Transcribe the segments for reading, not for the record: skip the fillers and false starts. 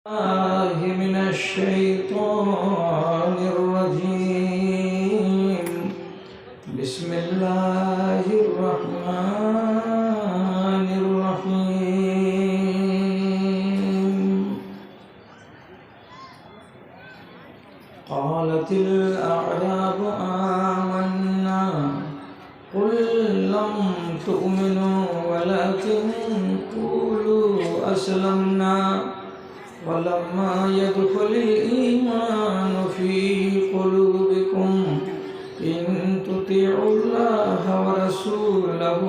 الله من الشيطان الرجيم. بسم الله الرحمن الرحيم. قالت الأعراب آمنا قل لم تؤمنوا ولكن قولوا أسلمنا ولما يدخل الإيمان في قلوبكم إن تطيعوا الله ورسوله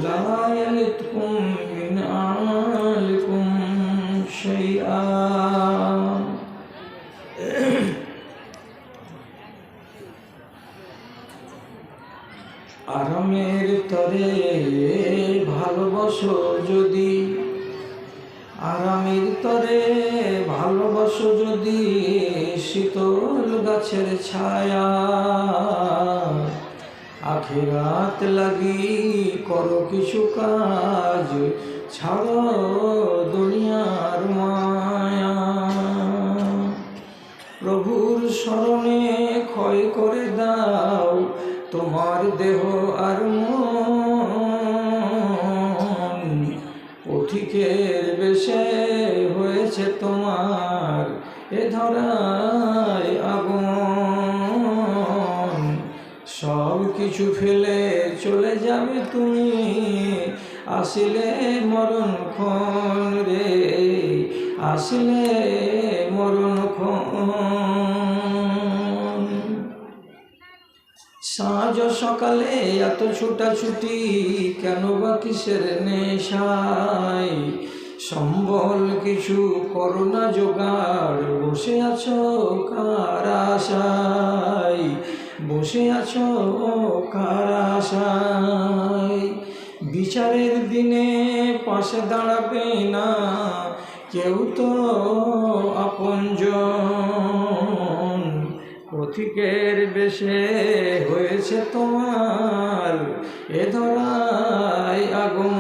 لا يلتكم من أعمالكم شيئا. আরামের তরে ভালোবাসো যদি, আরামের তরে ভালোবাসো যদি শীতল গাছের ছায়া, আখিরাত লাগি করো কিছু কাজ, ছাড়ো দুনিয়ার মায়া। প্রভুর স্মরণে ক্ষয় করে দাও তোমার দেহ আর মন, পথিকের বেশে হয়েছে তোমার এ ধরায় আগুন। সব কিছু ফেলে চলে যাবে তুমি, আসিলে মরণক্ষণ রে, আসিলে মরণক্ষণ। সাঁঝ সকালে এত ছুটাছুটি কেন বা কিসের নেশায়, সম্বল কিছু করো না জোগাড়, বসে আছো কার আশায়, বসে আছো কার আশায়। বিচারের দিনে পাশে দাঁড়াবে না কেউ তো আপনজন, পথিকের বেশে হয়েছে তোমার এ ধরায় আগুন।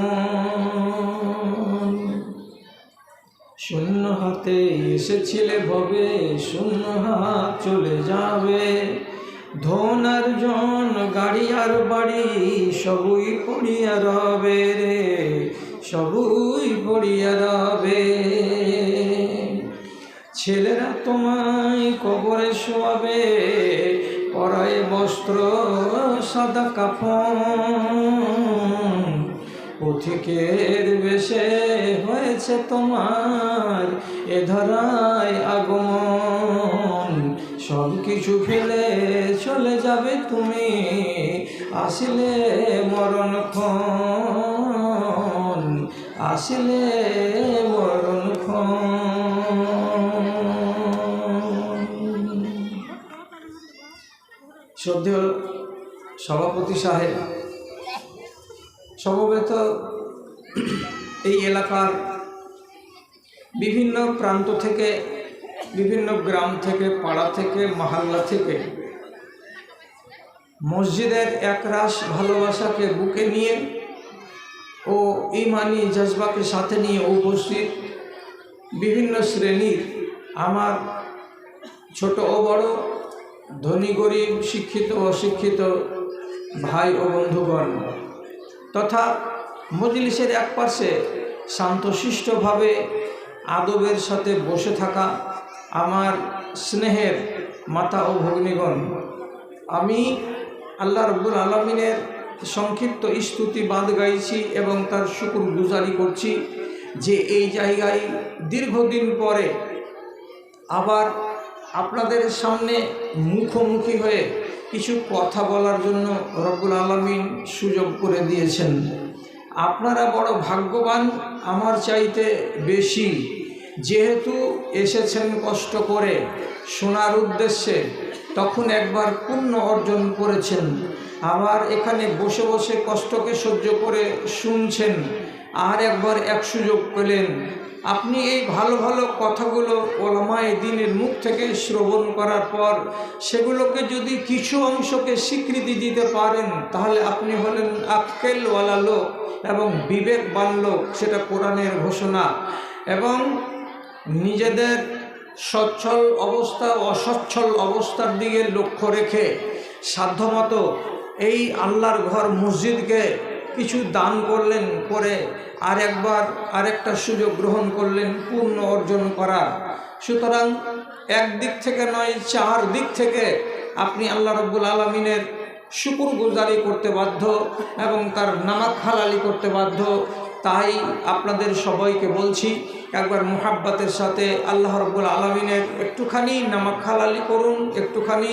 শূন্য হাতে এসেছিলে ভবে, শূন্য হাত চলে যাবে। ধন আর জন, গাড়ি আর বাড়ি সবই পড়িয়া রবে রে, সবই পড়িয়া রবে। ছেলেরা তোমায় কবরে শোয়াবে, পরায় বস্ত্র সাদা কাফন, পথিকের বেশে হয়েছে তোমার এ ধরায় আগমন। সব কিছু ফেলে চলে যাবে তুমি, আসিলে মরণক্ষণ, আসিলে মরণক্ষণ। শ্রদ্ধেয় সভাপতি সাহেব, সমবেত এই এলাকার বিভিন্ন প্রান্ত থেকে, বিভিন্ন গ্রাম থেকে, পাড়া থেকে, মহল্লা থেকে মসজিদের একরাশ ভালোবাসাকে বুকে নিয়ে ও ঈমানি জজবাকে সাথে নিয়ে উপস্থিত বিভিন্ন শ্রেণীর আমার ছোট ও বড়, ধনী গরিব, শিক্ষিত অশিক্ষিত ভাই ও বন্ধুগণ তথা মজলিসের এক পাশে শান্তশিষ্টভাবে আদবের সাথে বসে থাকা আমার স্নেহের মাতা ও ভগ্নীগণ, আমি আল্লাহ রাব্বুল আলামিনের সংক্ষিপ্ত স্তুতি বাদ গাইছি এবং তার শুকর গুজারি করছি যে এই জায়গায় দীর্ঘদিন পরে আবার আপনাদের সামনে মুখোমুখি হয়ে কিছু কথা বলার জন্য রব্বুল আলামিন সুযোগ করে দিয়েছেন। আপনারা বড় ভাগ্যবান আমার চাইতে বেশি, যেহেতু এসেছেন কষ্ট করে শোনার উদ্দেশ্যে, তখন একবার পুণ্য অর্জন করেছেন, আবার এখানে বসে বসে কষ্টকে সহ্য করে শুনছেন, আর একবার এক সুযোগ পেলেন। আপনি এই ভালো ভালো কথাগুলো ওলামায়ে দ্বীনের মুখ থেকে শ্রবণ করার পর সেগুলোকে যদি কিছু অংশকে স্বীকৃতি দিতে পারেন, তাহলে আপনি হলেন আক্কেলওয়ালা লোক এবং বিবেকবান লোক, সেটা কোরআনের ঘোষণা। এবং নিজেদের সচ্ছল অবস্থা অসচ্ছল অবস্থার দিকে লক্ষ্য রেখে সাধ্যমতো এই আল্লাহর ঘর মসজিদকে কিছু দান করলেন, করে আরেকটা সুযোগ গ্রহণ করলেন পূর্ণ অর্জন করার। সুতরাং একদিক থেকে নয়, 4 দিক থেকে আপনি আল্লাহ রাব্বুল আলামিনের শুকরগুজারি করতে বাধ্য এবং তার নামাক হালালি করতে বাধ্য। তাই আপনাদের সবাইকে বলছি, একবার মুহাব্বতের সাথে আল্লাহ রাব্বুল আলামিনের একটুখানি নামাক হালালি করুন, একটুখানি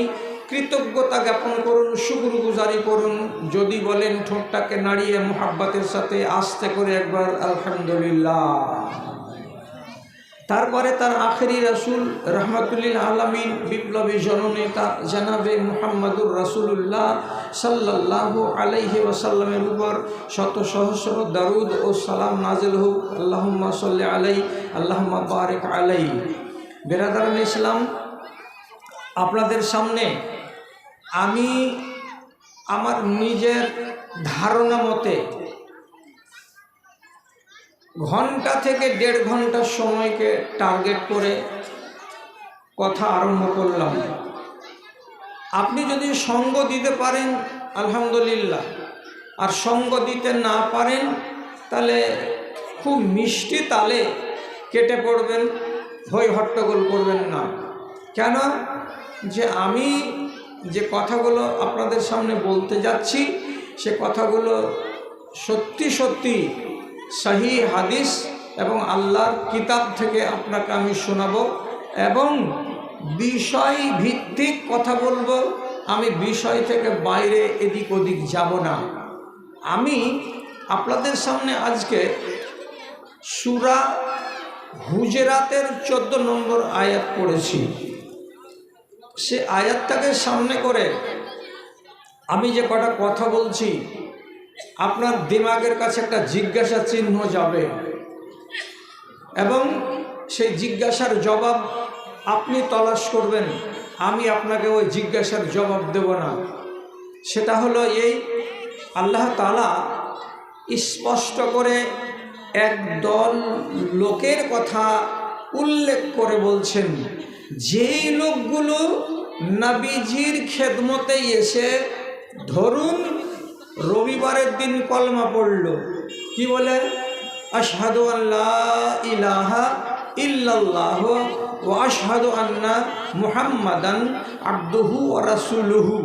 কৃতজ্ঞতা জ্ঞাপন করুন, শুকরগুজারি করুন। যদি বলেন ঠোঁটটাকে নাড়িয়ে মুহাব্বতের সাথে আস্তে করে একবার আলহামদুলিল্লাহ। তারপরে তার আখেরি রাসূল রহমাতুল্লিল আলামিন বিপ্লবী জননেতা জানাবে মুহাম্মাদুর রাসূলুল্লাহ সাল্লাল্লাহু আলাইহি ওয়াসাল্লামের উপর শত সহস্র দারুদ ও সালাম নাজিল হোক। আল্লাহুম্মা সাল্লি আলাইহি আল্লাহুম্মা বারিক আলাইহি। বিরাদরান ইসলাম, আপনাদের সামনে আমি আমার নিজের ধারণা মতে ঘন্টা থেকে 1.5 ঘন্টার সময়কে টার্গেট করে কথা আরম্ভ করলাম। আপনি যদি সঙ্গ দিতে পারেন আলহামদুলিল্লাহ, আর সঙ্গ দিতে না পারেন তাহলে খুব মিষ্টি তালে কেটে পড়বেন, হই হট্টগোল করবেন না। কেন যে আমি যে কথাগুলো আপনাদের সামনে বলতে যাচ্ছি সে কথাগুলো সত্যি সত্যি সহি হাদিস এবং আল্লাহর কিতাব থেকে আপনাকে আমি শোনাবো এবং বিষয় ভিত্তিক কথা বলবো। আমি বিষয় থেকে বাইরে এদিক ওদিক যাব না। আমি আপনাদের সামনে আজকে সূরা হুজরাতের 14 নম্বর আয়াত পড়েছি। সে আয়াতটাকে সামনে করে আমি যে কটা কথা বলছি আপনার দিমাগের কাছে একটা জিজ্ঞাসা চিহ্ন যাবে এবং সেই জিজ্ঞাসার জবাব আপনি তলাশ করবেন। আমি আপনাকে ওই জিজ্ঞাসার জবাব দেব না। সেটা হলো এই, আল্লাহ তাআলা স্পষ্ট করে একদল লোকের কথা উল্লেখ করে বলছেন, যেই লোকগুলো নবীজির খেদমতে এসে ধরুন রবিবারের দিন কলমা পড়ল, কি বলে আশহাদু আল্লা ইলাহা ইল্লাল্লাহ ওয়া আশহাদু আন্না মুহাম্মাদান আবদুহু ওয়া রাসূলুহু।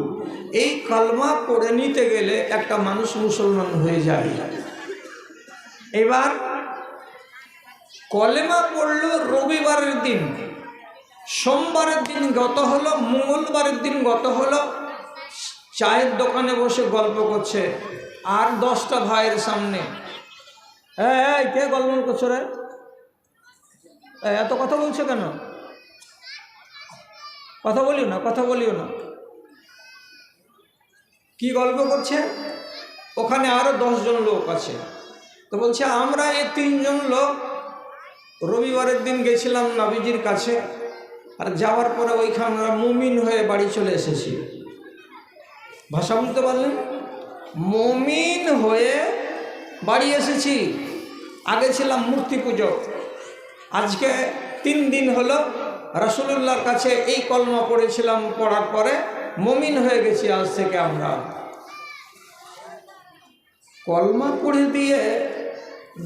এই কলমা পড়ে নিতে গেলে একটা মানুষ মুসলমান হয়ে যায়। এবার কলেমা পড়ল রবিবারের দিন, সোমবারের দিন গত হলো, মঙ্গলবারের দিন গত হলো, চায়ের দোকানে বসে গল্প করছে আর 10টা ভাইয়ের সামনে। এই কে গল্প করছো রে, এত কথা বলছো কেন? কথা বলিও না, কথা বলিও না। কি গল্প করছে? ওখানে আরো 10 জন লোক আছে। তো বলছে আমরা এই 3 জন লোক রবিবারের দিন গেছিলাম নবীজির কাছে, আর যাওয়ার পরে ওইখানে আমরা মুমিন হয়ে বাড়ি চলে এসেছি। ভাষা বুঝতে পারলেন? মুমিন হয়ে বাড়ি এসেছি। আগে ছিলাম মূর্তি পূজক, আজকে 3 দিন হলো রাসূলুল্লাহর কাছে এই কলমা পড়েছিলাম, পড়ার পরে মুমিন হয়ে গেছি। আজ থেকে আমরা কলমা পড়ে দিয়ে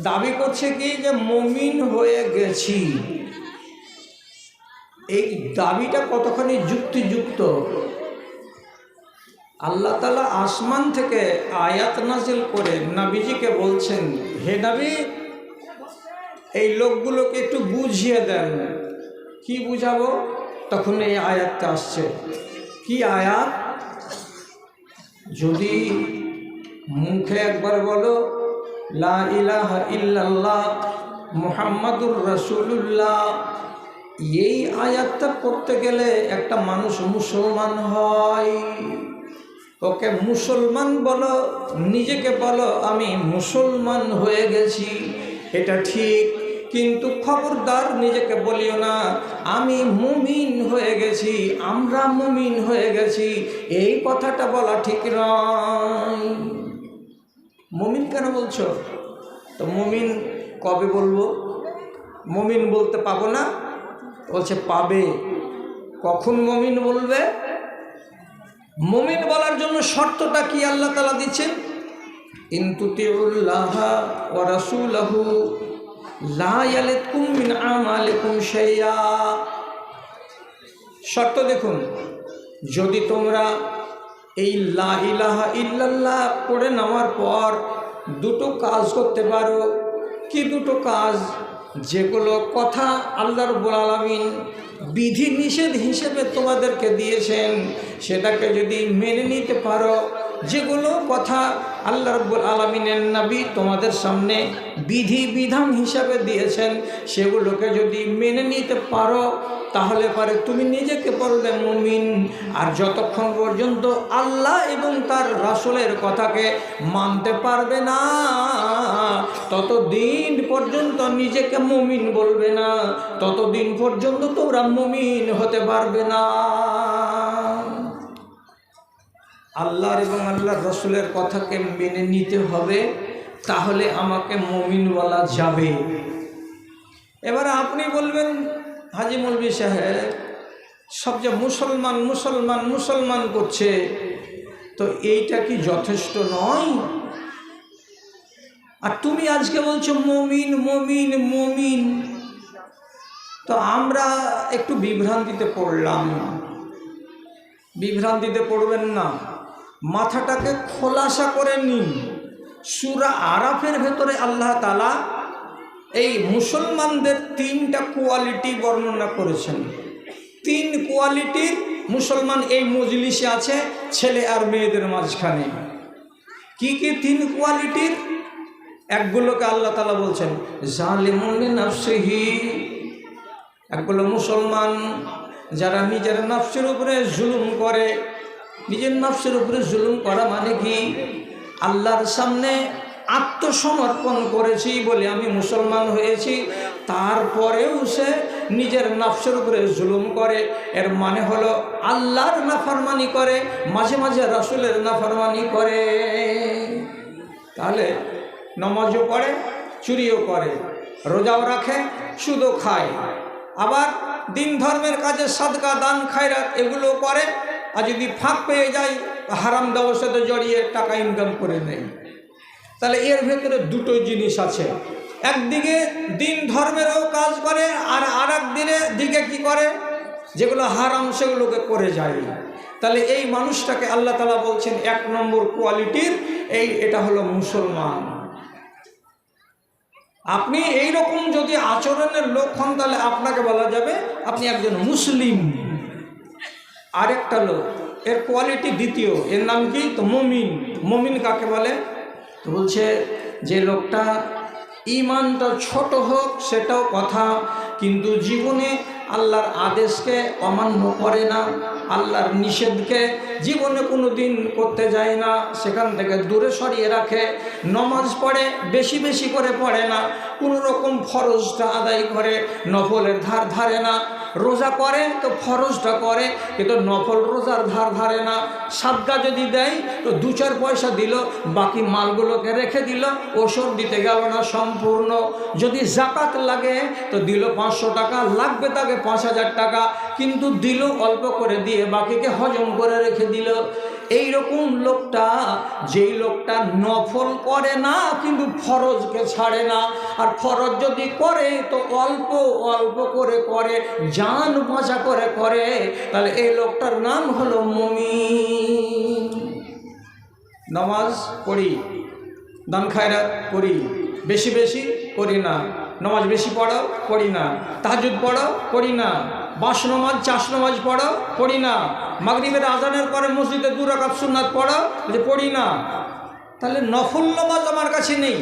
দাবি করছে কি যে মুমিন হয়ে গেছি। এই দাবিটা কতখানি যুক্তিযুক্ত? আল্লাহ তাআলা আসমান থেকে আয়াত নাজিল করে নবীজিকে বলছেন, হে নবী এই লোকগুলোকে একটু বুঝিয়ে দেন। কি বুঝাবো? তখন এই আয়াতটা আসছে। কি আয়াত? যদি মুখে একবার বলো লা ইলাহা ইল্লাল্লাহ মুহাম্মাদুর রাসূলুল্লাহ, এই আয়াতটা পড়তে গেলে একটা মানুষ মুসলমান হয়। ওকে মুসলমান বলো, নিজেকে বলো আমি মুসলমান হয়ে গেছি, এটা ঠিক, কিন্তু খবরদার নিজেকে বলিও না আমি মুমিন হয়ে গেছি, আমরা মুমিন হয়ে গেছি। এই কথাটা বলা ঠিক নয়। মুমিন কেন বলছো? তো মুমিন কবে বলবো? মুমিন বলতে পাবো না? বলছে পাবে। কখন মুমিন বলবে? মুমিন বলার জন্য শর্তটা কি আল্লাহ তাআলা দিচ্ছেন? ইন তুতিউল্লাহ ওয়া রাসূলাহু লা ইয়ালিতকুম মিন আমালিকুম শাইআ। শর্ত দেখুন, যদি তোমরা এই লা ইলাহা ইল্লাল্লাহ পড়ে নামার পর দুটো কাজ করতে পারো। কি দুটো কাজ? যেগুলো কথা আল্লাহ রাব্বুল আলামিন বিধি নিষেধ হিসেবে তোমাদেরকে দিয়েছেন, সেটাকে যদি মেনে নিতে পারো, যেগুলো কথা আল্লাহ রাব্বুল আলামিনের নবী তোমাদের সামনে বিধি বিধান হিসাবে দিয়েছেন, সেগুলোকে যদি মেনে নিতে পারো, তাহলে পারে তুমি নিজেকে বলবে মুমিন। আর যতক্ষণ পর্যন্ত আল্লাহ এবং তার রাসূলের কথাকে মানতে পারবে না, ততদিন পর্যন্ত নিজেকে মুমিন বলবে না, ততদিন পর্যন্ত তোমরা মুমিন হতে পারবে না। আল্লাহর এবং আল্লাহর রাসূলের কথাকে মেনে নিতে হবে, তাহলে আমাকে মুমিন বলা যাবে। এবার আপনি বলবেন, হাজী মৌলভী সাহেব সব যে মুসলমান মুসলমান মুসলমান করছে, তো এইটা কি যথেষ্ট নয়? আর তুমি আজকে বলছো মুমিন মুমিন মুমিন। তো আমরা একটু বিভ্রান্তিতে পড়লাম। বিভ্রান্তিতে পড়বেন না, মাথাটাকে খোলাসা করে নিন। সূরা আরাফের ভেতরে আল্লাহ তাআলা এই মুসলমানদের তিনটা কোয়ালিটি বর্ণনা করেছেন। তিন কোয়ালিটির মুসলমান এই মজলিসে আছে, ছেলে আর মেয়েদের মাঝখানে। কি কি তিন কোয়ালিটির? একগুলোকে আল্লাহ তাআলা বলছেন জালিমুন লিনাফসিহি। একগুলো মুসলমান যারা নিজের নফসের উপরে জুলুম করে। নিজের নফসের উপরে জুলুম করা মানে কি? আল্লাহর সামনে আত্মসমর্পণ করেছি বলে আমি মুসলমান হয়েছি, তারপরেও সে নিজের নফসের উপরে জুলুম করে। এর মানে হলো আল্লাহর নাফরমানি করে, মাঝে মাঝে রাসূলের নাফরমানি করে। তাহলে নামাজও পড়ে, চুরিও করে, রোজাও রাখে, সুদও খায়, আবার দিন ধর্মের কাজে সাদকা দান খায়রাত এগুলো করে। আর যদি ফাঁক পেয়ে যায় হারাম দেওয়ার সাথে জড়িয়ে টাকা ইনকাম করে নেয়। তাহলে এর ভেতরে দুটো জিনিস আছে। একদিকে দিন ধর্মেরও কাজ করে, আর আরেক দিকে কি করে? যেগুলো হারাম সেগুলোকে করে যায়। তাহলে এই মানুষটাকে আল্লাহ তাআলা বলছেন এক নম্বর কোয়ালিটির, এটা হলো মুসলমান। আপনি এই রকম যদি আচরণের লোক হন, তাহলে আপনাকে বলা যাবে আপনি একজন মুসলিম। আরেকটা লোক, এর কোয়ালিটি দ্বিতীয়, এর নাম কি? তো মুমিন। মুমিন কাকে বলে? তো বলছে যে লোকটা ঈমানটা ছোট হোক সেটাও কথা, কিন্তু জীবনে আল্লাহর আদেশকে অমান্য করে না, আল্লাহর নিষেধকে জীবনে কোনো দিন করতে যায় না, সেখান থেকে দূরে সরিয়ে রাখে। নমাজ পড়ে, বেশি বেশি করে পড়ে না, কোনো রকম ফরজটা আদায় করে, নফলের ধার ধারে না। রোজা করে তো ফরজটা করে, কিন্তু নফল রোজার ধার ধারে না। সাদকা যদি দেয় তো 2-4 পয়সা দিল, বাকি মালগুলোকে রেখে দিল, ওষুধ দিতে গেল না সম্পূর্ণ। যদি জাকাত লাগে তো দিল 500 টাকা, লাগবে তাকে 5000 টাকা, কিন্তু দিল অল্প করে দিয়ে বাকিকে হজম করে রেখে দিল। এই রকম লোকটা, যেই লোকটা নফল করে না কিন্তু ফরজকে ছাড়ে না, আর ফরজ যদি করে তো অল্প অল্প করে করে, জান বাঁচা করে করে, তাহলে এই লোকটার নাম হলো মুমিন। নামাজ পড়ি, দান খায়রাত করি, বেশি বেশি করি না। নামাজ বেশি পড়ো, পড়ি না। তাহাজ্জুদ পড়ো, পড়ি না। 5 নামাজ 4 নামাজ পড়ো, পড়ি না। মাগরিবের আজানের পরে মসজিদে 2 রাকাত সুন্নাত পড়ো, পড়ি না। তাহলে নফল নামাজ আমার কাছে নেই।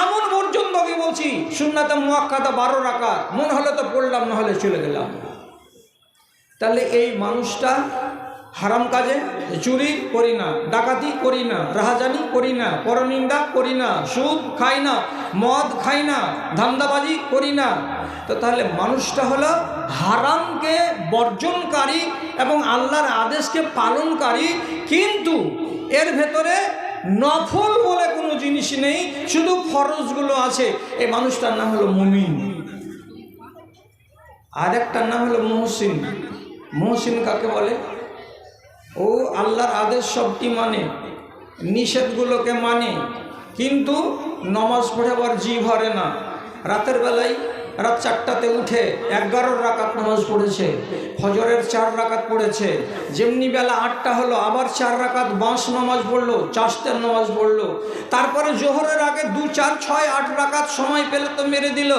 এমন পর্যন্ত কি বলছি, সুন্নাতে মুআক্কাদা 12 রাকাত, মন হলে তো পড়লাম, না হলে চলে গেলাম। তাহলে এই মানুষটা হারাম কাজে, চুরি করি না, ডাকাতি করি না, রাহাজানি করি না, পরনিন্দা করি না, সুদ খাই না, মদ খাই না, ধান্দাবাজি করি না। তো তাহলে মানুষটা হলো হারামকে বর্জনকারী এবং আল্লাহর আদেশকে পালনকারী, কিন্তু এর ভেতরে নফল বলে কোনো জিনিস নেই, শুধু ফরজগুলো আছে। এই মানুষটার নাম হলো মুমিন। আর একটার নাম হলো মুহসিন। মুহসিন কাকে বলে? ও আল্লাহর আদেশ সবটি মানে, নিষেধগুলোকে মানে, কিন্তু নমাজ পড়ে আবার জি ভরে না। রাতের বেলায় রাত 4টাতে উঠে 11 রাকাত নামাজ পড়েছে, ফজরের 4 রাকাত পড়েছে, যেমনি বেলা 8টা হলো আবার 4 রাকাত বাঁশ নামাজ পড়লো, চাষতের নামাজ পড়লো, তারপরে জোহরের আগে 2, 4, 6, 8 রাকাত সময় পেলে তো মেরে দিল,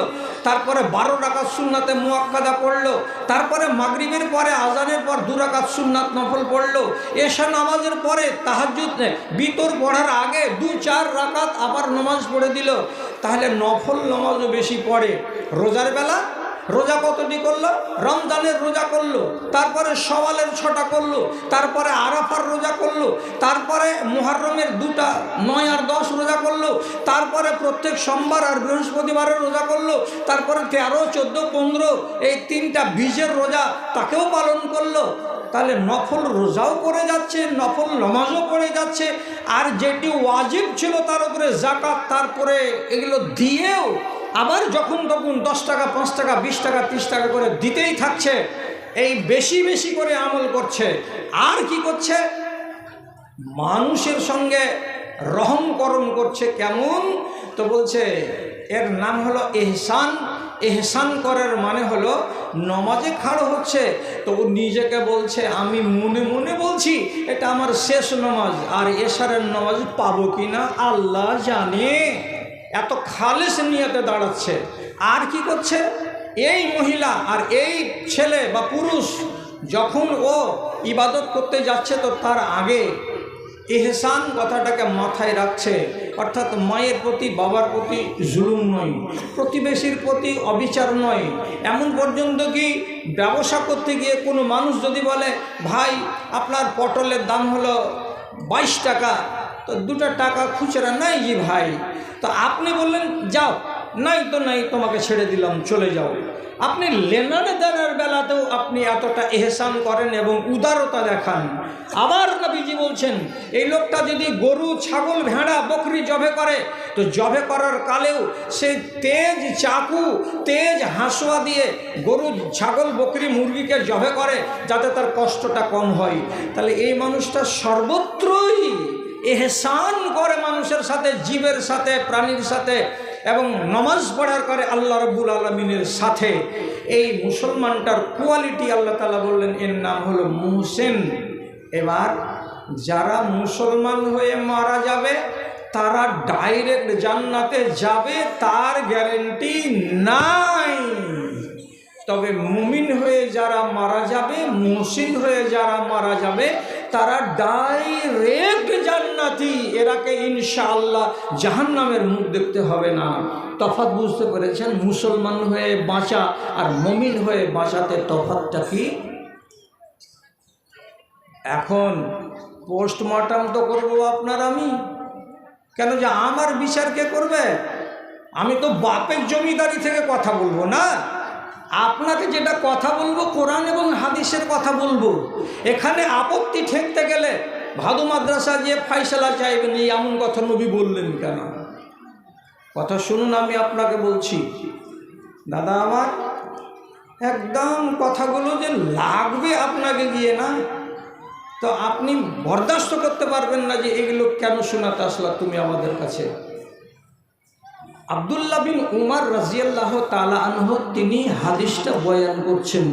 তারপরে 12 রাকাত সুন্নাতে মুআক্কাদা পড়লো, তারপরে মাগরিবের পরে আজানের পর 2 রাকাত সুন্নাত নফল পড়লো, এশা নামাজের পরে তাহাজ্জুদ বিতর পড়ার আগে 2, 4 রাকাত আবার নামাজ পড়ে দিল। তাহলে নফল নামাজও বেশি পড়ে। রোজার বেলা রোজা কতটি করলো? রমজানের রোজা করলো, তারপরে সওয়ালের 6টা করলো, তারপরে আরাফার রোজা করলো, তারপরে মুহররমের 2টা 9 আর 10 রোজা করলো, তারপরে প্রত্যেক সোমবার আর বৃহস্পতিবারের রোজা করলো, তারপরে 13, 14, 15 এই 3টা বীজের রোজা তাকেও পালন করলো। তাহলে নফল রোজাও করে যাচ্ছে, নফল নামাজও পড়ে যাচ্ছে, আর যেটি ওয়াজিব ছিল তার উপরে যাকাত, তারপরে এগুলো দিয়েও আবার যখন তখন 10 টাকা, 5 টাকা, 20 টাকা, 30 টাকা করে দিতেই থাকছে। এই বেশি বেশি করে আমল করছে। আর কি করছে? মানুষের সঙ্গে রহম করম করছে। কেমন? তো বলছে এর নাম হলো এহসান। এহসান করার মানে হলো নমাজে খাড়ো হচ্ছে, তো ও নিজেকে বলছে আমি মনে মনে বলছি এটা আমার শেষ নামাজ, আর এশারের নামাজ পাবো কি না আল্লাহ জানে। এত খালেস নিয়তে দাঁড়াচ্ছে। আর কি করছে? এই মহিলা আর এই ছেলে বা পুরুষ যখন ও ইবাদত করতে যাচ্ছে, তো তার আগে এহসান কথাটাকে মাথায় রাখছে। অর্থাৎ মায়ের প্রতি, বাবার প্রতি জুলুম নয়, প্রতিবেশীর প্রতি অবিচার নয়। এমন পর্যন্ত কি ব্যবসা করতে গিয়ে কোনো মানুষ যদি বলে ভাই আপনার পটলের দাম হলো 22 টাকা, তো 2টা টাকা খুচরা নাই জি ভাই, তো আপনি বললেন যাও, নাই তো নাই, তোমাকে ছেড়ে দিলাম, চলে যাও। আপনি লেনার দেনার বেলাতেও আপনি এতটা এহসান করেন এবং উদারতা দেখান। আবার নবীজি বলছেন এই লোকটা যদি গরু, ছাগল, ভেড়া, বকরি জবে করে, তো জবে করার কালেও সে তেজ চাকু, তেজ হাঁসুয়া দিয়ে গরু, ছাগল, বকরি, মুরগিকে জবে করে যাতে তার কষ্টটা কম হয়। তাহলে এই মানুষটা সর্বত্রই এহসান করে মানুষের সাথে, জীবের সাথে, প্রাণীর সাথে, এবং নামাজ পড়ার করে আল্লাহ রাব্বুল আলামিনের সাথে। এই মুসলমানটার কোয়ালিটি আল্লাহ তাআলা বললেন এর নাম হলো মুহসিন। এবার যারা মুসলমান হয়ে মারা যাবে তারা ডাইরেক্ট জান্নাতে যাবে তার গ্যারেন্টি নাই। তবে মুমিন হয়ে যারা মারা যাবে, মুহসিন হয়ে যারা মারা যাবে, তারা ডাইরেক্ট জান্নাতি। এরাকে ইনশাআল্লাহ জাহান্নামের মুখ দেখতে হবে না। তফাৎ বুঝতে পেরেছেন? মুসলমান হয়ে বাঁচা আর মুমিন হয়ে বাঁচাতে তফাৎটা কি? এখন পোস্টমর্টম তো করবো আপনার আমি, কেন যে আমার বিচার কে করবে? আমি তো বাপের জমিদারি থেকে কথা বলবো না। আপনাকে যেটা কথা বলবো কোরআন এবং হাদিসের কথা বলবো। এখানে আপত্তি ঠেকতে গেলে ভাদু মাদ্রাসা যে ফাইসালা চাইবেন, এই এমন কথা নবী বললেন কেন? কথা শুনুন, আমি আপনাকে বলছি দাদা আমার, একদম কথাগুলো যে লাগবে আপনাকে গিয়ে না, তো আপনি বরদাস্ত করতে পারবেন না যে এগুলো কেন শোনাতে আসলা তুমি আমাদের কাছে। আব্দুল্লাহ বিন উমর রাদিয়াল্লাহু তাআলা আনহু তিনি হাদিসটা বয়ান করছেন।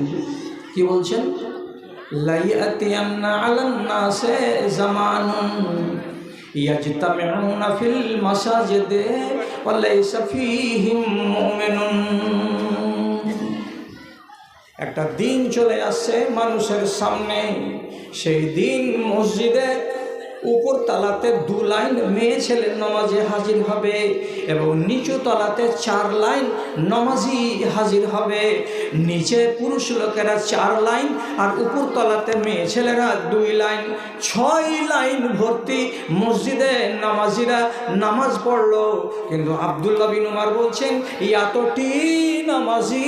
কি বলছেন? লাইয়াতিয়ান্না আলান নাসে জামানুন ইয়াজতামিউনা ফিল মাসাজিদে ওয়া লাইসা ফীহিম মুমিনুন। একটা দিন চলে আসছে মানুষের সামনে, সেই দিন মসজিদে উপর তলাতে 2 লাইন মেয়ে ছেলে নামাজে হাজির হবে এবং নিচু তলাতে 4 লাইন নামাজি হাজির হবে। নিচে পুরুষ লোকেরা 4 লাইন আর উপর তলাতে মেয়ে ছেলেরা 2 লাইন, 6 লাইন ভর্তি মসজিদে নামাজিরা নামাজ পড়লো। কিন্তু আব্দুল্লাহ বিন উমর বলছেন এতটি নামাজি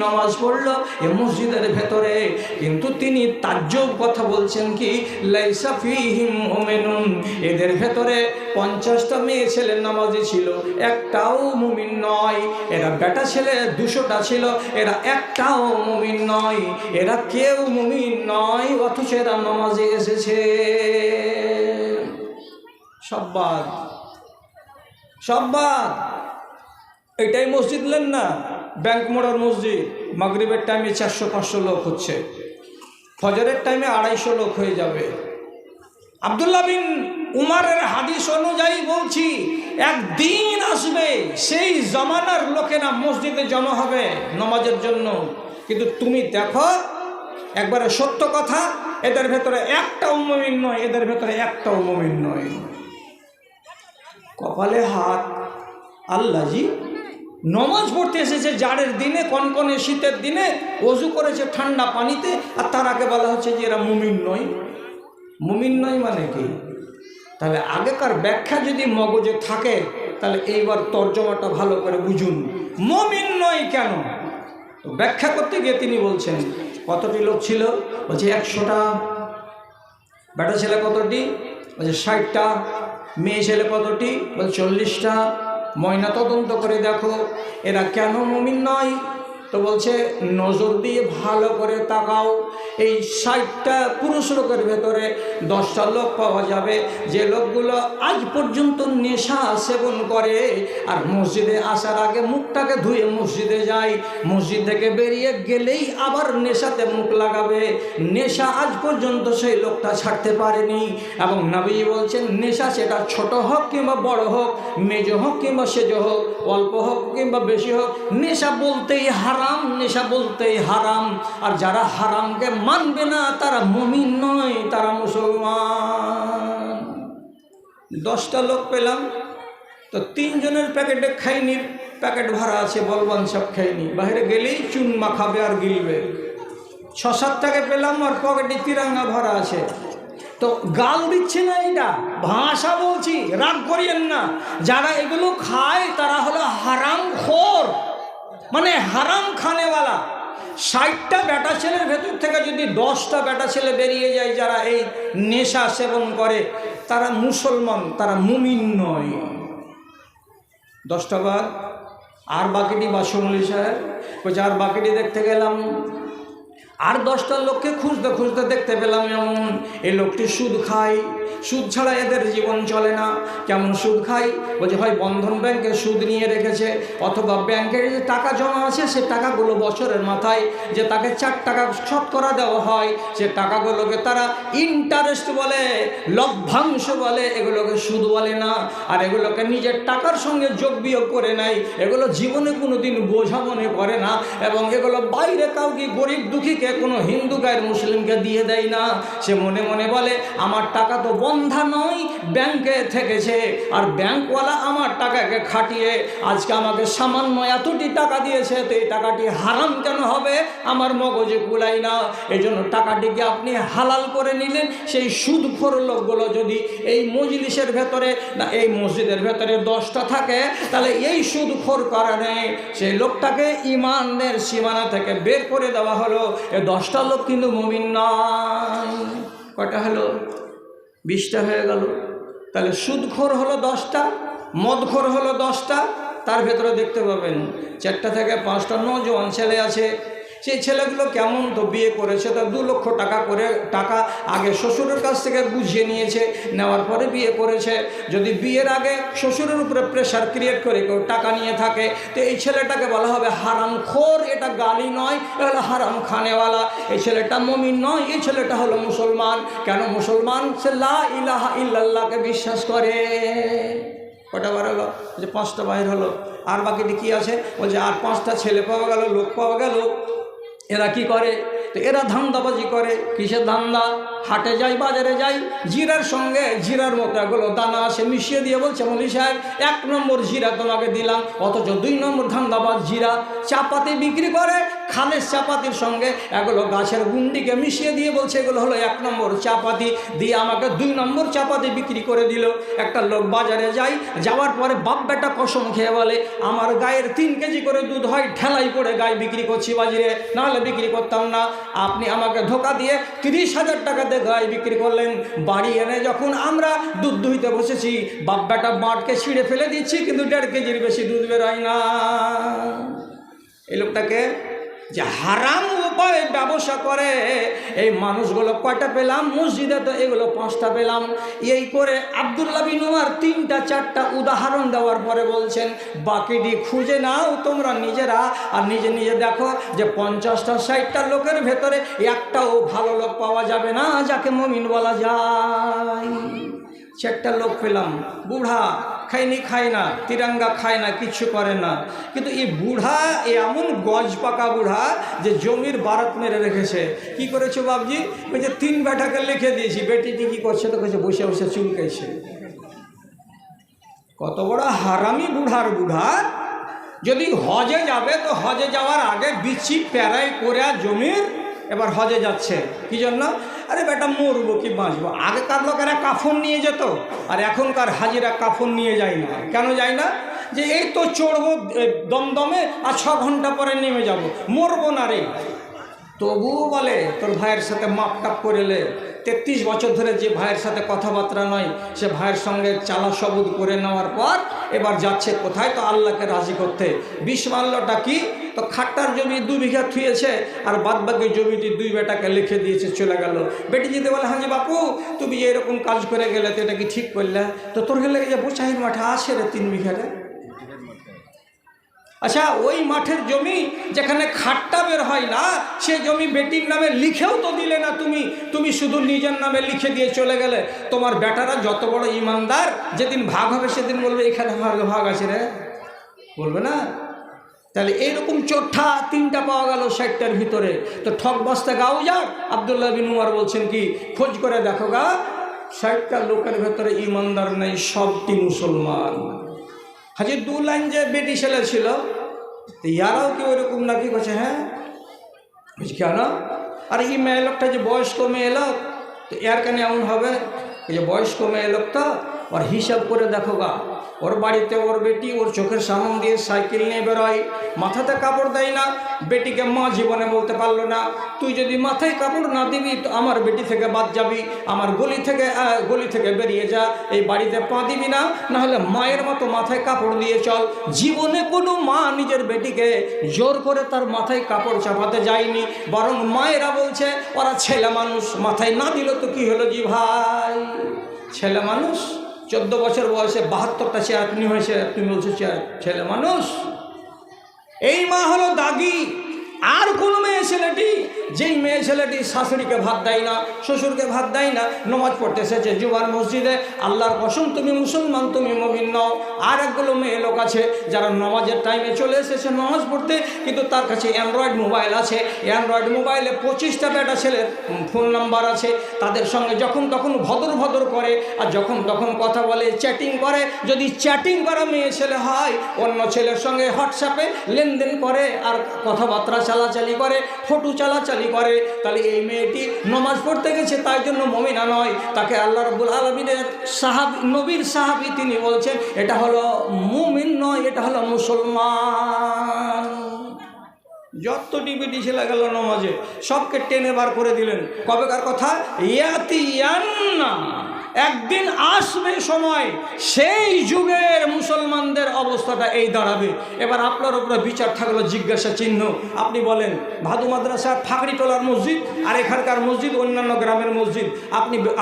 নামাজ পড়লো এ মসজিদের ভেতরে, কিন্তু তিনি তাজ্জব কথা বলছেন কি লাইসা ফীহিম মুমিনুন, এদের ভেতরে 50টা মেয়ে ছেলে নামাজি ছিল, একটাও মুমিন নয়। এরা বেটা ছেলে 200টা ছিল, এরা একটাও মুমিন নয়। এরা কেউ মুমিন নয়, অথচ এরা নামাজে এসেছে। সব বাদ, সব বাদ। এটাই মসজিদ নেন না, ব্যাংক মোড়ার মসজিদ। মাগরিবের টাইমে 400-500 লোক হচ্ছে, ফজরের টাইমে 250 লোক হয়ে যাবে। আব্দুল্লাহ বিন উমারের হাদিস অনুযায়ী বলছি, একদিন আসবে সেই জমানার লোকেরা মসজিদে জমা হবে নামাজের জন্য। কিন্তু তুমি দেখো, একবারে সত্য কথা, এদের ভেতরে একটাও মুমিন নয়, এদের ভেতরে একটাও মুমিন নয়। কপালে হাত। আল্লাহ জি নমাজ পড়তে এসেছে জাড়ের দিনে, কনকনে শীতের দিনে, ওযু করেছে ঠান্ডা পানিতে, আর তার আগে বলা হচ্ছে যে এরা মুমিন নয়। মুমিন নয় মানে কি? তাহলে আগেকার ব্যাখ্যা যদি মগজে থাকে, তাহলে এইবার তর্জমাটা ভালো করে বুঝুন। মুমিন নয় কেন? তো ব্যাখ্যা করতে গিয়ে তিনি বলছেন, কতটি লোক ছিল? বলছে 100টা। বেটা ছেলে কতটি? বলছে 60টা। মেয়ে ছেলে কতটি? বলছে 40টা। ময়না তদন্ত করে দেখো এরা কেন মুমিন নয়। তো বলছে নজর দিয়ে ভালো করে তাকাও, এই 60টা পুরুষ লোকের ভেতরে 10টা লোক পাওয়া যাবে যে লোকগুলো আজ পর্যন্ত নেশা সেবন করে, আর মসজিদে আসার আগে মুখটাকে ধুয়ে মসজিদে যায়, মসজিদ থেকে বেরিয়ে গেলেই আবার নেশাতে মুখ লাগাবে। নেশা আজ পর্যন্ত সেই লোকটা ছাড়তে পারেনি। এবং নবী বলছেন, নেশা সেটা ছোট হোক কিংবা বড় হোক, মেজ হোক কিংবা সেজ হোক, অল্প হোক কিংবা বেশি হোক, নেশা বলতেই হারাম, নেশা বলতেই হারাম। আর যারা হারামকে মানবে না তারা মুমিন নয়, তারা মুসলমান। 10টা লোক পেলাম, তো 3 জনের প্যাকেটে খাইনির প্যাকেট ভরা আছে, বলবান সব খাইনি, বাইরে গেলেই চুন মাখাবে আর গিলবে। 6-7টাকে পেলাম, আর পকেটে তিরাঙ্গা ভরা আছে। তো গাল দিচ্ছে না, এটা ভাষা বলছি, রাগ করিয়েন না। যারা এগুলো খায় তারা হলো হারাম খোর, মানে হারাম খানেওয়ালা। 60টা বেটা ছেলের ভেতর থেকে যদি 10টা বেটা ছেলে বেরিয়ে যায় যারা এই নেশা সেবন করে, তারা মুসলমান, তারা মুমিন নয়। 10টা বাদ। আর বাকিটি বাসমলি সাহেব বলছে, আর বাকিটি দেখতে গেলাম, আর 10টা লোককে খুঁজতে খুঁজতে দেখতে পেলাম এমন এই লোকটি সুদ খায়, সুদ ছাড়া এদের জীবন চলে না। কেমন সুদ খায়? বলছে হয় বন্ধন ব্যাংকে সুদ নিয়ে রেখেছে, অথবা ব্যাংকের যে টাকা জমা আছে সে টাকাগুলো বছরের মাথায় যে তাকে 4 টাকা শতকরা দেওয়া হয়, সে টাকাগুলোকে তারা ইন্টারেস্ট বলে, লভ্যাংশ বলে, এগুলোকে সুদ বলে না। আর এগুলোকে নিজের টাকার সঙ্গে যোগ বিয়োগ করে নেয়, এগুলো জীবনে কোনো দিন বোঝা মনে করে না। এবং এগুলো বাইরে কাউকে, গরিব দুঃখীকে, কোনো হিন্দু গায়ের মুসলিমকে দিয়ে দেয় না। সে মনে মনে বলে আমার টাকা তো বন্ধা নয়, ব্যাংকে থেকেছে, আর ব্যাংকওয়ালা আমার টাকাকে খাটিয়ে আজকে আমাকে সামান্য এতটি টাকা দিয়েছে, তো এই টাকাটি হারাম কেন হবে? আমার মগজে কুলাই না। এই জন্য টাকাটিকে আপনি হালাল করে নিলেন। সেই সুদখোর লোকগুলো যদি এই মজলিসের ভেতরে না এই মসজিদের ভেতরে 10টা থাকে, তাহলে এই সুদখোর কারণে সেই লোকটাকে ইমানের সীমানা থেকে বের করে দেওয়া হলো। এই 10টা লোক কিন্তু মুমিন নয়। কটা হলো? 20টা হয়ে গেল। তাহলে সুদখোর হলো 10টা, মদখোর হলো 10টা। তার ভেতরে দেখতে পাবেন 4টা থেকে 5টা নজওয়ান ছেলে আছে। সেই ছেলেগুলো কেমন? তো বিয়ে করেছে, তো 2 লক্ষ টাকা করে টাকা আগে শ্বশুরের কাছ থেকে বুঝিয়ে নিয়েছে, নেওয়ার পরে বিয়ে করেছে। যদি বিয়ের আগে শ্বশুরের উপরে প্রেশার ক্রিয়েট করে কেউ টাকা নিয়ে থাকে, তো এই ছেলেটাকে বলা হবে হারামখোর। এটা গালি নয়, এটা হলো হারাম খানেওয়ালা। এই ছেলেটা মুমিন নয়, এই ছেলেটা হলো মুসলমান। কেন মুসলমান? সে লা ইলাহা ইল্লাল্লাহকে বিশ্বাস করে। কটা বার হলো? যে 5টা বাইর হলো। আর বাকিটি কি আছে? বলছে আর 5টা ছেলে পাওয়া গেল, লোক পাওয়া গেল। এরা কি করে? তো এরা ধান্দাবাজি করে। কিসের ধান্দা? হাটে যাই, বাজারে যাই, জিরার সঙ্গে জিরার মতো এগুলো দানা আসে, মিশিয়ে দিয়ে বলছে মৌলী সাহেব 1 নম্বর জিরা তোমাকে দিলাম, অথচ 2 নম্বর ধান্দাবাজ জিরা চাপাতি বিক্রি করে, খালেস চাপাতির সঙ্গে এগুলো গাছের গুন্ডিকে মিশিয়ে দিয়ে বলছে এগুলো হলো 1 নম্বর চাপাতি, দিয়ে আমাকে 2 নম্বর চাপাতি বিক্রি করে দিল। একটা লোক বাজারে যাওয়ার পরে বাপ বেটা কসম খেয়ে বলে আমার গায়ের 3 কেজি করে দুধ হয়, ঠেলাই করে গায়ে বিক্রি করছি বাজারে, নাহলে বিক্রি করতাম না। আপনি আমাকে ধোকা দিয়ে 30,000 টাকা দিয়ে গায়ে বিক্রি করলেন। বাড়ি এনে যখন আমরা দুধ দুইতে বসেছি, বাপ বেটা বাঁটকে ছিঁড়ে ফেলে দিচ্ছি, কিন্তু 1.5 কেজির বেশি দুধ বেরোয় না। এই লোকটাকে যে হারাম উপায়ে ব্যবসা করে, এই মানুষগুলো কয়টা পেলাম? মসজিদে তো এগুলো 5টা পেলাম। এই করে আব্দুল্লাহ বিন উমর 3টা 4টা উদাহরণ দেওয়ার পরে বলছেন বাকিটি খুঁজে নাও তোমরা নিজেরা, আর নিজে নিজে দেখো যে 50টা 60টা লোকের ভেতরে একটাও ভালো লোক পাওয়া যাবে না যাকে মুমিন বলা যায়। 4টা লোক পেলাম, বুড়া, খায় না, তিরঙ্গা খায় না, কিচ্ছু করে না, কিন্তু এই বুড়া এমন গজ পাকা বুড়া যে জমির বারাত মেরে রেখেছে। কি করেছে বাবজি? ওই যে 3 বেটাকে লিখে দিয়েছি, বেটিটি কি করছে? তো কেছে বসে বসে চুলকেছে। কত বড় হারামি বুড়ার বুড়া! যদি হজে যাবে তো হজে যাওয়ার আগে বিচি প্যারাই করে জমির, এবার হজে যাচ্ছে কি জন্য? আরে বেটা মরবো কি বাঁচবো। আগেকার লোকেরা কাফন নিয়ে যেত, আর এখনকার হাজিরা কাফন নিয়ে যায় না। কেন যায় না? যে এই তো চড়বো দমদমে, আর 6 ঘন্টা পরে নেমে যাব, মরবো না রে। তবুও বলে তোর ভাইয়ের সাথে মাপটাপ করেলে 33 বছর ধরে যে ভাইয়ের সাথে কথাবার্তা নয়, সে ভাইয়ের সঙ্গে চালা সবুদ করে নেওয়ার পর এবার যাচ্ছে কোথায়? তো আল্লাহকে রাজি করতে। 20 মাল্যটা কি? তো খাট্টার জমি 2 বিঘা থুয়েছে, আর বাদবাকি জমিটি 2 বেটাকে লিখে দিয়েছে, চলে গেল। বেটি যদি বলে হ্যাঁ জি বাপু তুমি যে এরকম কাজ করে গেলে তো এটা কি ঠিক করলে? তো তোর গেলে যে বোচাহির মাঠে আসে রে 3 বিঘারে। আচ্ছা, ওই মাঠের জমি যেখানে খাট্টা বের হয় না, সে জমি বেটির নামে লিখেও তো দিলে না তুমি শুধু নিজের নামে লিখে দিয়ে চলে গেলে। তোমার বেটারা যত বড় ইমানদার, যেদিন ভাগ হবে সেদিন বলবে এখানে আমার ভাগ আছে রে, বলবে না? তাহলে এইরকম চোঠা 3টা পাওয়া গেল 60টার ভিতরে। তো ঠক বস্তা গাও যাক। আব্দুল্লাহ বিন উমর বলছেন কি, খোঁজ করে দেখো গা, 60টা লোকের ভেতরে ইমানদার নেই, সবটি মুসলমান। হাজির 2 লাইন যে বেটি ছেলে ছিল, তো ইয়ারাও কি ওইরকম নাকি? করছে হ্যাঁ। কেন? আর এই মেয়ে লোকটা যে বয়স্ক মেয়ে লোক, তো এর কেন এমন হবে? এই যে বয়স্ক মেয়ে লোকটা, ওর হিসাব করে দেখো গা, ওর বাড়িতে ওর বেটি ওর চোখের সামনে দিয়ে সাইকেল নিয়ে বেরোয়, মাথাতে কাপড় দেয় না। বেটিকে মা জীবনে বলতে পারলো না তুই যদি মাথায় কাপড় না দিবি তো আমার বেটি থেকে বাদ যাবি, আমার গলি থেকে বেরিয়ে যা, এই বাড়িতে পা দিবি না, নাহলে মায়ের মতো মাথায় কাপড় দিয়ে চল। জীবনে কোনো মা নিজের বেটিকে জোর করে তার মাথায় কাপড় চাপাতে যায়নি, বরং মায়েরা বলছে ওরা ছেলে মানুষ, মাথায় না দিল তো কি হলো জি ভাই, ছেলে মানুষ। 14 বছর বয়সে 72টা চেয়ারনি হয়েছে, তুমি বলছো ছেলে মানুষ। এই মা হলো দাগি। আর কোন মেয়ে ছেলেটি, যেই মেয়ে ছেলেটি শাশুড়িকে ভাত দেয় না, শ্বশুরকে ভাত দেয় না, নামাজ পড়তে এসেছে জুমার মসজিদে, আল্লাহর কসম তুমি মুসলমান, তুমি মুমিন নও। আর একগুলো মেয়ে লোক আছে যারা নামাজের টাইমে চলে এসেছে নামাজ পড়তে, কিন্তু তার কাছে অ্যান্ড্রয়েড মোবাইল আছে, অ্যান্ড্রয়েড মোবাইলে 25টা বেটা ছেলের ফোন নাম্বার আছে। তাদের সঙ্গে যখন তখন ভদর করে, আর যখন তখন কথা বলে, চ্যাটিং করে। যদি চ্যাটিং করা মেয়ে ছেলে হয়, অন্য ছেলের সঙ্গে হোয়াটসঅ্যাপে লেনদেন করে, আর কথাবার্তা চালাচালি করে, ফটো চালাচালি করে, তাহলে এই মেয়েটি নামাজ পড়তে গেছে, তাই জন্য মুমিনা নয়। তাকে আল্লাহ রাব্বুল আলামিনের নবীর সাহাবী তিনি বলছেন এটা হলো মুমিন নয়, এটা হলো মুসলমান। যত ডিবিটি ছেলে গেল নামাজে সবকে টেনে বার করে দিলেন। কবেকার কথা? ইয়াতিয়ান্না, একদিন আসবে সময়, সেই যুগের মুসলমানদের অবস্থাটা এই দাঁড়াবে। এবার আপনার উপরে বিচার থাকলো, জিজ্ঞাসা চিহ্ন। আপনি বলেন ভাদু মাদ্রাসা ফাঁকড়িটোলার মসজিদ আর এখানকার মসজিদ অন্যান্য গ্রামের মসজিদ,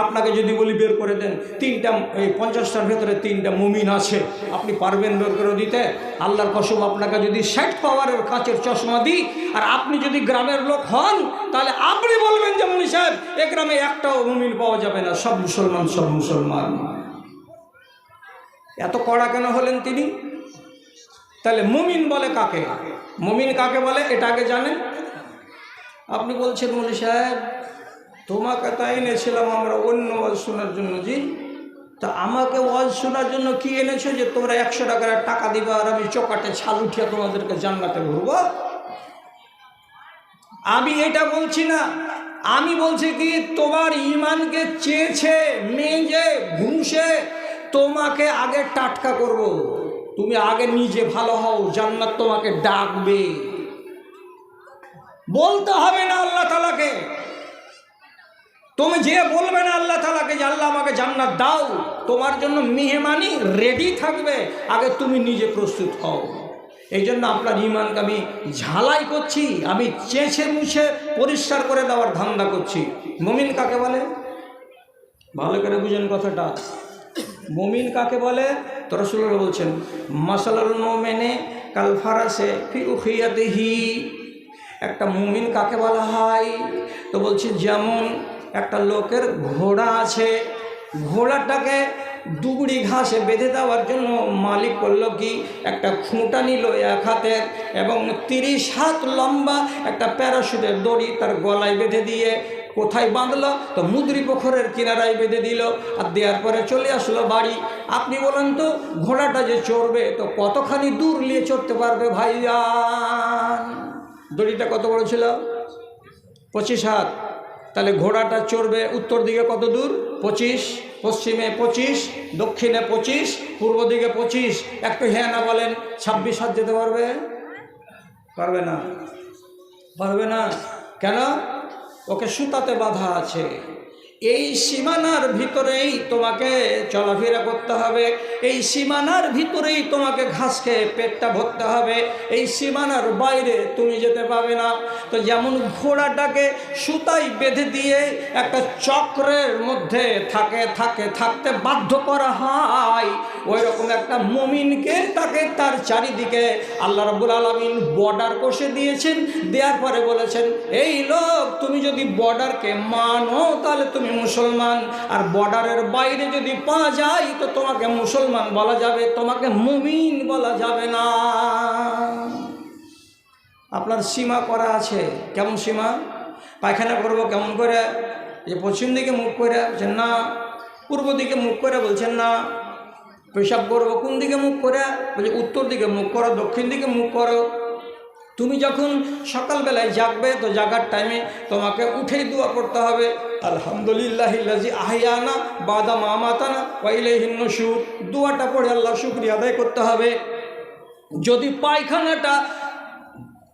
আপনাকে যদি বলি বের করে দেন 3টা, এই 50টার ভেতরে 3টা মুমিন আছে, আপনি পারবেন বের করে দিতে? আল্লাহর কসম, আপনাকে যদি 60 পাওয়ারের কাঁচের চশমা দিই আর আপনি যদি গ্রামের লোক হন, তাহলে আপনি বলবেন যে মুনি সাহেব এ গ্রামে একটাও মুমিন পাওয়া যাবে না, সব মুসলমান, সব মুসলমান। এত কড়া কেন হলেন তিনি? তাহলে মুমিন বলে কাকে? মুমিন কাকে বলে এটা আগে জানেন? আপনি বলছেন মুনি সাহেব তোমাকে তাই এনেছিলাম আমরা অন্য ওয়াজ শোনার জন্য। জি, তা আমাকে ওয়াজ শোনার জন্য কি এনেছো যে তোমরা 100 টাকা দিবা আর আমি চকাটে ছাল উঠিয়ে তোমাদেরকে জান্নাতে ঘুরবো? আমি এটা বলছি না, আমি বলছি কি তোমার ইমানকে চেয়েছে মেজে ঘুষে তোমাকে আগে টাটকা করব। তুমি আগে নিজে ভালো হও, জান্নাত তোমাকে ডাকবে। বলতে হবে না আল্লাহ তাআলাকে, তুমি যে বলবে না আল্লাহ তাআলাকে যে আল্লাহ আমাকে জান্নাত দাও, তোমার জন্য মেহমানি রেডি থাকবে, আগে তুমি নিজে প্রস্তুত হও। এই জন্য আপনার ইমানকে আমি ঝালাই করছি, আমি চেঁচে মুছে পরিষ্কার করে দেওয়ার ধান্দা করছি। মুমিন কাকে বলে? ভালো করে বুঝেন কথাটা। মুমিন কাকে বলে? তো রাসূলুল্লাহ বলছেন মাসালাল মুমিনে কাল ফারাসে ফি উখিয়াতিহি। একটা মুমিন কাকে বলা হয়? তো বলছি যেমন একটা লোকের ঘোড়া আছে, ঘোড়াটাকে দুগুড়ি ঘাসে বেঁধে দেওয়ার জন্য মালিক করলো কি, একটা খুঁটা নিল এক হাতের এবং 30 হাত লম্বা একটা প্যারাশুটের দড়ি তার গলায় বেঁধে দিয়ে কোথায় বাঁধলো? তো মুদ্রি পুকুরের কিনারায় বেঁধে দিল, আর দেওয়ার পরে চলে আসলো বাড়ি। আপনি বলেন তো ঘোড়াটা যে চড়বে তো কতখানি দূর নিয়ে চড়তে পারবে ভাইজান? দড়িটা কত বড় ছিল? 25 হাত। তাহলে ঘোড়াটা চড়বে উত্তর দিকে কত দূর? 25, পশ্চিমে 25, দক্ষিণে 25, পূর্ব দিকে 25। একটু হ্যাঁ না বলেন, 26 হাত যেতে পারবে? পারবে না, পারবে না। কেন? ওকে সুতাতে বাঁধা আছে। এই সীমানার ভিতরেই তোমাকে চলাফেরা করতে হবে, এই সীমানার ভিতরেই তোমাকে ঘাস খেয়ে পেটটা ভরতে হবে, এই সীমানার বাইরে তুমি যেতে পারবে না। তো যেমন ঘোড়াটাকে সুতায় বেঁধে দিয়ে একটা চক্রের মধ্যে থাকতে বাধ্য করা হয়, ওই রকম একটা মুমিনকে তাকে তার চারিদিকে আল্লাহ রাব্বুল আলামিন বর্ডার কষে দিয়েছেন। দেওয়ার পরে বলেছেন এই লোক তুমি যদি বর্ডারকে মানো তাহলে তুমি মুসলমান, আর বর্ডারের বাইরে যদি পাওয়া যায় তো তোমাকে মুসলমান বলা যাবে, তোমাকে মুমিন বলা যাবে না। আপনার সীমা করা আছে। কেমন সীমা? পায়খানা করবো কেমন করে? যে পশ্চিম দিকে মুখ করে বলছেন না, পূর্ব দিকে মুখ করে বলছেন না। পেশাব করবো কোন দিকে মুখ করে? বলছে উত্তর দিকে মুখ করো, দক্ষিণ দিকে মুখ করো। তুমি যখন সকালবেলায় জাগবে তো জাগার টাইমে তোমাকে উঠেই দোয়া করতে হবে, আলহামদুলিল্লাহিল্লাযী আহইয়ানা বাদা মা আমাতানা ওয়া ইলাইহিন নুশুর। দোয়াটা পড়ে আল্লাহর শুকরিয়া আদায় করতে হবে। যদি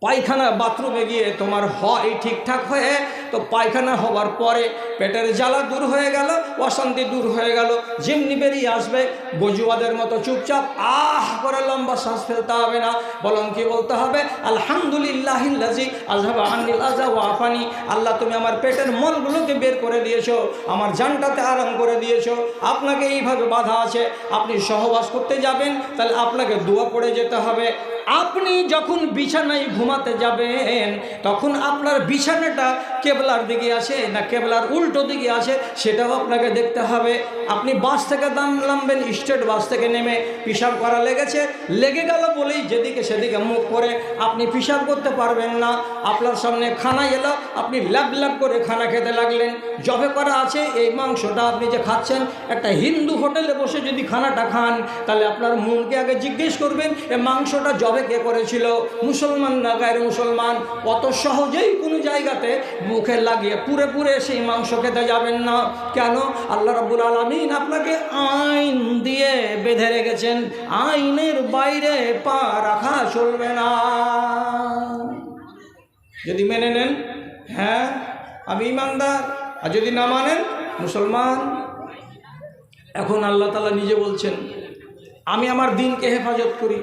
পায়খানা বাথরুমে গিয়ে তোমার হয় ঠিকঠাক হয়ে, তো পায়খানা হওয়ার পরে পেটের জ্বালা দূর হয়ে গেল, অশান্তি দূর হয়ে গেল, যেমনি বেরিয়ে আসবে গজুয়াদের মতো চুপচাপ আহ করে লম্বা শ্বাস ফেলতে হবে না, বরং কি বলতে হবে আলহামদুলিল্লাহিল্লাযী আযহাবা আন্নিল আযা ওয়া আফানি। আল্লাহ তুমি আমার পেটের মলগুলোকে বের করে দিয়েছো, আমার জানটাতে আরাম করে দিয়েছো। আপনাকে এইভাবে বাধা আছে, আপনি সহবাস করতে যাবেন তাহলে আপনাকে দোয়া পড়ে যেতে হবে। আপনি যখন বিছানায় ঘুমাতে যাবেন তখন আপনার বিছানাটা কেবলার দিকে আসে না কেবলার উল্টো দিকে আসে সেটাও আপনাকে দেখতে হবে। আপনি বাস থেকে নামবেন, স্টেট বাস থেকে নেমে পিশাব করা লেগে গেল বলেই যেদিকে সেদিকে মুখ করে আপনি পিশাব করতে পারবেন না। আপনার সামনে খানা এলো, আপনি ল্যাব করে খানা খেতে লাগলেন। জবে করা আছে এই মাংসটা আপনি যে খাচ্ছেন, একটা হিন্দু হোটেলে বসে যদি খানাটা খান তাহলে আপনার মনকে আগে জিজ্ঞেস করবেন এ মাংসটা জবে কে করেছিল, মুসলমান না গায়ের মুসলমান। অত সহজেই কোনো জায়গাতে মুখে লাগিয়ে পুরে সেই মাংস খেতে যাবেন না। কেন? আল্লাহ রাব্বুল আলামিন আপনাকে আইন দিয়ে বেঁধে রেখেছেন, আইনের বাইরে পা রাখা চলবে না। যদি মেনে নেন হ্যাঁ আমি ইমানদার, আর যদি না মানেন মুসলমান। এখন আল্লাহ তাআলা নিজে বলছেন আমি আমার দিনকে হেফাজত করি।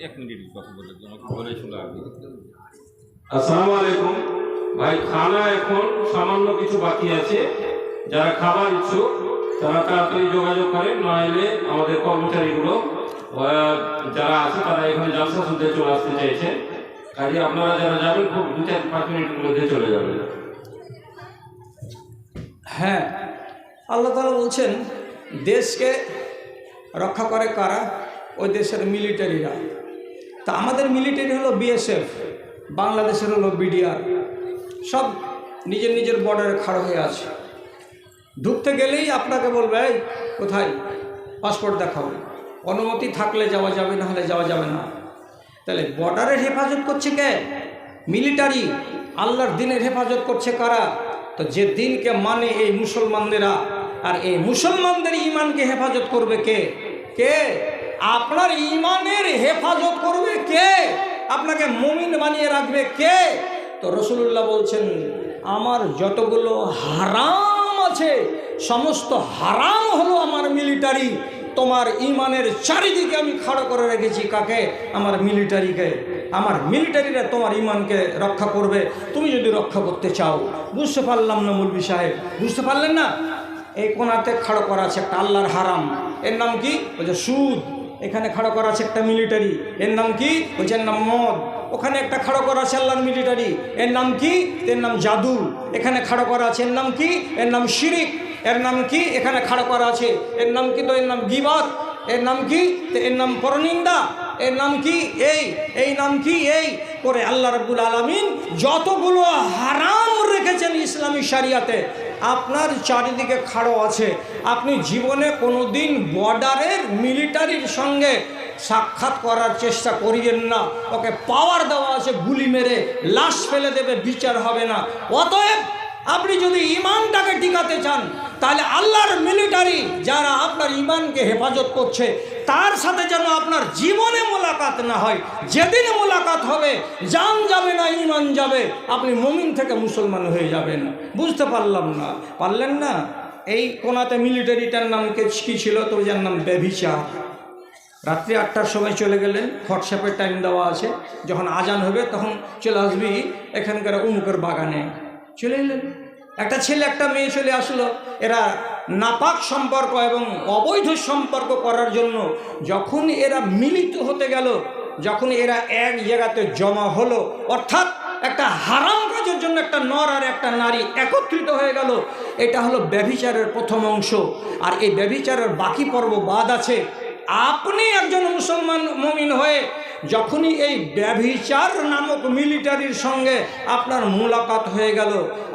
এক মিনিট কথা বলে শোনা। আসসালামু আলাইকুম ভাই, খানা এখন সামান্য কিছু বাকি আছে, যারা খাবার ইচ্ছুক তারা তাড়াতাড়ি যোগাযোগ করেন, নইলে আমাদের কর্মচারীগুলো যারা আছে তারা এখানে জালসা শুনতে চলে আসতে চাইছে। কাজে আপনারা যারা যাবেন খুব 2-4-5 মিনিটের মধ্যে চলে যাবেন। হ্যাঁ, আল্লাহ তাআলা বলছেন দেশকে রক্ষা করে কারা? ওই দেশের মিলিটারিরা। তা আমাদের মিলিটারি হলো বিএসএফ, বাংলাদেশের হলো বিডিআর। সব নিজের বর্ডারে খাড়া হয়ে আছে। ঢুকতে গেলেই আপনাকে বলবে এই কোথায় পাসপোর্ট দেখাও, অনুমতি থাকলে যাওয়া যাবে, না হলে যাওয়া যাবে না। তাহলে বর্ডারের হেফাজত করছে কে? মিলিটারি আল্লাহর দিনের হেফাজত করছে কারা? তো যে দিনকে মানে এই মুসলমানদেরা, আর এই মুসলমানদের ইমানকে হেফাজত করবে কে? কে? আপনার ইমানের হেফাজত করবে কে? আপনাকে মুমিন বানিয়ে রাখবে কে? তো রাসূলুল্লাহ বলছেন, আমার যতগুলো হারাম আছে সমস্ত হারাম হলো আমার মিলিটারি। তোমার ইমানের চারিদিকে আমি খাড়া করে রেখেছি কাকে? আমার মিলিটারিকে। আমার মিলিটারিরা তোমার ইমানকে রক্ষা করবে, তুমি যদি রক্ষা করতে চাও। বুঝতে পারলাম না মৌলভী সাহেব, বুঝতে পারলেন না? এই কোনাতে খাড়া করা আছে একটা আল্লাহর হারাম, এর নাম কি? বলছে সুদ। এখানে খাড়া করা আছে একটা মিলিটারি, এর নাম কি? বলছে এর নাম মদ। ওখানে একটা খাড়া করা আছে আল্লাহর মিলিটারি, এর নাম কি? এর নাম জাদু। এখানে খাড়া করা আছে, এর নাম কি? এর নাম শিরিক। এর নাম কি? এখানে খাড়া করা আছে, এর নাম কি? তো এর নাম গীবত। এর নাম কি? তো এর নাম পরনিন্দা। এর নাম কি? এই নাম কি? এই করে আল্লাহ রাব্বুল আলামিন যতগুলো হারাম রেখেছেন ইসলামী শরিয়াতে, আপনার চারিদিকে খাড়ো আছে। আপনি জীবনে কোনো দিন বর্ডারের মিলিটারির সঙ্গে সাক্ষাৎ করার চেষ্টা করিয়েন না। ওকে পাওয়ার দেওয়া আছে, গুলি মেরে লাশ ফেলে দেবে, বিচার হবে না। অতএব আপনি যদি ইমানটাকে টিকাতে চান, তাহলে আল্লাহর মিলিটারি যারা আপনার ইমানকে হেফাজত করছে তার সাথে যেন আপনার জীবনে মোলাকাত না হয়। যেদিন মোলাকাত হবে, জান যাবে না ইমান যাবে, আপনি মুমিন থেকে মুসলমান হয়ে যাবেন। বুঝতে পারলাম না? পারলেন না? এই কোনাতে মিলিটারিটার নাম কি ছিল? তো যার নাম ব্যভিচার। রাত্রি 8টার সময় চলে গেলেন, হোয়াটসঅ্যাপের টাইম দেওয়া আছে, যখন আজান হবে তখন চলে আসবি এখানকার উমুকের বাগানে। চলে এলেন, একটা ছেলে একটা মেয়ে চলে আসলো। এরা নাপাক সম্পর্ক এবং অবৈধ সম্পর্ক করার জন্য যখন এরা মিলিত হতে গেল, যখন এরা এক জায়গাতে জমা হলো, অর্থাৎ একটা হারাম কাজের জন্য একটা নর আর একটা নারী একত্রিত হয়ে গেল, এটা হলো ব্যভিচারের প্রথম অংশ। আর এই ব্যভিচারের বাকি পর্ব বাদ আছে। আপনি একজন মুসলমান মুমিন হয়ে যখনই এই ব্যভিচার নামক মিলিটারির সঙ্গে আপনার মোলাকাত হয়ে গেল,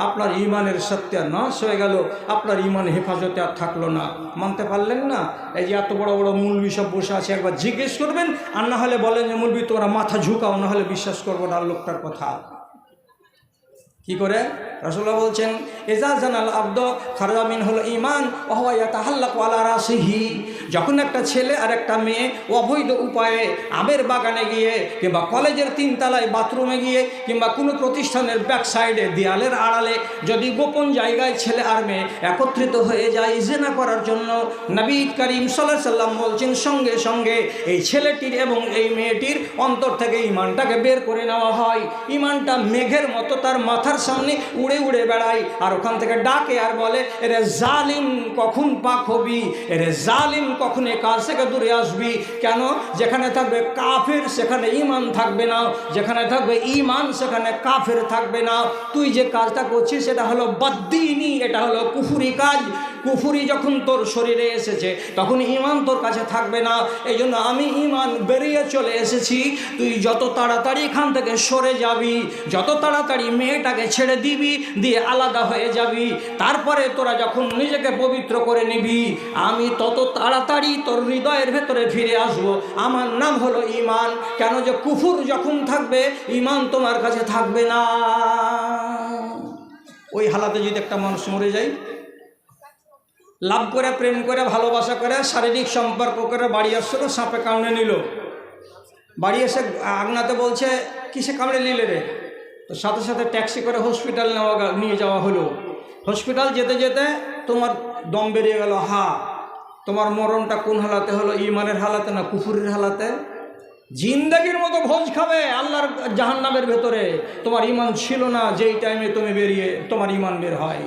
আপনার ইমানের সত্যানাশ হয়ে গেল, আপনার ইমান হেফাজতে আর থাকলো না। মানতে পারলেন না? এই যে এত বড় বড় মৌলবি সব বসে আছে, একবার জিজ্ঞেস করবেন, আর না হলে বলেন যে মৌলবি তোমরা মাথা ঝুঁকাও, না হলে বিশ্বাস করবো না লোকটার কথা। কি করে? রাসূলুল্লাহ বলছেন, ইজা জানাল আব্দ খারাজা মিনহুল ঈমান ওয়া হুয়া ইয়াতাহাল্লাকু আলা রাসিহি। যখন একটা ছেলে আর একটা মেয়ে অবৈধ উপায়ে আমের বাগানে গিয়ে, কিংবা কলেজের 3 তলায় বাথরুমে গিয়ে, কিংবা কোনো প্রতিষ্ঠানের ব্যাক সাইডে দেয়ালের আড়ালে যদি গোপন জায়গায় ছেলে আর মেয়ে একত্রিত হয়ে যায় জিনা করার জন্য, নবী করিম সাল্লাল্লাহু আলাইহি সাল্লাম বলছেন, সঙ্গে সঙ্গে এই ছেলেটির এবং এই মেয়েটির অন্তর থেকে ইমানটাকে বের করে নেওয়া হয়। ইমানটা মেঘের মতো তার মাথার সামনে উড়ে উড়ে বেড়ায়, আর ওখান থেকে ডাকে আর বলে, এরে জালিম কখন পাক হবি, এরে জালিম কখন এ কাজ থেকে দূরে আসবি। কেন? যেখানে থাকবে কাফের সেখানে ইমান থাকবে না, যেখানে থাকবে ইমান সেখানে কাফের থাকবে না। তুই যে কাজটা করছিস সেটা হলো বদ্দিনী, এটা হলো কুফুরি কাজ। কুফুরি যখন তোর শরীরে এসেছে তখন ইমান তোর কাছে থাকবে না। এই জন্য আমি ইমান বেরিয়ে চলে এসেছি। তুই যত তাড়াতাড়ি এখান থেকে সরে যাবি, যত তাড়াতাড়ি মেয়েটাকে ছেড়ে দিবি, দিয়ে আলাদা হয়ে যাবি, তারপরে তোরা যখন নিজেকে পবিত্র করে নিবি, আমি তত তাড়াতাড়ি তোর হৃদয়ের ভেতরে ফিরে আসব। আমার নাম হলো ইমান। কেন? যে কুফুর যখন থাকবে ইমান তোমার কাছে থাকবে না। ওই হালাতে যদি একটা মানুষ মরে যায়, লাভ করে, প্রেম করে, ভালোবাসা করে, শারীরিক সম্পর্ক করে বাড়ি আসছিল, সাপে কামড়ে নিল। বাড়ি এসে আগনাতে বলছে, কিসে কামড়ে নিলে রে? তো সাথে সাথে ট্যাক্সি করে হসপিটাল নিয়ে যাওয়া হলো। হসপিটাল যেতে যেতে তোমার দম বেরিয়ে গেল। তোমার মরণটা কোন হালাতে হলো? ইমানের হালাতে না কুফুরের হালাতে? জিন্দেগির মতো ভোজ খাবে আল্লাহর জাহান্নামের ভেতরে। তোমার ইমান ছিল না যেই টাইমে তুমি বেরিয়ে তোমার ইমান বের হয়।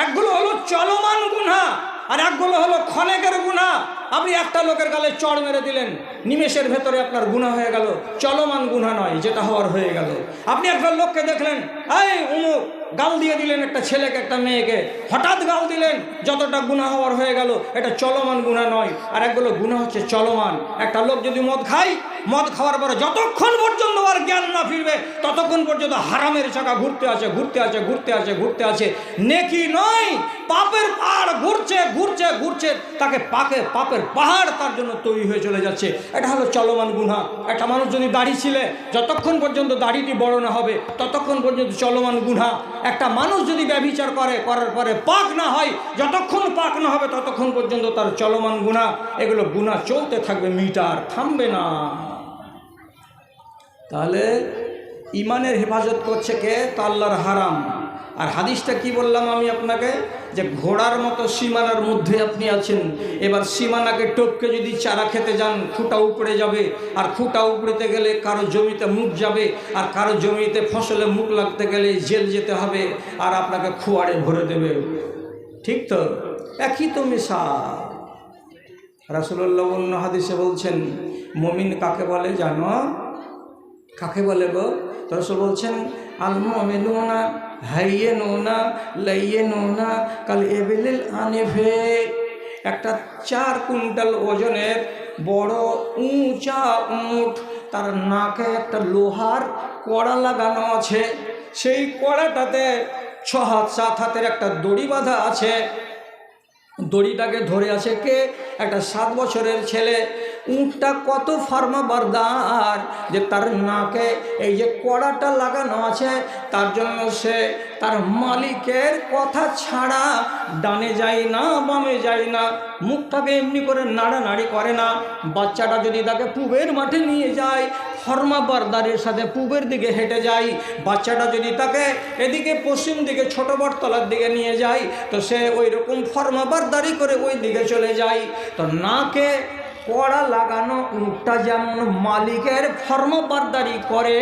একগুলো হলো চলমান গুনাহ, আর একগুলো হলো ক্ষণেকের গুনাহ। আপনি একটা লোকের গালে চড় মেরে দিলেন, নিমেষের ভেতরে আপনার গুনাহ হয়ে গেল। চলমান গুনাহ নয়, যেটা হওয়ার হয়ে গেল। আপনি একটা লোককে দেখলেন, এই উমুক, গাল দিয়ে দিলেন একটা ছেলেকে একটা মেয়েকে, হঠাৎ গাল দিলেন, যতটা গুনাহ হওয়ার হয়ে গেল। এটা চলমান গুনাহ নয়। আর একগুলো গুনাহ হচ্ছে চলমান। একটা লোক যদি মদ খায়, মদ খাওয়ার পরে যতক্ষণ পর্যন্ত আর জ্ঞান না ফিরবে ততক্ষণ পর্যন্ত হারামের চাকা ঘুরতে আছে, ঘুরতে আছে, ঘুরতে আছে, ঘুরতে আছে। নেকি নয়, পাপের পাড় ঘুরছে, ঘুরছে, ঘুরছে, তাকে পাপের পাপের পাহাড় তার জন্য তৈরি হয়ে চলে যাচ্ছে। এটা হলো চলমান গুনাহ। একটা মানুষ যদি দাড়ি ছিলে, যতক্ষণ পর্যন্ত দাড়িটি বড় না হবে ততক্ষণ পর্যন্ত চলমান গুনাহ। একটা মানুষ যদি ব্যভিচার করার পরে পাক না হয়, যতক্ষণ পাক না হবে ততক্ষণ পর্যন্ত তার চলমান গুনাহ। এগুলো গুনাহ চলতে থাকবে, মিটার থামবে না। তাহলে ইমানের হেফাজত করছে কে? তা আল্লাহর হারাম। আর হাদিসটা কি বললাম আমি আপনাকে, যে ঘোড়ার মতো সীমানার মধ্যে আপনি আছেন। এবার সীমানাকে টপকে যদি চারা খেতে যান, খুঁটা উপড়ে যাবে। আর খুঁটা উপড়েতে গেলে কারো জমিতে মুখ যাবে, আর কারো জমিতে ফসলে মুখ লাগতে গেলে জেল যেতে হবে, আর আপনাকে খুয়াড়ে ভরে দেবে। ঠিক তো? একই তো মিশাল। রাসূলুল্লাহ অন্য হাদিসে বলছেন, মুমিন কাকে বলে জানো? কাকে বলে গো? রাসূল বলছেন, আল মুমিনুনা হাইয়্যুনা লাইয়্যুনা কাল ইবলিল আনিফে। একটা 4 কুইন্টাল ওজনের বড় উঁচা উট, তার নাকে একটা লোহার কড়া লাগানো আছে। সেই কড়াটাতে 6 হাত 7 হাতের একটা দড়ি বাঁধা আছে। দড়িটাকে ধরে আছে কে? একটা 7 বছরের ছেলে। উটটা কত ফার্মা বারদার যে তার নাকে এই যে কড়াটা লাগানো আছে, তার জন্য সে তার মালিকের কথা ছাড়া ডানে যায় না, বামে যায় না, মুখটাকে এমনি করে নাড়ানাড়ি করে না। বাচ্চাটা যদি তাকে পূবের মাঠে নিয়ে যায়, ফর্মা বারদারের সাথে পূবের দিকে হেঁটে যায়। বাচ্চাটা যদি তাকে এদিকে পশ্চিম দিকে ছোট বটতলার দিকে নিয়ে যায়, তো সে ওই রকম ফর্মা বারদারি করে ওই দিকে চলে যায়। তো নাকে কড়া লাগানো উটটা যেমন মালিকের ফরমাবরদারি করে,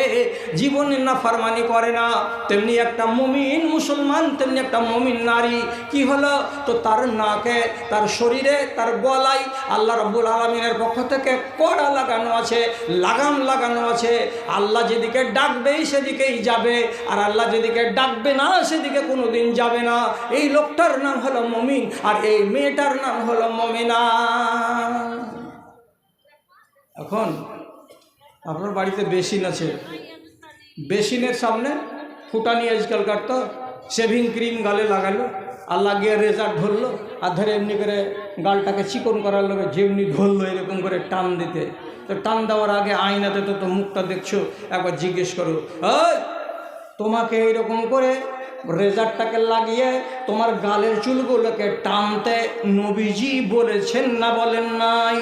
জীবনে নাফরমানি করে না, তেমনি একটা মুমিন মুসলমান, তেমনি একটা মুমিন নারী কি হলো? তো তার নাকে, তার শরীরে, তার গলায় আল্লাহ রাব্বুল আলামিনের পক্ষ থেকে কড়া লাগানো আছে, লাগাম লাগানো আছে। আল্লাহ যেদিকে ডাকবেই সেদিকেই যাবে, আর আল্লাহ যেদিকে ডাকবে না সেদিকে কোনোদিন যাবে না। এই লোকটার নাম হলো মুমিন, আর এই মেয়েটার নাম হলো মুমিনা। এখন আপনার বাড়িতে বেসিন আছে, বেসিনের সামনে ফুটানি আজকালকার তো শেভিং ক্রিম গালে লাগালো, আর লাগিয়ে রেজার ধরলো, আর ধরে এমনি করে গালটাকে চিকন করার লোকে যেমনি ধরলো এরকম করে টান দিতে। তো টান দেওয়ার আগে আয়নাতে তো মুখটা দেখছো, একবার জিজ্ঞেস করো, ওই তোমাকে এইরকম করে রেজারটাকে লাগিয়ে তোমার গালের চুলগুলোকে টানতে নবীজি বলেছেন না বলেন নাই?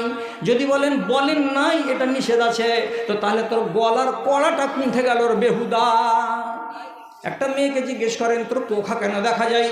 যদি বলেন নাই, এটা নিষেধ আছে, তো তাহলে তোর গলার কড়াটা কুঁঠে গেল বেহুদা। একটা মেয়েকে জিজ্ঞেস করেন, তোর কোখা কেন দেখা যায়?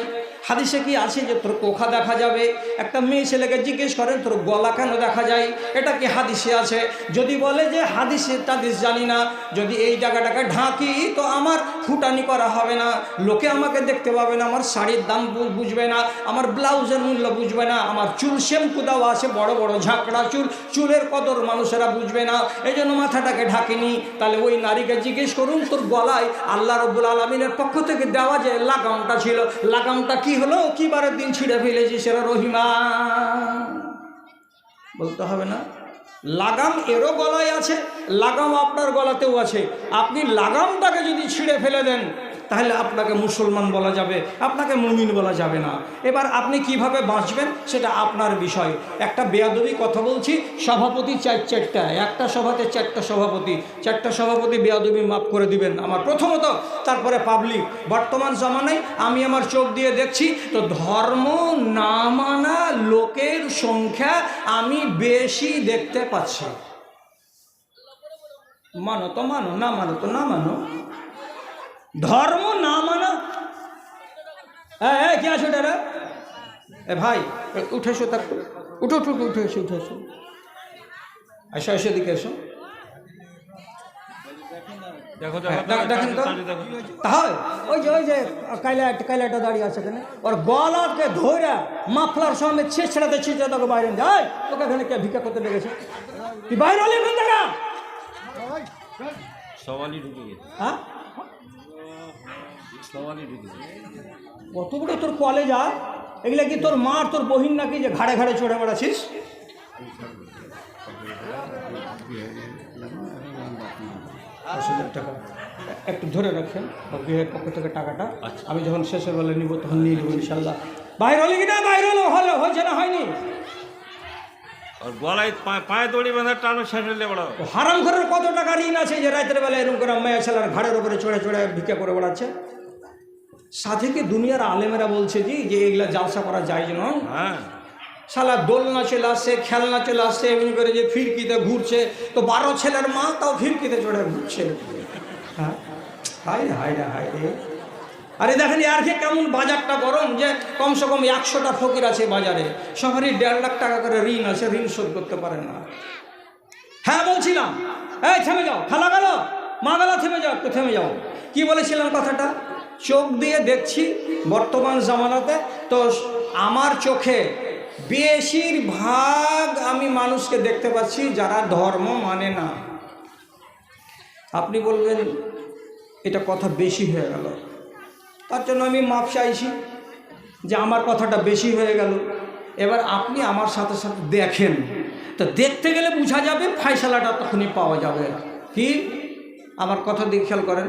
হাদিসে কি আছে যে তোর কোখা দেখা যাবে? একটা মেয়ে ছেলেকে জিজ্ঞেস করেন, তোর গলা কেন দেখা যায়? এটা কি হাদিসে আছে? যদি বলে যে হাদিসে টাদিস জানি না, যদি এই জায়গাটাকে ঢাকি তো আমার ফুটানি করা হবে না, লোকে আমাকে দেখতে পাবে না, আমার শাড়ির দাম বুঝবে না, আমার ব্লাউজের মূল্য বুঝবে না, আমার চুল শ্যাম্পু দেওয়া আছে বড় বড় ঝাঁকড়া চুল, চুলের কদর মানুষেরা বুঝবে না, এই জন্য মাথাটাকে ঢাকিনি। তাহলে ওই নারীকে জিজ্ঞেস করুন, তোর গলায় আল্লাহ রাব্বুল আলামিনের পক্ষ থেকে দেওয়া যে লাগামটা ছিল, লাগামটা কি হলো? কি বারের দিন ছিঁড়ে ফেলেছি সেটা রহিমা বলতে হবে না? লাগাম এরও গলায় আছে, লাগাম আপনার গলাতেও আছে। আপনি লাগামটাকে যদি ছিঁড়ে ফেলে দেন, তাহলে আপনাকে মুসলমান বলা যাবে, আপনাকে মুমিন বলা যাবে না। এবার আপনি কিভাবে বাঁচবেন সেটা আপনার বিষয়। একটা বেয়াদবি কথা বলছি, সভাপতি 4-4টা, একটা সভাতে 4টা সভাপতি, 4টা সভাপতি বেয়াদবি মাফ করে দিবেন আমার প্রথমত, তারপরে পাবলিক। বর্তমান জমানায় আমি আমার চোখ দিয়ে দেখছি তো ধর্ম না মানা লোকের সংখ্যা আমি বেশি দেখতে পাচ্ছি। মানো তো মানো, না মানো তো না মানো। ধর্ম না মানা, কি আছে ওটা? ভাই উঠেছো, তার উঠো উঠো উঠেছো, উঠেছো, এসো এসো, দিকে এসো, দেখেন তো। তাহলে ওই যে কাইলাটা দাঁড়িয়ে আছে এখানে, ওর গলাকে ধরে মাফলার সামনে ছেঁচড়াতে তোকে বাইরে যায়। তোকে এখানে কে ভিক্ষা করতে লেগেছে? তুই বাইরে হলে এখান থেকে সওয়ালি ঢুকে গেছে। হ্যাঁ, সওয়ালি ঢুকে গেছে। কত বড় তোর কলেজ? আর এগুলা কি তোর মা আর তোর বহিন নাকি যে ঘাড়ে ঘাড়ে চড়ে বেড়াচ্ছিস? টাকা একটু ধরে রাখেন, বিয়ের পক্ষ থেকে টাকাটা আমি যখন শেষের বেলা নিব তখন নিয়ে নেবো ইনশাল্লাহ। বাইর হলে কি না? বাইর হলো, হয়েছে না হয়নি? আর গলায় পায়ে দড়ি বাঁধা টানো শেষ হলে বড় হারাম ঘরের কত টাকা ঋণ আছে যে রাতের বেলা এরকম করে মেয়ে ছেলের ঘাড়ের উপরে চড়ে চড়ে ভিক্ষা করে বেড়াচ্ছে। সাথে কি দুনিয়ার আলেমেরা বলছে যে এগুলা জালসা করা যায় নয়। হ্যাঁ, শালা দোলনা চলে আসছে, খেলনা চলে আসছে, এমনি করে যে ফিরকিতে ঘুরছে, তো 12 ছেলের মা তাও ফিরকিতে চড়ে ঘুরছে। হ্যাঁ, হায় হায় রে হায় রে। আরে দেখেন আর কি কেমন বাজারটা গরম, যে কমসে কম 100টা ফকির আছে বাজারে, সবারই 1.5 লাখ টাকা করে ঋণ আছে, ঋণ শোধ করতে পারে না। হ্যাঁ বলছিলাম, এই থেমে যাও, খালা গেল, মা গেল, থেমে যাও, একটু থেমে যাও। কি বলেছিলাম কথাটা? চোখ দিয়ে দেখছি বর্তমান জামানাতে, তো আমার চোখে বেশিরভাগ আমি মানুষকে দেখতে পাচ্ছি যারা ধর্ম মানে না। আপনি বলবেন এটা কথা বেশি হয়ে গেল, তার জন্য আমি মাপ চাইছি যে আমার কথাটা বেশি হয়ে গেল। এবার আপনি আমার সাথে সাথে দেখেন, তো দেখতে গেলে বোঝা যাবে, ফায়সালাটা তখনই পাওয়া যাবে। কি আমার কথা দিয়ে খেয়াল করেন,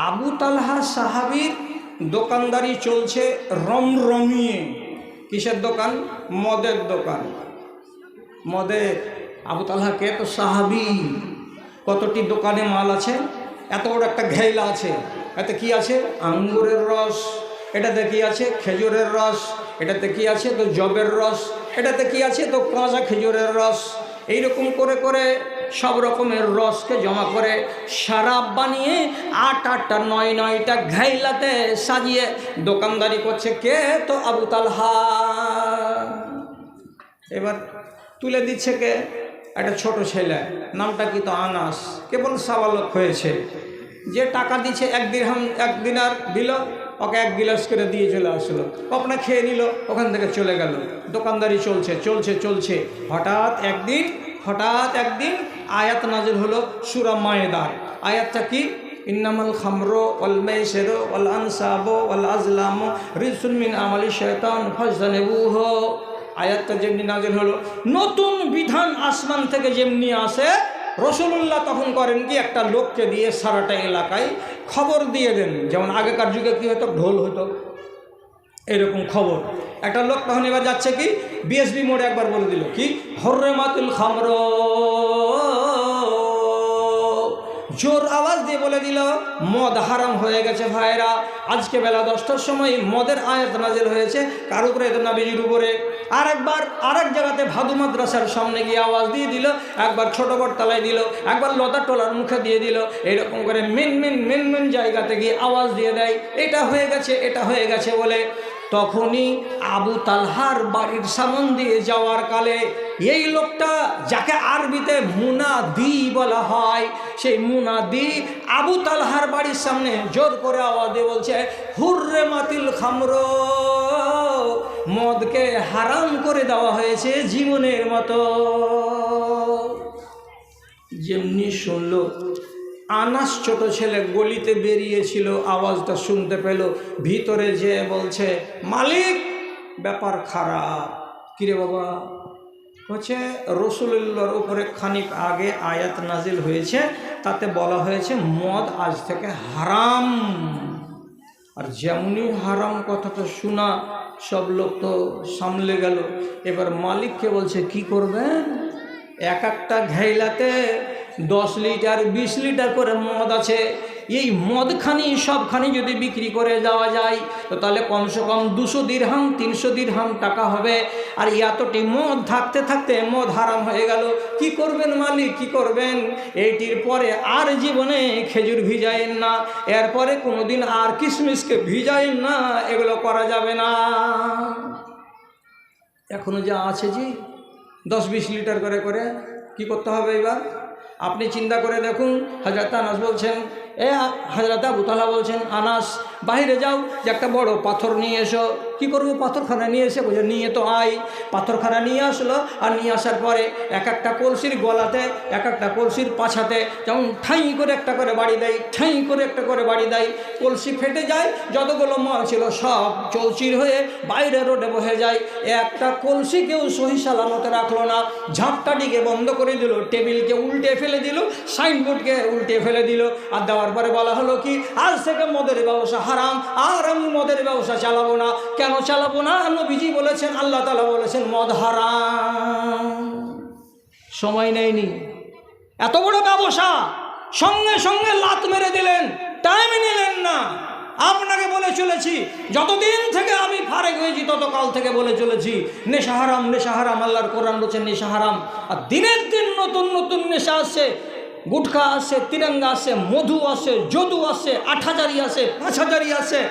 আবু তালহা সাহাবীর দোকানদারি চলছে রমরমিয়ে। কিসের দোকান? মদের দোকান। মদের। আবু তালহাকে তো সাহাবী, কতটি দোকানে মাল আছে, এত বড় একটা ঘেইলা আছে, এতে কি আছে? আঙ্গুরের রস। এটাতে কি আছে? খেজুরের রস। এটাতে কি আছে? তো জবের রস। এটাতে কি আছে? তো কাঁচা খেজুরের রস। এইরকম করে করে সব রকমের রসকে জমা করে শরাব বানিয়ে 8-8টা 9-9টা ঘাইলাতে সাজিয়ে দোকানদারি করছে কে? তো আবু তালহা। এবার তুলে দিচ্ছে কে? একটা ছোট ছেলে, নামটা কি? তো আনাস, কেবল সাবালক হয়েছে। যে টাকা দিচ্ছে 1 দিরহাম 1 দিনার দিল, ওকে 1 গিলাস করে দিয়ে চলে আসলো, কপনা খেয়ে নিল, ওখান থেকে চলে গেল। দোকানদারি চলছে চলছে চলছে। হঠাৎ একদিন আয়াত নাজিল হলো সূরা মায়েদার। আয়াতটা কি? ইন্নামাল খামরু ওয়াল মাইসিরু ওয়াল আনসাবু ওয়াল আজলামু রিজসুন মিন আমালি শাইতান ফাজতানিবুহু। আয়াতটা যেমনি নাজিল হলো, নতুন বিধান আসমান থেকে যেমনি আসে, রাসূলুল্লাহ তখন করেন কি, একটা লোককে দিয়ে সারাটা এলাকায় খবর দিয়ে দেন। যেমন আগেকার যুগে কি হতো, ঢোল হতো, এরকম খবর। একটা লোক তখন এবার যাচ্ছে কি, বিএসবি মোড়ে একবার বলে দিল কি, হুরমাতুল খামরু, জোর আওয়াজ দিয়ে বলে দিল মদ হারাম হয়ে গেছে। ভাইরা, আজকে বেলা 10টার সময় মদের আয়াত নাজিল হয়েছে, কার উপরে? তো নবীজির উপরে। আরেক জায়গাতে ভাদু মাদ্রাসার সামনে গিয়ে আওয়াজ দিয়ে দিল, একবার ছোট বটতলায় দিল, একবার লতা টোলার মুখে দিয়ে দিল। এরকম করে মেন জায়গাতে গিয়ে আওয়াজ দিয়ে দেয় এটা হয়ে গেছে বলে। তখনই আবু তালহার বাড়ির সামন দিয়ে যাওয়ার কালে এই লোকটা, যাকে আরবিতে মুনাদি বলা হয়, সেই মুনাদি আবু তালহার বাড়ির সামনে জোর করে আওয়াজ দিয়ে বলছে, হুরমাতিল খামরু, মদকে হারাম করে দেওয়া হয়েছে জীবনের মতো। যেমনি শুনল, আনাস ছোট ছেলে গলিতে বেরিয়েছিল, আওয়াজটা শুনতে পেল, ভিতরে যে বলছে, মালিক ব্যাপার খারাপ। কিরে বাবা? হচ্ছে রাসূলুল্লাহর উপরে খানিক আগে আয়াত নাজিল হয়েছে, তাতে বলা হয়েছে মদ আজ থেকে হারাম। আর যেমনই হারাম কথাটা শোনা, সব লোক তো সামলে গেল। এবার মালিককে বলছে কি করবেন? একটা ঘাইলাতে 10 লিটার 20 লিটার করে মদ আছে, এই মদখানি সবখানি যদি বিক্রি করে যাওয়া যায়, তো তাহলে কমসে কম 200 দিরহাম 300 দিরহাম টাকা হবে। আর এতটি মদ থাকতে থাকতে মদ হারাম হয়ে গেল। কি করবেন মালিক, কি করবেন? এইটির পরে আর জীবনে খেজুর ভিজায়েন না, এরপরে কোনোদিন আর কিশমিশকে ভিজায়েন না, এগুলো করা যাবে না। এখনো যা আছে জি 10-20 লিটার করে করে কি করতে হবে এবার? আপনি চিন্তা করে দেখুন। হযরত আনাস বলছেন, হযরত আবু তালহা বলছেন, আনাস বাইরে যাও, যে একটা বড় পাথর নিয়ে এসো। কি করবো? পাথরখানা নিয়ে এসে বলছে, নিয়ে তো আয়। পাথরখানা নিয়ে আসলো, আর নিয়ে আসার পরে একটা কলসির গলাতে, একটা কলসির পাছাতে যেমন ঠাই করে একটা করে বাড়ি দেয়, ঠাই করে একটা করে বাড়ি দেয়, কলসি ফেটে যায়, যতগুলো মাল ছিল সব চৌচির হয়ে বাইরে রোডে বহে যায়। একটা কলসি কেউ সহি সালামতে রাখলো না, ঝাপটাটিকে বন্ধ করে দিল, টেবিলকে উল্টে ফেলে দিল, সাইনবোর্ডকে উল্টে ফেলে দিল। আর দেওয়ার পরে বলা হলো কি, আজ থেকে মদের ব্যবসা হারাম, আর আমি মদের ব্যবসা চালাবো না। কেন চালাবো না? নবীজি বলেছেন, আল্লাহ তাআলা বলেছেন মদ হারাম। সময় নেয়নি। এত বড় ব্যবসা, সঙ্গে সঙ্গে লাত মেরে দিলেন, টাইম নিলেন না। আপনাকে বলে চলেছি, যতদিন থেকে আমি ফারেক হয়েছি ততকাল থেকে বলে চলেছি, নেশা হারাম, নেশা হারাম। আল্লাহর কোরআন বলছে নেশা হারাম। আর দিনের দিন নতুন নতুন নেশা আসছে, গুটখা আসছে, তিরঙ্গা আসছে, মধু আসছে, যদু আসছে, ৮,০০০ আসে, ৫,০০০ আসে,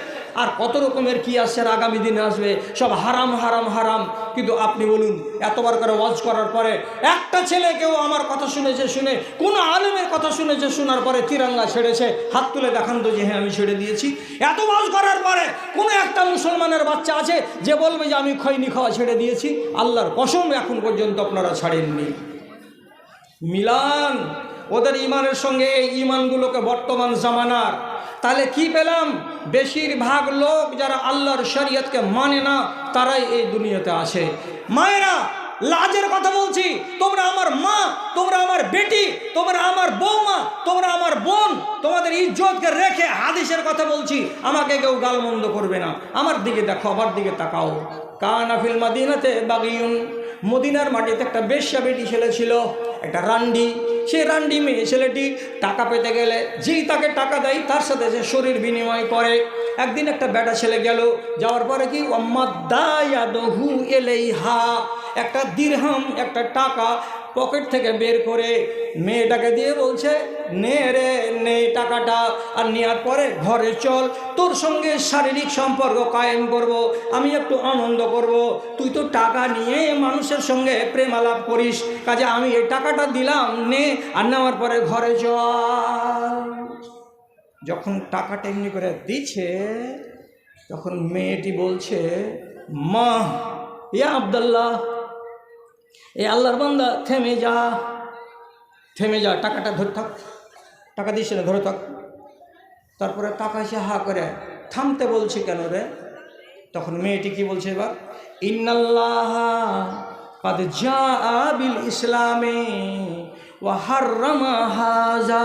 আর কত রকমের কি আসছে, আর আগামী দিনে আসবে। সব হারাম হারাম হারাম। কিন্তু আপনি বলুন, এতবার করে ওয়াজ করার পরে একটা ছেলে কেউ আমার কথা শুনেছে, শুনে কোনো আলেমের কথা শুনেছে, শোনার পরে তিরঙ্গা ছেড়েছে? হাত তুলে দেখান তো যে হ্যাঁ আমি ছেড়ে দিয়েছি। এত ওয়াজ করার পরে কোনো একটা মুসলমানের বাচ্চা আছে যে বলবে যে আমি খৈনি খাওয়া ছেড়ে দিয়েছি? আল্লাহর কসম এখন পর্যন্ত আপনারা ছাড়েননি। মিলান ওদের ইমানের সঙ্গে এই ইমানগুলোকে বর্তমান জামানার। তাহলে কি পেলাম? বেশিরভাগ লোক যারা আল্লাহর শরীয়তকে মানে না তারাই এই দুনিয়াতে আসে। মায়েরা, লাজের কথা বলছি, তোমরা আমার মা, তোমরা আমার বেটি, তোমরা আমার বৌমা, তোমরা আমার বোন, তোমাদের ইজ্জতকে রেখে হাদিসের কথা বলছি। আমাকে কেউ গালমন্দ করবে না। আমার দিকে দেখো, আমার দিকে তাকাও। কানা ফিল মাদিনাতে বাগিয়ুন, মদিনার মাটিতে একটা বেশ্যা বেটি ছেলে ছিল, একটা রান্ডি। সেই রান্ডি মেয়ে ছেলেটি টাকা পেতে গেলে যেই তাকে টাকা দেয় তার সাথে সে শরীর বিনিময় করে। একদিন একটা বেটা ছেলে গেল, যাওয়ার পরে কি ওয়াম্মাদায়াদহু ইলাইহা, একটা দিরহাম, একটা টাকা পকেট থেকে বের করে মেয়েটাকে দিয়ে বলছে, নে রে নে টাকাটা, আর নেওয়ার পরে ঘরে চল, তোর সঙ্গে শারীরিক সম্পর্ক কায়েম করব, আমি একটু আনন্দ করব। তুই তো টাকা নিয়ে মানুষের সঙ্গে প্রেম আলাপ করিস, কাজে আমি এই টাকাটা দিলাম, নে, আর নেওয়ার পরে ঘরে চল। যখন টাকাটা এমনি করে দিচ্ছে তখন মেয়েটি বলছে, মা, ইয়া আব্দুল্লাহ, এ আল্লাহর বান্দা, থেমে যা, থেমে যা, টাকাটা ধরে থাক, টাকা দিস না, ধরে থাক। তারপরে টাকা এসে হা করে, থামতে বলছে কেন রে? তখন মেয়েটি কি বলছে এবার, ইন্নাল্লাহ কাদ জাআ বিল ইসলামে ওয়া হাররামা হাযা,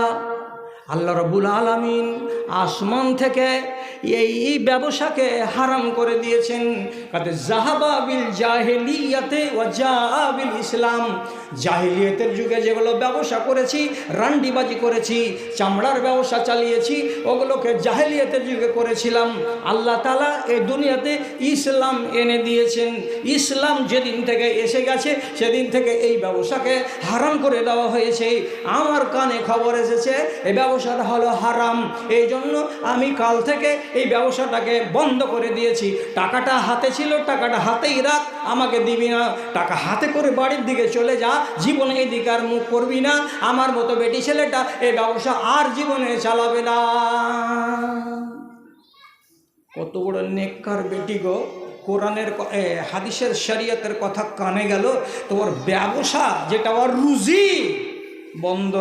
আল্লাহ রাব্বুল আলামিন আসমান থেকে এই ব্যবসাকে হারাম করে দিয়েছেন। কাদ যাহাবা বিল জাহিলিয়াতে ওয়া জাআ বিল ইসলাম, জাহিলিয়াতের যুগে যেগুলো ব্যবসা করেছি, রান্ডিবাজি করেছি, চামড়ার ব্যবসা চালিয়েছি, ওগুলোকে জাহিলিয়াতের যুগে করেছিলাম। আল্লাহ তাআলা এই দুনিয়াতে ইসলাম এনে দিয়েছেন। ইসলাম যেদিন থেকে এসে গেছে সেদিন থেকে এই ব্যবসাকে হারাম করে দেওয়া হয়েছে। আমার কানে খবর এসেছে এই ব্যবসাটা হলো হারাম, এই জন্য আমি কাল থেকে এই ব্যবসাটাকে বন্ধ করে দিয়েছি। টাকাটা হাতে ছিল, টাকাটা হাতেই রাখ, আমাকে দিবি না, টাকা হাতে করে বাড়ির দিকে চলে যা, জীবনে এদিকে আর মুখ করবি না। আমার মতো বেটি ছেলেটা এই ব্যবসা আর জীবনে চালাবে না। কত বড় নেককার বেটি গো, কোরআনের হাদিসের শরীয়তের কথা কানে গেল, তোমার ব্যবসা যেটা ওর রুজি বন্ধ।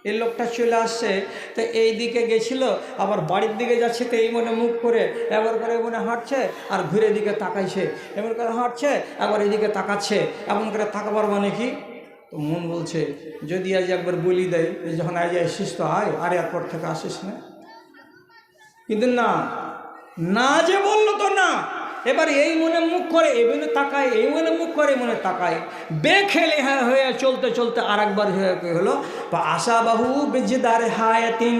এই লোকটা চলে আসছে, তো এই দিকে গেছিল, আবার বাড়ির দিকে যাচ্ছে, তো এই মনে মুখ করে এবার করে মনে হাঁটছে, আর ঘুরে দিকে তাকাইছে, এমন করে হাঁটছে, একবার এদিকে তাকাচ্ছে, এমন করে তাকাবার মানে কি? তো মন বলছে যদি আজ একবার বলি দেয়, যখন আজ আসিস তো আয়, আর এরপর থেকে আসিস না। কিন্তু না, না যে বললো তো না, এবার এই মনে মুখ করে এই মনে তাকায়, এই মনে মুখ করে মনে তাকায়, বেখেলে হয়ে চলতে চলতে আর একবার হলো আশাবাহু বেজদারে হায়াতিন,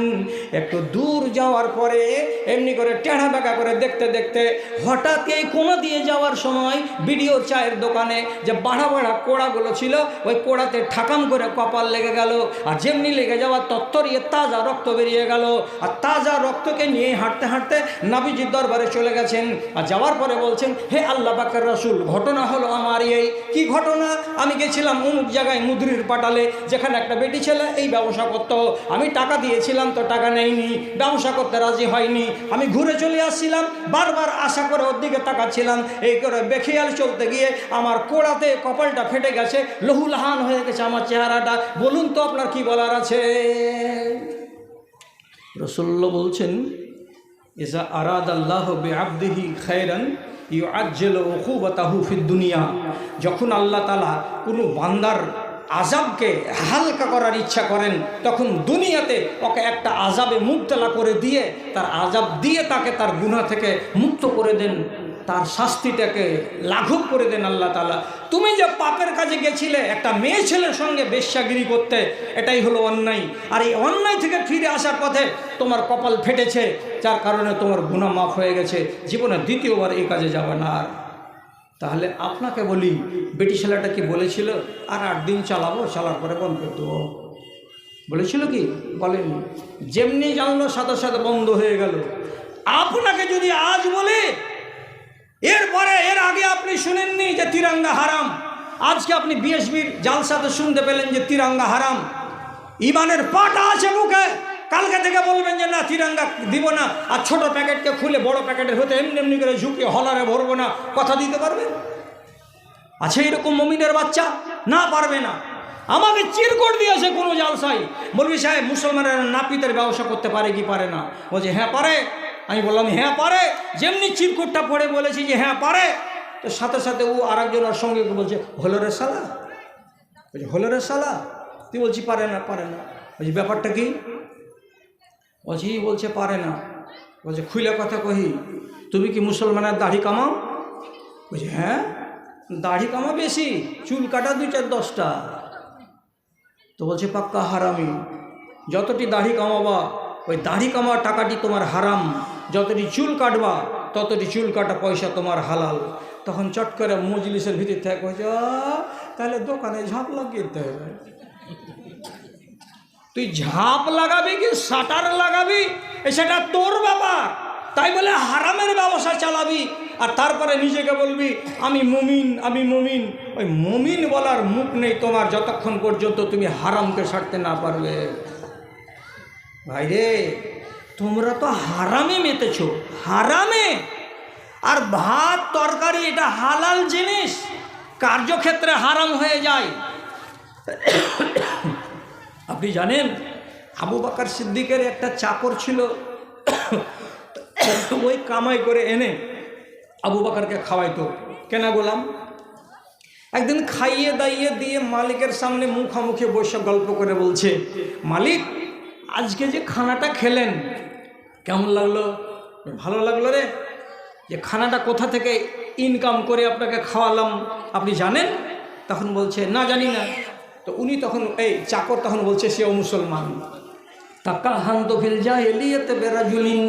একটু দূর যাওয়ার পরে এমনি করে টেढ़া বেঁকা করে দেখতে দেখতে হঠাৎ এই কোণা দিয়ে যাওয়ার সময় ভিডিও চায়ের দোকানে যে বাড়া বাড়া কোড়াগুলো ছিল, ওই কোড়াতে ঠাকাম করে কপাল লেগে গেল, আর যেমনি লেগে যাওয়ার তত্তরিয়ে তাজা রক্ত বেরিয়ে গেল। আর তাজা রক্তকে নিয়ে হাঁটতে হাঁটতে নবীজির দরবারে চলে গেছেন। আর যাওয়ার পরে বলছেন, হে আল্লাহ পাকের রাসূল, ঘটনা হলো আমার এই। কি ঘটনা? আমি গেছিলাম অমুক জায়গায় মুদরির পাটালে, যেখানে একটা বেটি ছেলে এই ব্যবসা করতো। আমি টাকা দিয়েছিলাম তো টাকা নেয়নি, ব্যবসা করতে রাজি হয়নি। আমি ঘুরে চলে আসছিলাম, বারবার আশা করে ওর দিকে তাকাচ্ছিলাম, এই করে বেখেয়াল চলতে গিয়ে আমার কোড়াতে কপালটা ফেটে গেছে, লহুলাহান হয়ে গেছে আমার চেহারাটা। বলুন তো আপনার কি বলার আছে? রাসূলুল্লাহ বলছেন, ইজা আরাদাল্লাহু বিআবদিহি খায়রান ইউআজ্জিলু উকুবাতাহু ফিদ দুনিয়া, যখন আল্লাহ তাআলা কোনো বান্দার আযাবকে হালকা করার ইচ্ছা করেন, তখন দুনিয়াতে ওকে একটা আযাবে মুবতলা করে দিয়ে, তার আযাব দিয়ে তাকে তার গুনাহ থেকে মুক্ত করে দেন। তার শাস্তিটাকে লাঘব করে দেন আল্লাহ তাআলা। তুমি যে পাপের কাজে গেছিলে একটা মেয়ে ছেলের সঙ্গে বেশ্যাগিরি করতে, এটাই হলো অন্যায়। আর এই অন্যায় থেকে ফিরে আসার পথে তোমার কপাল ফেটেছে, যার কারণে তোমার গুনাহ মাফ হয়ে গেছে, জীবনে দ্বিতীয়বার এই কাজে যাবে না আর। তাহলে আপনাকে বলি, বেটি ছেলেটা কি বলেছিল আর 8 দিন চালাবো, চালার পরে বন্ধ করে দেবো? বলেছিল কি? বলেনি। যেমনি জানলো সাথে সাথে বন্ধ হয়ে গেল। আপনাকে যদি আজ বলে, এরপরে এর আগে আপনি শুনেননি যে তিরঙ্গা হারাম, আজকে আপনি বিএসবির জালসাতে শুনতে পেলেন যে তিরঙ্গা হারাম, ইমানের পাটা আছে মুখে, কালকে থেকে বলবেন যে না তিরঙ্গা দিব না, আর ছোট প্যাকেটকে খুলে বড় প্যাকেটের হতে এমনি এমনি করে ঝুঁকিয়ে হলারে ভরবো না, কথা দিতে পারবেন? আছে এরকম মুমিনের বাচ্চা? না, পারবে না। আমাকে চিরকোট দিয়েছে কোনো জালসাই, বলবি সাহেব মুসলমানের নাপিতের ব্যবসা করতে পারে কি পারে না? বলছে হ্যাঁ পারে। আমি বললাম হ্যাঁ পারে। যেমনি চিরকুটটা পড়ে বলেছি যে হ্যাঁ পারে, তো সাথে সাথে ও আরেকজন ওর সঙ্গে বলছে হলো রে শালা। বলছে হলো রে শালা। তুই বলছি পারে না, পারে না। বলছি ব্যাপারটা কি? বলছে পারে না। বলছে খুলে কথা কহি, তুমি কি মুসলমানের দাড়ি কামাও? বলছে হ্যাঁ, দাড়ি কামা বেশি, চুল কাটা 2-4-10টা। তো বলছে পাক্কা হারামি। যতটি দাড়ি কামাবা ওই দাড়ি কামার টাকাটি তোমার হারাম, যতটি চুল কাটবা ততটি চুল কাটা পয়সা তোমার হালাল। তখন চট করে মজলিসের ভিতর থেকে কইছে তাহলে দোকানে ঝাঁপ লাগিয়ে দিতে হবে। তুই ঝাঁপ লাগাবি কি শাটার লাগাবি সেটা তোর ব্যাপার, তাই বলে হারামের ব্যবসা চালাবি আর তারপরে নিজেকে বলবি আমি মুমিন, আমি মুমিন। ওই মুমিন বলার মুখ নেই তোমার যতক্ষণ পর্যন্ত তুমি হারামকে ছাড়তে না পারবে। ভাই রে, তোমরা তো হারামে মেতেছো, হারামে। আর ভাত তরকারি এটা হালাল জিনিস, কার্যক্ষেত্রে হারাম হয়ে যায়। আপনি জানেন আবু বকর সিদ্দিকের একটা চাকর ছিল, ওই কামাই করে এনে আবু বকরকে খাওয়াইতো। কেন গোলাম? একদিন খাইয়ে দাইয়ে দিয়ে মালিকের সামনে মুখামুখি বসে গল্প করে বলছে, মালিক আজকে যে খানাটা খেলেন কেমন লাগলো? ভালো লাগলো রে। যে খানাটা কোথা থেকে ইনকাম করে আপনাকে খাওয়ালাম আপনি জানেন? তখন বলছে না জানি না। তো উনি তখন এই চাকর তখন বলছে সেও মুসলমান। তাকা হান্ত ফিল জাহিলিয়াতে বেরাজুলিন,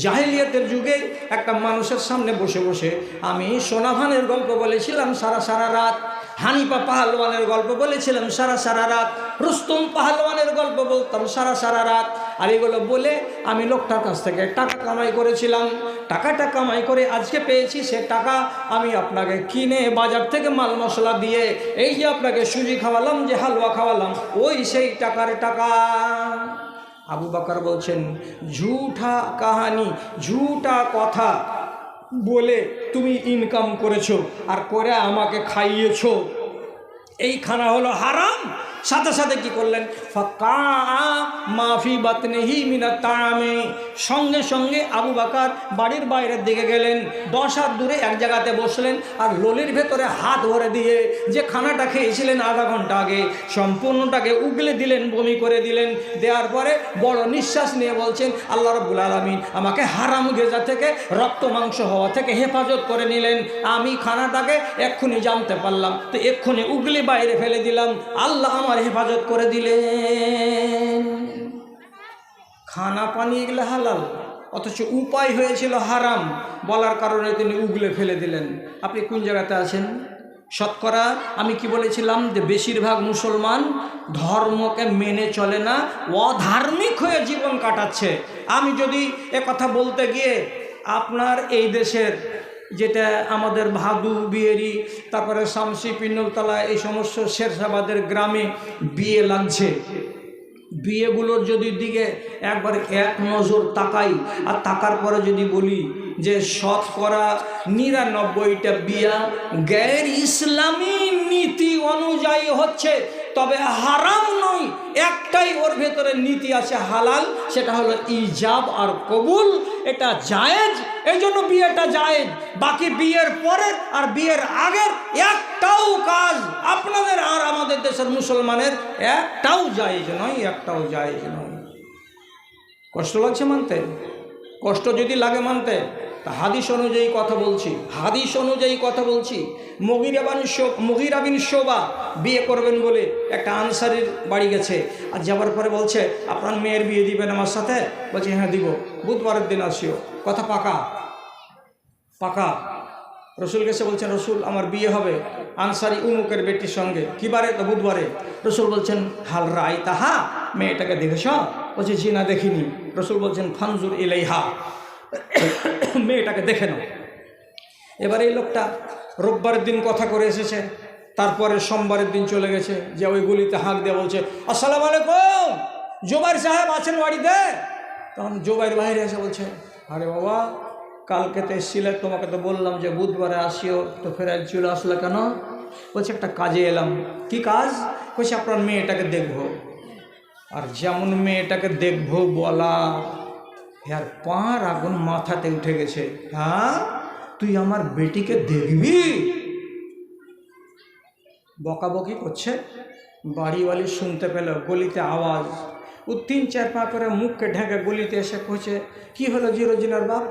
জাহিলিয়াতের যুগে একটা মানুষের সামনে বসে বসে আমি সোনাভানের গল্প বলেছিলাম সারা রাত, হানিফা পাহালওয়ানের গল্প বলেছিলাম সারা রাত, রুস্তম পাহালওয়ানের গল্প বলতাম সারা রাত। আর এগুলো বলে আমি লোকটার কাছ থেকে টাকা কামাই করেছিলাম। টাকাটা কামাই করে আজকে পেয়েছি, সে টাকা আমি আপনাকে কিনে বাজার থেকে মাল মশলা দিয়ে এই যে আপনাকে সুজি খাওয়ালাম, যে হালুয়া খাওয়ালাম, ওই সেই টাকার টাকা। আবু বকর বলছেন ঝুঠা কাহানি, ঝুঠা কথা বলে তুমি ইনকাম করেছো আর করে আমাকে খাইয়েছো, এই খানা হলো হারাম। সাথে সাথে কি করলেন? ফাকা মাফি বাতনিহি মিনাত তাআমি, সঙ্গে সঙ্গে আবু বকর বাড়ির বাইরের দিকে গেলেন, 10 হাত দূরে এক জায়গাতে বসলেন আর লোলের ভেতরে হাত ভরে দিয়ে যে খানাটা খেয়েছিলেন আধা ঘন্টা আগে সম্পূর্ণটাকে উগলে দিলেন, বমি করে দিলেন। দেওয়ার পরে বড় নিঃশ্বাস নিয়ে বলছেন আল্লাহ রাব্বুল আলামিন আমাকে হারাম গেজা থেকে, রক্ত মাংস হওয়া থেকে হেফাজত করে নিলেন। আমি খানাটাকে এক্ষুনি জানতে পারলাম, তো এক্ষুনি উগলে বাইরে ফেলে দিলাম, আল্লাহ আমার হেফাজত করে দিলেন। খানা পানি এগুলো হালাল, অথচ উপায় হয়েছিল হারাম, বলার কারণে তিনি উগলে ফেলে দিলেন। আপনি কোন জায়গাতে আছেন? শতকরা আমি কি বলেছিলাম যে বেশিরভাগ মুসলমান ধর্মকে মেনে চলে না, অধার্মিক হয়ে জীবন কাটাচ্ছে। আমি যদি কথা বলতে গিয়ে আপনার এই দেশের যেটা আমাদের ভাদু বিয়েরি, তারপরে শামসি পিন্নতলা, এই সমস্ত শেরশাবাদের গ্রামে বিয়ে লাগছে, বিয়েগুলোর যদি দিকে একবার এক নজর তাকাই আর তাকার পরে যদি বলি যে শতকরা 99টা বিয়া গ্যার ইসলামী নীতি অনুযায়ী হচ্ছে, তবে হারাম নয়, একটাই ওর ভেতরে নীতি আছে হালাল, সেটা হলো ইজাব আর কবুল, এটা জায়েজ, এই জন্য বিয়েটা জায়েজ। বাকি বিয়ের পরের আর বিয়ের আগের একটাও কাজ আপনাদের আর আমাদের দেশের মুসলমানের একটাও জায়েজ নয়, একটাও জায়েজ নয়। কষ্ট লাগছে মানতে? কষ্ট যদি লাগে মানতে, তা হাদিস অনুযায়ী কথা বলছি, হাদিস অনুযায়ী কথা বলছি। মুগিরা বিন শোবা বিয়ে করবেন বলে একটা আনসারীর বাড়ি গেছে, আর যাবার পরে বলছে আপনার মেয়ের বিয়ে দিবেন আমার সাথে? বলছে হ্যাঁ দিব, বুধবারের দিন আসিও। কথা পাকা পাকা। রসুলকে এসে বলছেন রসুল আমার বিয়ে হবে আনসারি উমুকের বেটির সঙ্গে, কী বারে? তো বুধবারে। রসুল বলছেন হাল রাই তাহা, মেয়েটাকে দেখেছ? বলছে জি না দেখিনি। রসুল বলছেন ফানজুর ইলাইহা, মেয়েটাকে দেখে নাও। এবার এই লোকটা রোববারের দিন কথা করে এসেছে, তারপরে সোমবারের দিন চলে গেছে, যে ওই গুলিতে হাঁক দিয়ে বলছে আসসালামু আলাইকুম, জোবাইর সাহেব আছেন বাড়িতে? তখন জোবাইর বাইরে এসে বলছে আরে বাবা কালকে তো এসেছিলে, তোমাকে তো বললাম যে বুধবারে আসিও, তো ফের আজ চলে আসলে কেন? বলছে একটা কাজে এলাম। কি কাজ? বলছে আপনার মেয়েটাকে দেখবো। আর যেমন মেয়েটাকে দেখবো বলা, আর পাঁর আগুন মাথাতে উঠে গেছে। হ্যাঁ তুই আমার বেটিকে দেখবি? বকাবকি করছে। বাড়িওয়ালি শুনতে পেল, গলিতে আওয়াজ। ও 3-4 পা করে মুখকে ঢেকে গলিতে এসে কইছে কি হলো জি রোজিনার বাপ?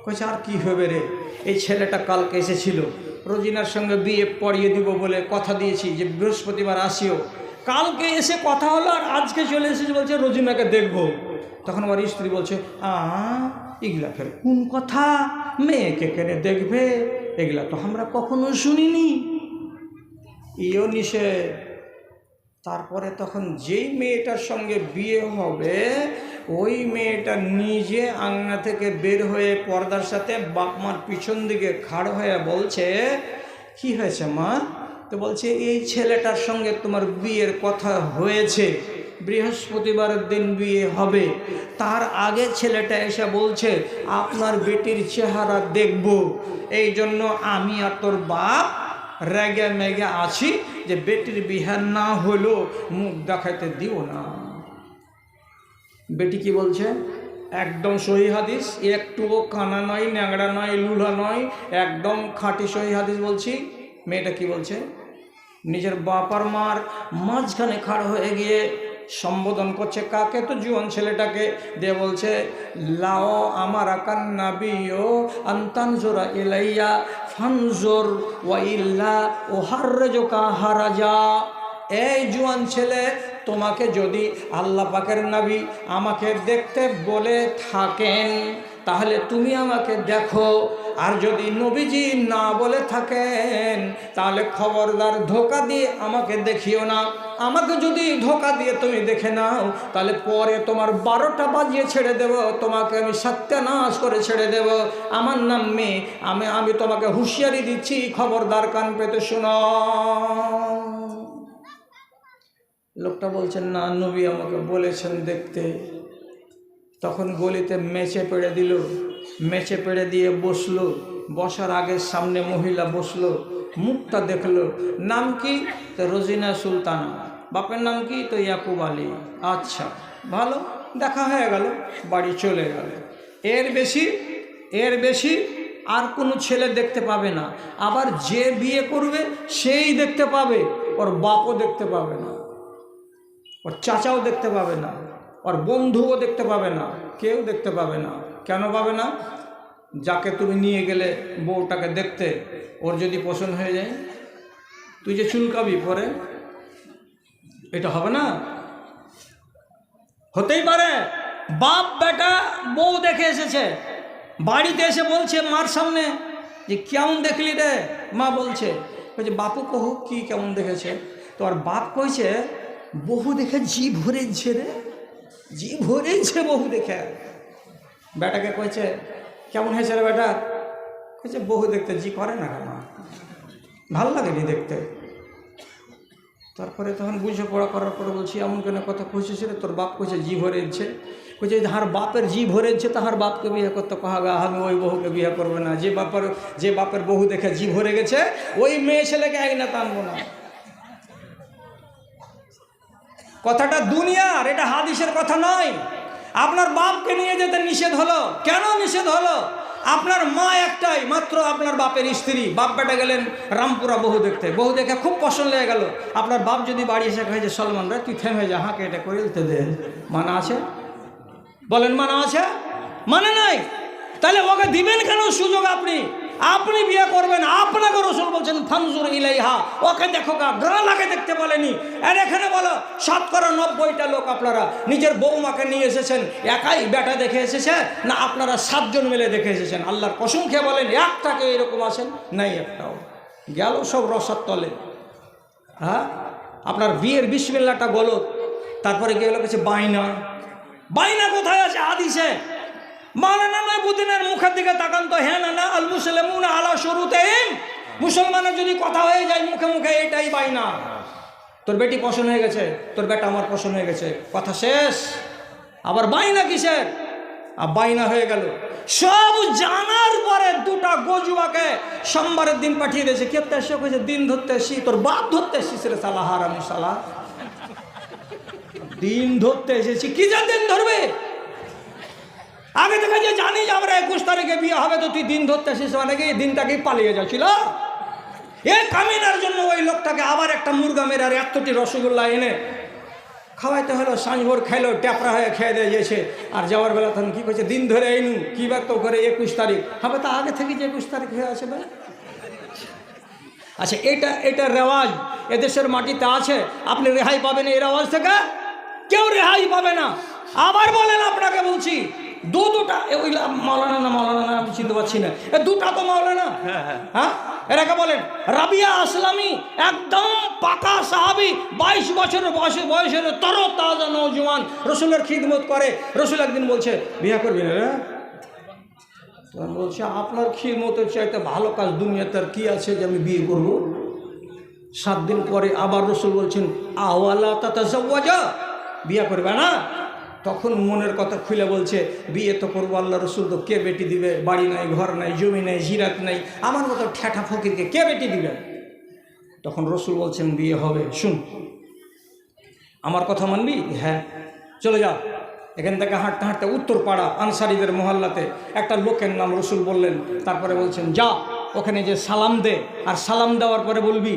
কইছে আর কি হবে রে, এই ছেলেটা কালকে এসেছিল, রোজিনার সঙ্গে বিয়ে পড়িয়ে দিব বলে কথা দিয়েছি যে বৃহস্পতিবার আসিও, কালকে এসে কথা হলো আর আজকে চলে এসেছে বলছে রোজিনাকে দেখবো। তখন আমার স্ত্রী বলছে এগুলা ফের কোন কথা, মেয়েকে কেনে দেখবে? এগুলা তো আমরা কখনো শুনিনি, ইও নিষেধ। তারপরে তখন যেই মেয়েটার সঙ্গে বিয়ে হবে ওই মেয়েটা নিজে আঙনা থেকে বের হয়ে পর্দার সাথে বাপ মার পিছন দিকে খাড় হয়ে বলছে কি হয়েছে মা? তো বলছে এই ছেলেটার সঙ্গে তোমার বিয়ের কথা হয়েছে, বৃহস্পতিবারের দিন বিয়ে হবে, তার আগে ছেলেটা এসে বলছে আপনার বেটির চেহারা দেখব, এই জন্য আমি আর তোর বাপ রেগে মেগে আছি যে বেটির বিয়ে না হলো মুখ দেখাইতে দিও না। বেটি কি বলছে? একদম সহি হাদিস, একটুও কানা নয়, ন্যাংড়া নয়, লুলা নয়, একদম খাঁটি সহি হাদিস বলছি। মেয়েটা কি বলছে? নিজের বাপার মার মাঝখানে খাড় হয়ে গিয়ে সম্বোধন করছে কাকে? তো জুয়ান ছেলেটাকে দিয়ে বলছে লাও আমার কান্নাবিও আন্তানজোরা ইলাইয়া ফানজোর ওয়াইল্লা ও হারজোকা হারাজা। এই জুয়ান ছেলে, তোমাকে যদি আল্লাহ পাকের নবী আমাকে দেখতে বলে থাকেন তাহলে তুমি আমাকে দেখো, আর যদি নবীজি না বলে থাকেন তাহলে খবরদার ধোকা দিয়ে আমাকে দেখিও না। আমাকে যদি ধোকা দিয়ে তুমি দেখে নাও তাহলে পরে তোমার 12টা বাজিয়ে ছেড়ে দেব, তোমাকে আমি সত্যানাশ করে ছেড়ে দেব। আমার নাম মেয়ে, আমি তোমাকে হুঁশিয়ারি দিচ্ছি, খবরদার কান পেতে শোনো। লোকটা বলছেন না নবী আমাকে বলেছেন দেখতে। তখন গলিতে মেচে পেড়ে দিল, মেচে পেড়ে দিয়ে বসলো, বসার আগে সামনে মহিলা বসলো, মুখটা দেখলো। নাম কি? তো রোজিনা সুলতানা। বাপের নাম কি? তো ইয়াকুব আলী। আচ্ছা ভালো, দেখা হয়ে গেল, বাড়ি চলে গেল। এর বেশি আর কোনো ছেলে দেখতে পাবে না। আবার যে বিয়ে করবে সেই দেখতে পাবে, ওর বাপও দেখতে পাবে না, ওর চাচাও দেখতে পাবে না, ওর বন্ধুও দেখতে পাবে না, কেউ দেখতে পাবে না। কেন পাবে না? যাকে তুমি নিয়ে গেলে বউটাকে দেখতে, ওর যদি পছন্দ হয়ে যায়, তুই যে চুলকাবি পরে, এটা হবে না। হতেই পারে বাপ বেটা বউ দেখে এসেছে, বাড়িতে এসে বলছে মার সামনে যে কেমন দেখলি রে? মা বলছে বাপু কহু কি কেমন দেখেছে? তো আর বাপ কইছে বহু দেখে জি ভরেছে রে, জি ভরেছে বহু দেখে। বেটাকে কইছে কেমন হয়েছে রে বেটা? কইছে বহু দেখতে জি করে না কেন, ভাল লাগেনি দেখতে। তারপরে তখন বুঝে পড়া করার পরে বলছি এমন কেন কথা কইছিস রে? তোর বাপ কইছে জি ভরেছে। কইছে যাহার বাপের জি ভরেছে তাহার বাপকে বিয়ে করতে কহাবে, আমি ওই বহুকে বিয়ে করবে না। যে বাপের বহু দেখে জি ভরে গেছে ওই মেয়ে ছেলেকে আইনা টানবো না। কথাটা দুনিয়ার, এটা হাদিসের কথা নয়। আপনার বাপকে নিয়ে যেতে নিষেধ হলো, কেন নিষেধ হলো? আপনার মা একটাই মাত্র, আপনার বাপের স্ত্রী, বাপ বেটা গেলেন রামপুরা বহু দেখতে, বহু দেখে খুব পছন্দ লেগে গেল। আপনার বাপ যদি বাড়ি এসে কয়ে যে সলমান রে তুই থেমে যা, হাঁকে এটা করে দিতে দে, মানা আছে? বলেন মানা আছে? মানে নাই। তাহলে ওকে দিবেন কেন সুযোগ? আপনি আপনি বিয়ে করবেন, আপনাকে রসুল বলছেন ফানজুর ইলাইহা, ওকে দেখো গা, গ্রালাকে দেখতে বলেনি। আর এখানে বলো 90টা লোক আপনারা নিজের বৌমাকে নিয়ে এসেছেন, একাই বেটা দেখে এসেছে না আপনারা 7 জন মিলে দেখে এসেছেন? আল্লাহর কসম খেয়ে বলেন একটাকে এরকম আসেন নাই, একটাও গেল সব রসার তলে। হ্যাঁ, আপনার বিয়ের বিসমিল্লাহটা গলত, তারপরে গেল কিছু বাইনা। বাইনা কোথায় আছে হাদিসে? মাওলানা নবুদ্দিনের মুখের দিকে তাকান তো, হ্যাঁ না আল মুসলিমুনা আলা শুরুতিহিম, মুসলমানের যদি কথা হয়ে যায় মুখে মুখে এটাই বাইনা। তোর বেটি পছন্দ হয়ে গেছে, তোর বেটা আমার পছন্দ হয়ে গেছে, কথা শেষ। আবার বাইনা কিসের? আর বাইনা হয়ে গেল। সব জানার পরে 2টা গজুয়াকে সোমবারের দিন পাঠিয়ে দিয়েছে। কেতে এসে কইছে দিন ধরতে এসি, তোর বাপ ধরতে এসেছিস রে সালা হারামি সালা, দিন ধরতে এসেছি। কি যা দিন ধরবে? আগে থেকে যে জানি যে আমরা 21 তারিখে বিয়ে হবে, তো তুই দিন ধরতে এসেছিস মানে কি দিনটাকেই পালিয়ে যাচ্ছিল? এই কামিনার জন্য ওই লোকটাকে আবার একটা মুরগা মেরে আর 100টি রসগোল্লা এনে খাওয়াইতে হলো। সাঁঝভোর খাইলো, ট্যাপরা হয়ে খেয়ে দিয়ে গেছে। আর যাওয়ার বেলা তখন কী করছে, দিন ধরে আইনু কী ব্যক্ত করে 21 তারিখ হবে, তা আগে থেকে যে 21 তারিখ হয়ে আছে বলে। আচ্ছা, এটা রেওয়াজ এদেশের মাটিতে আছে, আপনি রেহাই পাবেন এই রেওয়াজ থেকে? কেউ রেহাই পাবে না। আবার বলেন, আপনাকে বলছি দুটা ওই মাওলানা না আমি চিনতে পারছি না, 2টা তো মাওলানা। হ্যাঁ, এরাকে বলেন রাবিয়া আসলামী, একদম পাকা সাহাবি, 22 বছরের বয়সের তরতাজা নওজওয়ান, রসুলের খিদমত করে। রসুল একদিন বলছে বিয়ে করবি না? বলছে আপনার খিদমতের চাইতে ভালো কাজ দুনিয়াতে আর কি আছে যে আমি বিয়ে করব? 7 দিন পরে আবার রসুল বলছেন আওয়ালা তাতাজাওয়াজা, বিয়ে করবে না? তখন মনের কথা খুলে বলছে বিয়ে তো করবো, আল্লাহ রসুল তো কে বেটি দিবে? বাড়ি নাই, ঘর নাই, জমি নাই, জিরাত নাই, আমার মতো ঠেঠা ফকিরকে কে বেটি দিবে? তখন রসুল বলছেন বিয়ে হবে, শুন আমার কথা মানবি? হ্যাঁ, চলে যা। এখান থেকে হাঁটতে হাঁটতে উত্তরপাড়া আনসারিদের মহল্লাতে একটা লোকের নাম রসুল বললেন। তারপরে বলছেন যা ওখানে যে সালাম দে, আর সালাম দেওয়ার পরে বলবি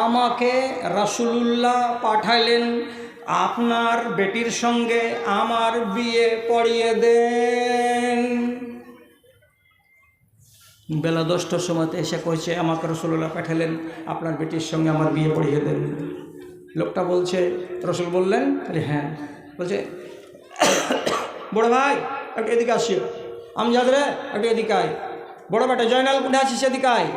আমাকে রাসূলুল্লাহ পাঠাইলেন আপনার বেটির সঙ্গে আমার বিয়ে পড়িয়ে দেন। বেলা 10টার সময়তে এসে কইছে আমাকে রাসূলুল্লাহ পাঠালেন আপনার বেটির সঙ্গে আমার বিয়ে পড়িয়ে দেন। লোকটা বলছে, রসুল বললেন হ্যাঁ। বলছে বড় ভাই একটু এদিকে আসিও, আমি যাদের একটু এদিকে আয়, বড় বেটা জয়নাল কোথায় আছিস এদিকে আয়।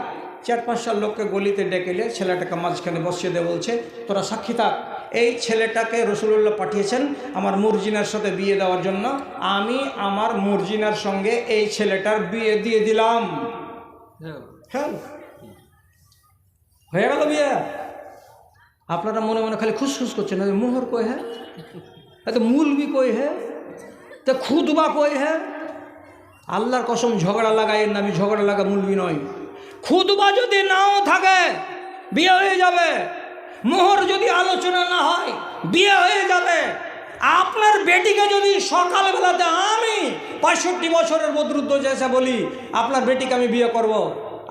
4-5 লোককে গলিতে ডেকেলে ছেলেটাকে মাঝখানে বসিয়ে দেয়, বলছে তোরা সাক্ষী থাক, এই ছেলেটাকে রাসূলুল্লাহ পাঠিয়েছেন আমার মুরজিনার সাথে বিয়ে দেওয়ার জন্য, আমি আমার মুরজিনার সঙ্গে এই ছেলেটার বিয়ে দিয়ে দিলাম। হ্যাঁ, হয়ে গেল বিয়ে। আপনারা মনে মনে খালি খুশখুশ করছেন, মোহর কই হ্যাঁ, তো মুলবি কই হ্যাঁ, তো খুদবা কই হ্যাঁ। আল্লাহর কসম ঝগড়া লাগাই না, আমি ঝগড়া লাগা মুলবি নয়। খুদবা যদি নাও থাকে বিয়ে হয়ে যাবে, মোহর যদি আলোচনা না হয় বিয়ে হয়ে যাবে। আপনার বেটিকে যদি সকালবেলাতে আমি 65 বছরের বদরুদ্ধ যেসে বলি আপনার বেটিকে আমি বিয়ে করব,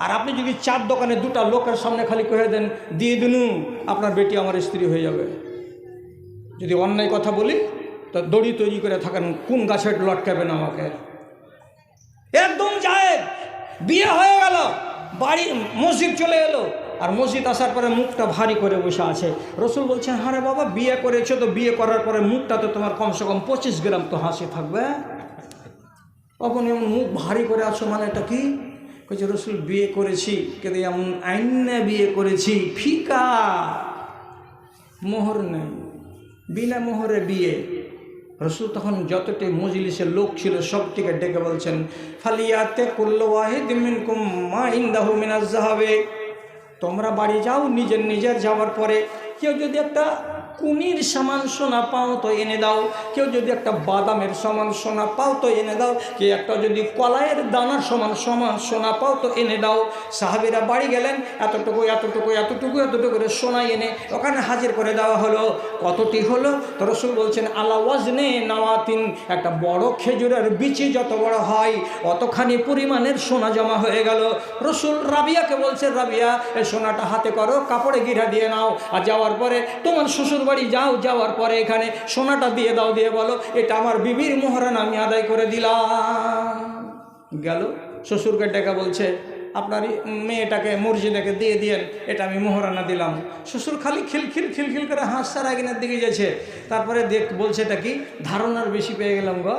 আর আপনি যদি 4 দোকানে 2টা লোকের সামনে খালি কয়ে দেন দিয়ে দিনু আপনার বেটি আমার স্ত্রী হয়ে যাবে। যদি অন্যায় কথা বলি তো দড়ি তৈরি করে থাকেন, কোন গাছে লটকাবেন আমাকে। একদম যায় বিয়ে হয়ে গেল, বাড়ি মসজিদ চলে এলো, আর মসজিদ আসার পরে মুখটা ভারী করে বসে আছে। রসুল বলছেন হ্যাঁ রে বাবা বিয়ে করেছো তো, বিয়ে করার পরে মুখটা তো তোমার কমসে কম 25 গ্রাম তো হাসি থাকবে, তখন এমন মুখ ভারী করে আছো মানে এটা কি? কইছে রসুল বিয়ে করেছি কিন্তু এমন আইনে বিয়ে করেছি, ফিকা মোহর নেই, বিনা মোহরে বিয়ে। রসুল তখন যতটি মজলিসের লোক ছিল সবটিকে ডেকে বলছেন ফালিয়াতে কুল্লু ওয়াহিদ মিনকুম মা ইনদাহু মিনাজ যাহাবে, তোমরা বাড়ি যাও, নিজের যাওয়ার পরে কেউ যদি একটা কুনির সমান সোনা পাও তো এনে দাও, কেউ যদি একটা বাদামের সমান সোনা পাও তো এনে দাও, কেউ একটা যদি কলাইয়ের দানার সমান সোনা পাও তো এনে দাও। সাহাবীরা বাড়ি গেলেন, এতটুকু করে সোনা এনে ওখানে হাজির করে দেওয়া হলো। কতটি হলো? তো রসুল বলছেন আলা ওয়াজনে নাওয়াতিন, একটা বড় খেজুরের বিচি যত বড় হয় অতখানি পরিমাণের সোনা জমা হয়ে গেল। রসুল রাবিয়াকে বলছে রাবিয়া এই সোনাটা হাতে করো, কাপড়ে গিরা দিয়ে নাও, আর যাওয়ার পরে তোমার শ্বশুর বাড়ি যাও, যাওয়ার পরে এখানে সোনাটা দিয়ে দাও, দিয়ে বলো এটা আমার বিবির মোহরানা আমি আদায় করে দিলাম। গেল শ্বশুরকে ডেকে বলছে আপনার মেয়েটাকে মসজিদেকে দিয়ে দিয়েন, এটা আমি মোহরানা দিলাম। শ্বশুর খালি খিলখিল করে হাঁসছার আগুনের দিকে যাচ্ছে। তারপরে বলছে এটা কি, ধারণার বেশি পেয়ে গেলাম গো,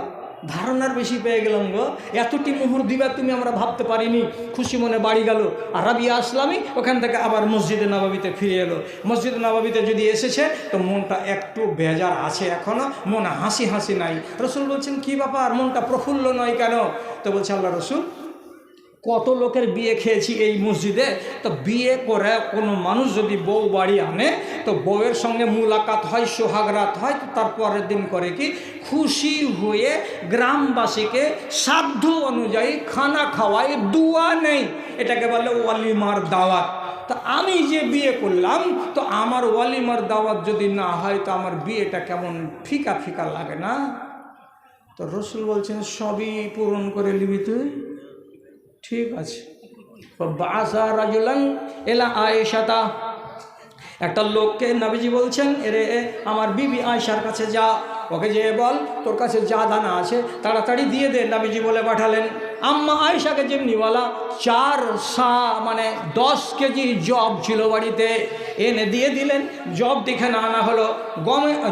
ধারণার বেশি পেয়ে গেলাম গো, এতটি মোহর দিবা তুমি আমরা ভাবতে পারিনি। খুশি মনে বাড়ি গেল। আর রাবিয়া আসলামী ওখান থেকে আবার মসজিদে নববীতে ফিরে এলো। মসজিদে নববীতে যদি এসেছে তো মনটা একটু বেজার আছে, এখনও মন হাসি হাসি নাই। রসুল বলছেন কি ব্যাপার, মনটা প্রফুল্ল নয় কেন? তো বলছে আল্লাহ রসুল, কত লোকের বিয়ে খেয়েছি এই মসজিদে, তো বিয়ে করে কোনো মানুষ যদি বউ বাড়ি আনে তো বউয়ের সঙ্গে মুলাকাত হয়, সোহাগরাত হয়, তো তারপরের দিন করে কি খুশি হয়ে গ্রামবাসীকে সাধ্য অনুযায়ী খানা খাওয়ায়, দুয়া নেই, এটাকে বলে ওয়ালিমার দাওয়াত। তা আমি যে বিয়ে করলাম তো আমার ওয়ালিমার দাওয়াত যদি না হয় তো আমার বিয়েটা কেমন ফিকা ফিকা লাগে না? তো রসুল বলছেন সবই পূরণ করে নিবি তুই, ঠিক আছে। বাসা রাজুলান এলা আয়েশাতা, একটা লোককে নবীজি বলছেন এরে আমার বিবি আয়েশার কাছে যা, ওকে যে বল তোর কাছে যা দানা আছে তাড়াতাড়ি দিয়ে দে। নবীজি বলে পাঠালেন। আম্মা আয়েশাকে যেমনিওয়ালা 4 সা মানে 10 কেজি জব ছিল বাড়িতে, এনে দিয়ে দিলেন। জব দেখে না আনা হলো,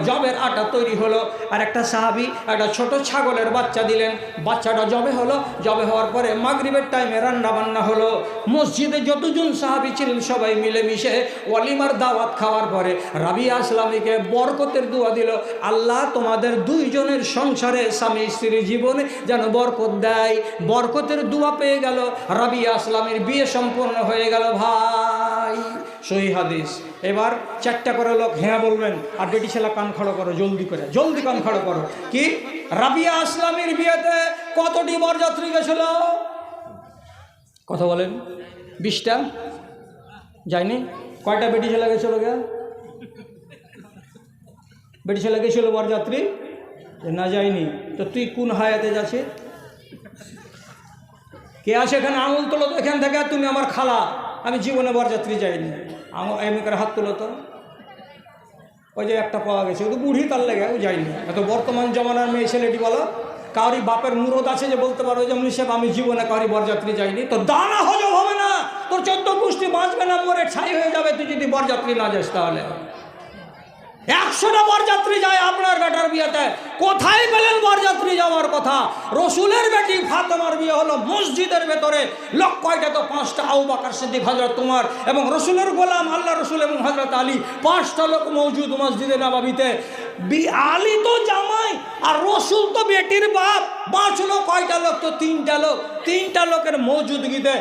জবের আটা তৈরি হলো। আর একটা সাহাবি একটা ছোট ছাগলের বাচ্চা দিলেন, বাচ্চাটা জবে হলো। জবে হওয়ার পরে মাগরিবের টাইমে রান্না বান্না হলো। মসজিদে যতজন সাহাবি ছিলেন সবাই মিলেমিশে ওয়ালিমার দাওয়াত খাওয়ার পরে রাবিয়া আসলামীকে বরকতের দোয়া দিল, আল্লাহ তোমাদের দুইজনের সংসারে স্বামী স্ত্রীর জীবনে যেন বরকত দেয়। বরকতের দোয়া পেয়ে গেল, রাবিয়া আসলামীর বিয়ে সম্পূর্ণ হয়ে গেল। ভাই সহিহ হাদিস। এবার 4টা করে লোক হ্যাঁ বলবেন, আর বেটি ছেলে কান খাড়ো করো, জলদি করে, জলদি কান খাড়ো করো। কি রাবিয়া আসলামীর বিয়েতে কতটি বরযাত্রী গেছিল? কথা বলেন। 20টা যায়নি? কয়টা বেটি ছেলে গেছিল? বেটি ছেলে গেছিল বরযাত্রী? না যায়নি। তো তুই কোন হায়াতে যাচ্ছিস? কে আছে এখানে? আঙুল তোলো তো এখান থেকে। তুমি আমার খালা, আমি জীবনে বরযাত্রী যাইনি। এমনি করে হাত তোলো তো। ওই যে একটা পাওয়া গেছে, ও তো বুড়ি, তার লেগে ও যায়নি। এত বর্তমান জমানার মেয়ে ছেলেটি বলো, কাউরি বাপের মুরদ আছে যে বলতে পারো যে মুনিশেব আমি জীবনে কাউরি বরযাত্রী যাইনি? তো দানা হজম হবে না, তোর 14 পুষ্টি বাঁচবে না, মরে ছাই হয়ে যাবে তুই যদি বরযাত্রী না যাস। তাহলে 100টা বরযাত্রী যায় আপনার বেটার বিয়েতে, কোথায় পেলেন বরযাত্রী যাওয়ার কথা? রসুলের বেটি ফাতেমার বিয়ে হলো মসজিদের ভেতরে। লোক কয়টা? তো 5টা। আবু বকর সিদ্দিক, হযরত উমর এবং রসুলের গোলাম আল্লাহ রসুল এবং হযরত আলী, 5টা লোক মওজুদ মসজিদে নববীতে। আলী তো জামাই আর রসুল তো বেটির বাপ। 5 লোক, কয়টা লোক? তো 3টা লোক। 3টা লোকের মওজুদগিতে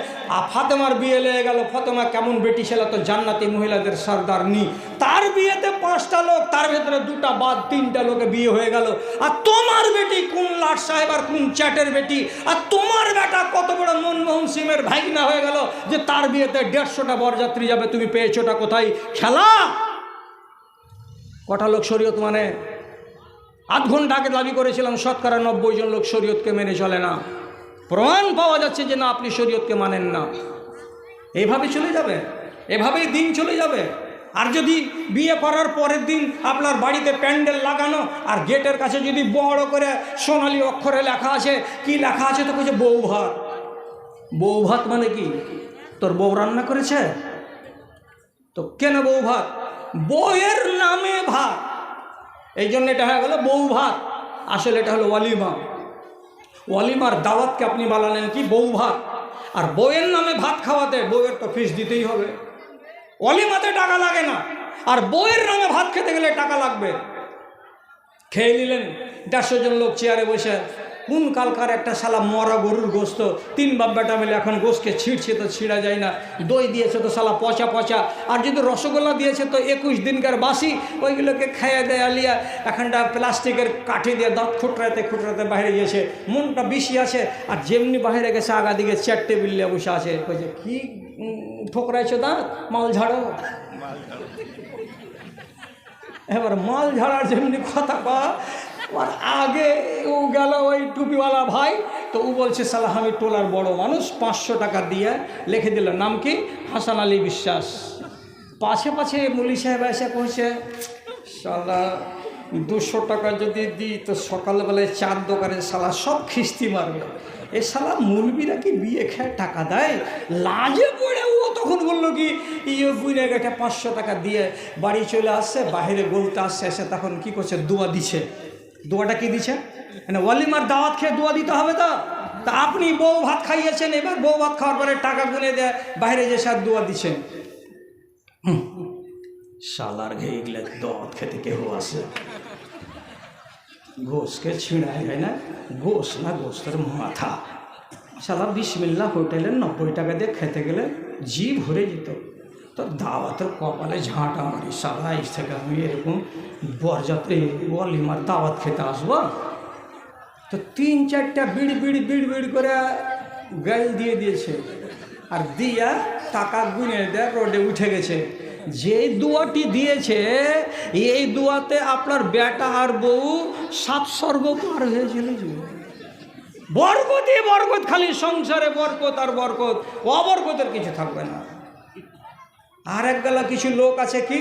ফাতেমার বিয়ে লেগে গেল। ফাতেমা কেমন বেটি ছিল? তো জান্নাতি মহিলাদের সরদারনি। তার বিয়েতে 5টা লোক, তার ভেতরে 2টা বাদ, 3টা লোকে বিয়ে হয়ে গেল। আর তোমার বেটি কোন লাট সাহেব আর কোন চ্যাটের বেটি, আর তোমার বেটা কত বড় মনমোহন সিংয়ের ভাগনা হয়ে গেল যে তার বিয়েতে 150টা বরযাত্রী যাবে। তুমি পেয়েছোটা কোথায়? খেলা। কটা লোক শরীয়ত মানে? 8 ঘন্টা আগে দাবি করেছিলাম শতকরা 90 জন লোক শরীয়তকে মেনে চলে না। প্রমাণ পাওয়া যাচ্ছে যে না, আপনি শরীয়তকে মানেন না। এইভাবে চলে যাবে, এভাবেই দিন চলে যাবে। আর যদি বিয়ে করার পরের দিন আপনার বাড়িতে প্যান্ডেল লাগানো আর গেটের কাছে যদি বড় করে সোনালী অক্ষরে লেখা আছে, কি লেখা আছে? তো বলছে বউ ভাত। বউ ভাত মানে কি? তোর বউ রান্না করেছে? তো কেন বউ ভাত? বউয়ের নামে ভাত, এই জন্য এটা হয়ে গেল বউ ভাত। আসলে এটা হলো ওয়ালিমা। ওয়ালিমার দাওয়াতকে আপনি বানালেন কি বউ ভাত। আর বউয়ের নামে ভাত খাওয়াতে বউয়ের তো ফিস দিতেই হবে। ওয়ালিমাতে টাকা লাগে না, আর বউয়ের নামে ভাত খেতে গেলে টাকা লাগবে। খেয়ে নিলেন 150 জন লোক চেয়ারে বসে। কোন কালকার একটা শালা মরা গরুর গোস্ত, 3 বাপ বেটা মিলে এখন গোস্তকে ছিঁড়ছে তো ছিঁড়া যায় না। দই দিয়েছে তো শালা পচা পচা, আর যদি রসগোল্লা দিয়েছে তো 21 দিনকার বাসি। ওইগুলোকে খাইয়ে দেয় আলিয়া এখানটা প্লাস্টিকের কাঠি দিয়ে দাঁত খুঁটরাতে খুঁটরাতে বাইরে গিয়েছে। মনটা বেশি আছে, আর যেমনি বাইরে গেছে আগা দিকে 4 টেবিল নিয়ে বসে আছে। কইছে কি ঠোকরাইছো দাঁত, মাল ঝাড়ো। এবার মাল ঝাড়ার যেমনি কথা কয়, আর আগে ও গেল ওই টুপিওয়ালা ভাই, তো ও বলছে সালা আমি টোলার বড় মানুষ, 500 টাকা দিয়ে লিখে দিল। নাম কি? হাসান আলী বিশ্বাস। পাশে পাশে মুলি সাহেব এসে পৌঁছে, সালা 200 টাকা যদি দিই তো সকালবেলায় 4 দোকানে সালা সব খিস্তি মারবে। এ শালা মুলবিরা কি বিয়ে খেয়ে টাকা দেয়? লাজে পড়ে ও তখন বললো কি ইয়ে বুঝে গেছে 500 টাকা দিয়ে বাড়ি চলে আসছে, বাইরে বলতে আসছে, এসে তখন কি করছে, দোয়া দিচ্ছে। দোয়াটা কি দিচ্ছে? মানে ওয়ালিমার দাওয়াত খেয়ে দোয়া দিতে হবে তো। তা আপনি বউ ভাত খাইয়েছেন, এবার বউ ভাত খাওয়ার পরে টাকা গুনে দেয়, বাইরে যে সাথ দোয়া দিচ্ছেন। শালার ঘেয়ে গেলে দাওয়াত খেতে কেউ আসে, গোশকে ছিঁড়া যায় না, গোশ না গোস্তের মাথা। শালা বিসমিল্লাহ হোটেলের 90 টাকা দিয়ে খেতে গেলে জি ভরে যেত। তো দাওয়াতের কপালে ঝাঁটা মারি, শালা এর থেকে আমি এরকম বরযাত্রী ওয়ালিমার দাওয়াত খেতে আসবো? তো 3-4টা বিড় করে গাল দিয়ে দিয়েছে, আর দিয়া টাকা গুনে দেয়, রোডে উঠে গেছে। যে দোয়াটি দিয়েছে এই দোয়াতে আপনার বেটা আর বউ 7 স্বর্গ পার হয়ে চলে যাবে। বরকতই বরকত, খালি সংসারে বরকত আর বরকত, অবরকতের কিছু থাকবে না। আর একবেলা কিছু লোক আছে কি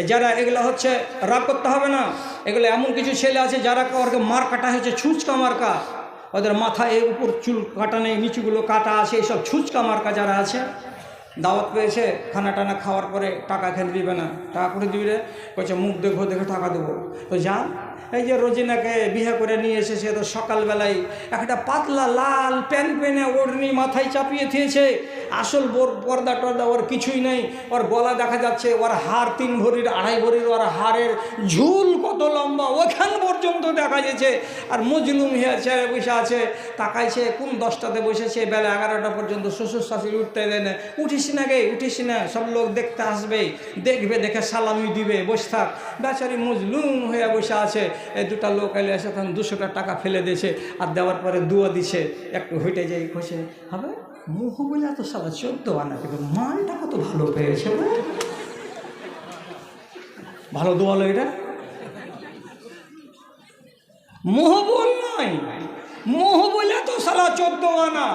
যারা এগুলো হচ্ছে, রাগ করতে হবে না, এগুলো এমন কিছু ছেলে আছে যারা ওরকে মার কাটা হয়েছে, ছুঁচকা মার্কা, ওদের মাথায় এই উপর চুল কাটা নেই, নিচুগুলো কাটা আছে, এইসব ছুঁচকা মার্কা যারা আছে, দাওয়াত পেয়েছে, খানা টানা খাওয়ার পরে টাকা খেলে দিবে না, টাকা করে দিবে, বলছে মুখ দেখো, দেখে টাকা দেবো। তো যান, এই যে রোজিনাকে বিয়ে করে নিয়ে এসেছে, তো সকালবেলায় একটা পাতলা লাল প্যান্ট পেনে ওড়নি মাথায় চাপিয়ে দিয়েছে, আসল পর্দা টর্দা ওর কিছুই নেই, ওর গলা দেখা যাচ্ছে, ওর হাড় 3 ভরির 2.5 ভরির, ওর হাড়ের ঝুল কত লম্বা ওখান পর্যন্ত দেখা যাচ্ছে। আর মজলুম হয়েছে, বসে আছে, তাকাইছে, কোন 10টাতে বসেছে, বেলা 11টা পর্যন্ত শ্বশুর শাশুড়ি উঠতে দেয় না, উঠিস না গে, উঠিস না, সব লোক দেখতে আসবে, দেখবে, দেখে সালামি দিবে, বসে থাক। বেচারি মজলুম হয়ে বসে আছে। এই 2টা লোক এলে এসে তখন 200 টাকা ফেলে দিয়েছে, আর দেওয়ার পরে দুয়া দিছে, একটু হেঁটে যাই, খসে হবে মুখ বলে এত সালা 14 আনা, কিন্তু মালটা কত ভালো পেয়েছে, ভালো দোয়ালো এটা। মোহবল নয়, মোহ বলে তো সালা 14 আনা,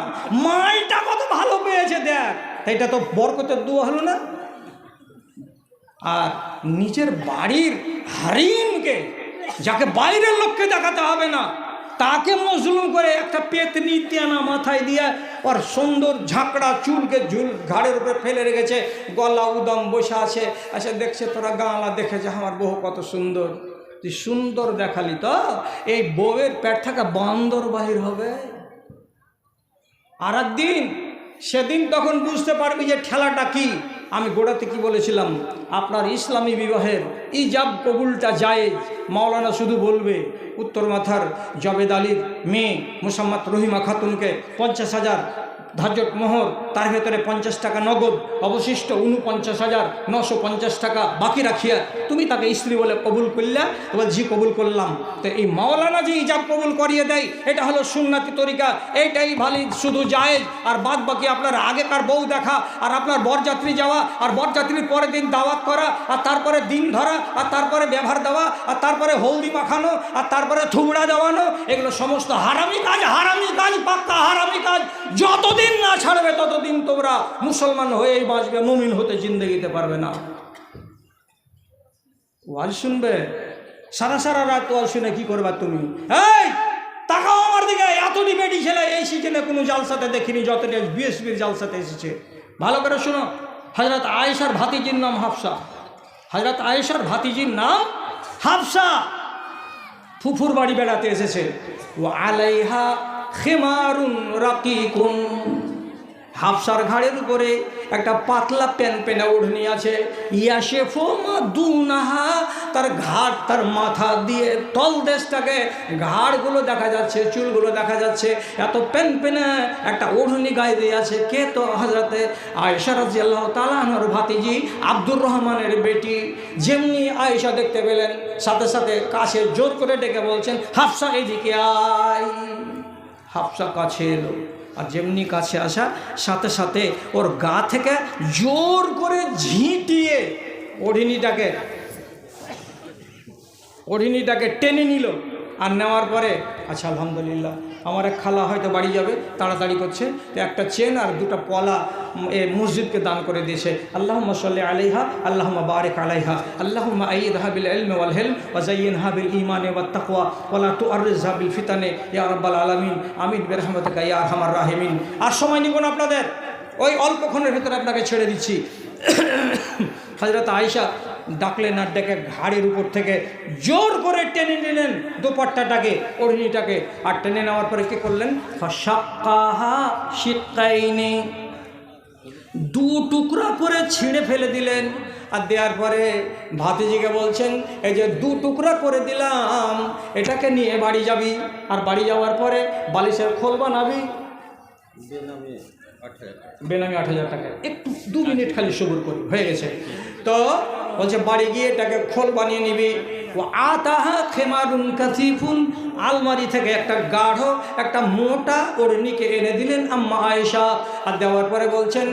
মালটা কত ভালো পেয়েছে দেখ। এটা তো বরকতের দোয়া হলো না? আর নিজের বাড়ির হারিমকে, যাকে বাইরের লোককে দেখাতে হবে না, তাকে মজলুম করে একটা পেতনি তেনা মাথায় দিয়ে ওর সুন্দর ঝাঁকড়া চুলকে ঝুল ঘাড়ের উপরে ফেলে রেখেছে, গলা উদম বসে আছে, এসে দেখছে তোরা গাঁলা দেখেছে আমার বউ কত সুন্দর। তুই সুন্দর দেখালি তো এই বউয়ের পেট থেকে বান্দর বাহির হবে। আর একদিন সেদিন তখন বুঝতে পারবি যে ঠেলাটা কি। আমি গোড়াতে কি বলেছিলাম, আপনার ইসলামী বিবাহের ইজাব কবুলটা জায়েজ। মাওলানা শুধু বলবে উত্তর মাথার জবেদ আলীর মেয়ে মুসাম্মদ রহিমা খাতুনকে 50,000 ধার্যক মোহর, তার ভেতরে 50 টাকা নগদ, অবশিষ্ট 49,950 টাকা বাকি রাখিয়া তুমি তাকে স্ত্রী বলে কবুল করলে। এবার জি কবুল করলাম। তো এই মাওলানা যে ইজাব কবুল করিয়ে দেয়, এটা হলো সুন্নতি তরিকা, এইটাই ভালিদ, শুধু জায়েজ। আর বাদ বাকি আপনার আগেকার বউ দেখা, আর আপনার বরযাত্রী যাওয়া, আর বরযাত্রীর পরের দিন দাওয়াত করা, আর তারপরে দিন ধরা, আর তারপরে ব্যবহার দেওয়া, আর তারপরে হলদি মাখানো, আর তারপরে থুবড়া দেওয়ানো, এগুলো সমস্ত হারামি কাজ, হারামি কাজ, পাক্কা হারামি কাজ। যতদিন না ছাড়বে ততদিন তোমরা মুসলমান হয়েই বাঁচবে, মুমিন হতে জিন্দেগিতে পারবে না। ওয়াজ শুনবে সারা রাত, ওয়াজ শুনে কি করবা তুমি? এই তাকাও আমার দিকে, এত ডিবেটি ছেলে এই সিজনে কোনো জালসাতে দেখিনি, যতটা বিএসপির জালসাতে এসেছে। ভালো করে শোনো, হযরত আয়েশার ভাতিজির নাম হাফসা। হযরত আয়েশার ভাতিজির নাম হাফসা। ফুফুর বাড়ি বেড়াতে এসেছে। ওয়া আলাইহা খিমারুন রাকিকুন, হাফসার ঘাড়ের উপরে একটা পাতলা পেনা ওড়নি আছে। ইয়াশেফু মাদুনাহা, তার ঘাট, তার মাথা দিয়ে তল দেশটাকে, ঘাড়গুলো দেখা যাচ্ছে, চুলগুলো দেখা যাচ্ছে, এত পেনা একটা ওড়নি গায়ে দিয়ে আছে। কে? তো হযরতে আয়েশা রাদিয়াল্লাহু তাআলা আনহার ভাতিজি আব্দুর রহমানের বেটি। যেমনি আয়েশা দেখতে পেলেন, সাথে সাথে কাছে জোর করে ডেকে বলছেন, হাফসা এদিকে আয়। হাফসা কাছে এলো, আর যেমনি কাছে আসা সাথে সাথে ওর গা থেকে জোর করে ঝিঁটিয়ে ওড়িনিটাকে টেনে নিল। আর নেওয়ার পরে, আচ্ছা আলহামদুলিল্লাহ, আমার এক খালা হয়তো বাড়ি যাবে, তাড়াতাড়ি করছে, তো একটা চেন আর দুটো পলা মসজিদকে দান করে দিয়েছে। আল্লাহুম্মা সাল্লি আলাইহা, আল্লাহুম্মা বারিক আলাইহা, আল্লাহুম্মা আইয়িদহা বিল ইলমি ওয়াল হিলম ওয়া যায়্যিনহা বিল ঈমানি ওয়াত তাকওয়া ওয়া লা তুআররিজহা বিল ফিতানি ইয়া রাব্বাল আলামিন, আমিন বিরহমাতিকা ইয়া আরহামার রাহিমিন। আর সময় নিব না আপনাদের, ওই অল্পক্ষণের ভিতরে আপনাকে ছেড়ে দিচ্ছি। হযরত আয়েশা ডাকলেন, আর ডেকে ঘাড়ের উপর থেকে জোর করে টেনে নিলেন দোপাট্টাটাকে, ওড়নিটাকে, আর টেনে নেওয়ার পরে কী করলেন, ফাশাক্কাহা শিক্কাইনি, দু টুকরা করে ছিঁড়ে ফেলে দিলেন। আর দেওয়ার পরে ভাতিজিকে বলছেন, এই যে দু টুকরা করে দিলাম, এটাকে নিয়ে বাড়ি যাবি, আর বাড়ি যাওয়ার পরে বালিশের খোল বানাবি, বেনামি 8,000 টাকা। একটু 2 মিনিট খালি সবুর করি, হয়ে গেছে। তো বলছে বাড়ি গিয়ে এটাকে খোল বানিয়ে নিবি। ও আতাহা খেমারুন কাসিফুন, আলমারি থেকে একটা গাঢ় একটা মোটা ওড়নিকে এনে দিলেন আম্মা আয়েশা। আর দেওয়ার পরে বলছেন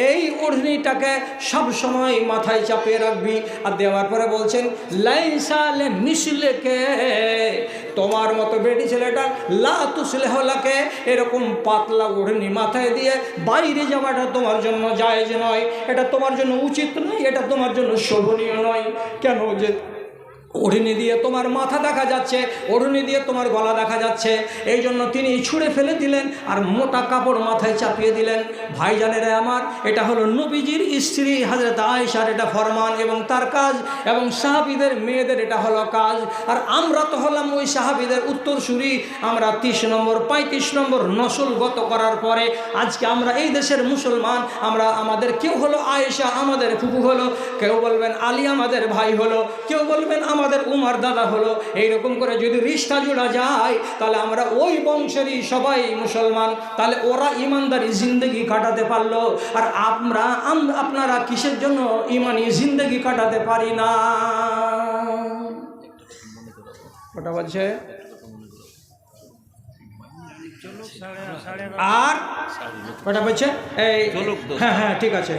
এই ওড়নিটাকে সব সময় মাথায় চাপিয়ে রাখবি। আর দেওয়ার পরে বলছেন লাইসা লে মিসলেকে, তোমার মতো বেটি ছেলেটা লা তুসলেহু লাকে, এরকম পাতলা ওড়নি মাথায় দিয়ে বাইরে যাওয়াটা তোমার জন্য জায়েজ নয়, এটা তোমার জন্য উচিত নয়, এটা তোমার জন্য শোভনীয় নয়। কেন? যে ওড়নি দিয়ে তোমার মাথা দেখা যাচ্ছে, ওড়নি দিয়ে তোমার গলা দেখা যাচ্ছে, এই জন্য তিনি ছুঁড়ে ফেলে দিলেন আর মোটা কাপড় মাথায় চাপিয়ে দিলেন। ভাইজানেরা আমার, এটা হলো নবীজির স্ত্রী হযরত আয়েশার এটা ফরমান এবং তার কাজ, এবং সাহাবীদের মেয়েদের এটা হলো কাজ। আর আমরা তো হলাম ওই সাহাবীদের উত্তরসূরি। আমরা 30 নম্বর 35 নম্বর নসলগত করার পরে আজকে আমরা এই দেশের মুসলমান। আমরা আমাদের কেউ হলো আয়েশা আমাদের ফুফু হলো, কেউ বলবেন আলী আমাদের ভাই হলো, কেউ বলবেন আমাদের উমার দাদা হলো। এইরকম করে যদি রিশতা জোড়া যায় তাহলে আমরা ওই বংশেরই সবাই মুসলমান। তাহলে ওরা ইমানদারি জিন্দগি কাটাতে পারলো, আর আপনারা কিসের জন্য ইমানি জিন্দগি কাটাতে পারি না? ওটা বলছে আর ওটা বলছে এই, হ্যাঁ হ্যাঁ ঠিক আছে,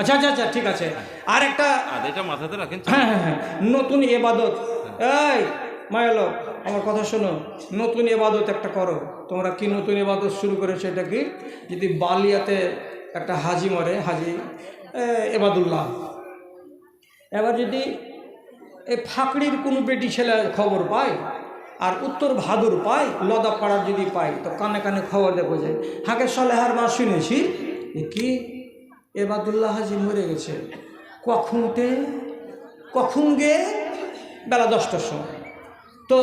আচ্ছা আচ্ছা আচ্ছা ঠিক আছে। আর একটা মাথাতে রাখেন, হ্যাঁ হ্যাঁ হ্যাঁ, নতুন ইবাদত। এই মায়ালো, আমার কথা শোনো, নতুন ইবাদত একটা করো। তোমরা কি নতুন ইবাদত শুরু করেছো? এটা কি, যদি বালিয়াতে একটা হাজি মরে, হাজি এবাদুল্লাহ, এবার যদি এই ফাঁকড়ির কোনো বেটি ছেলে খবর পায় আর উত্তর ভাদুর পায়, লদাপাড়ার যদি পাই, তো কানে কানে খবর দেখো যে হাকে সলেহার মা শুনেছি কি এবাদুল্লাহ হাজি মরে গেছে। কখন গে? বেলা 10টার সময়। তো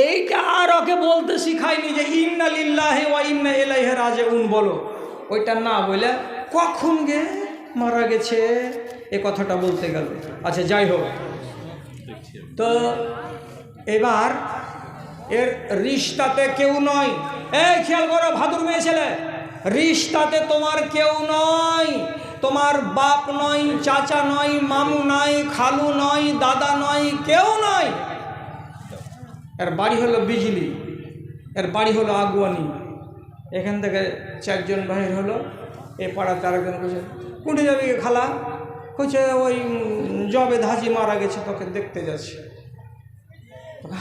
এইটা আর ওকে বলতে শিখায়নি যে ইন্না লিল্লাহি ওয়া ইন্না ইলাইহি রাজিউন বলো, ওইটা না বলে কখন গে মারা গেছে এ কথাটা বলতে গেল। আচ্ছা যাই হোক, তো এবার এর রিশতাতে কেউ নয়। এই খেয়াল করো ভাদুর মেয়ে ছেলে, রিশতাতে তোমার কেউ নয়, তোমার বাপ নয়, চাচা নয়, মামু নয়, খালু নয়, দাদা নয়, কেউ নয়। এর বাড়ি হলো বিজলি, এর বাড়ি হলো আগুয়ানি। এখান থেকে 4 জন বাহির হলো, এ পাড়াতে আরেকজন বলছে কোনটি যাবি খালা? কইছে ওই জবে হাজি মারা গেছে, তোকে দেখতে যাচ্ছি।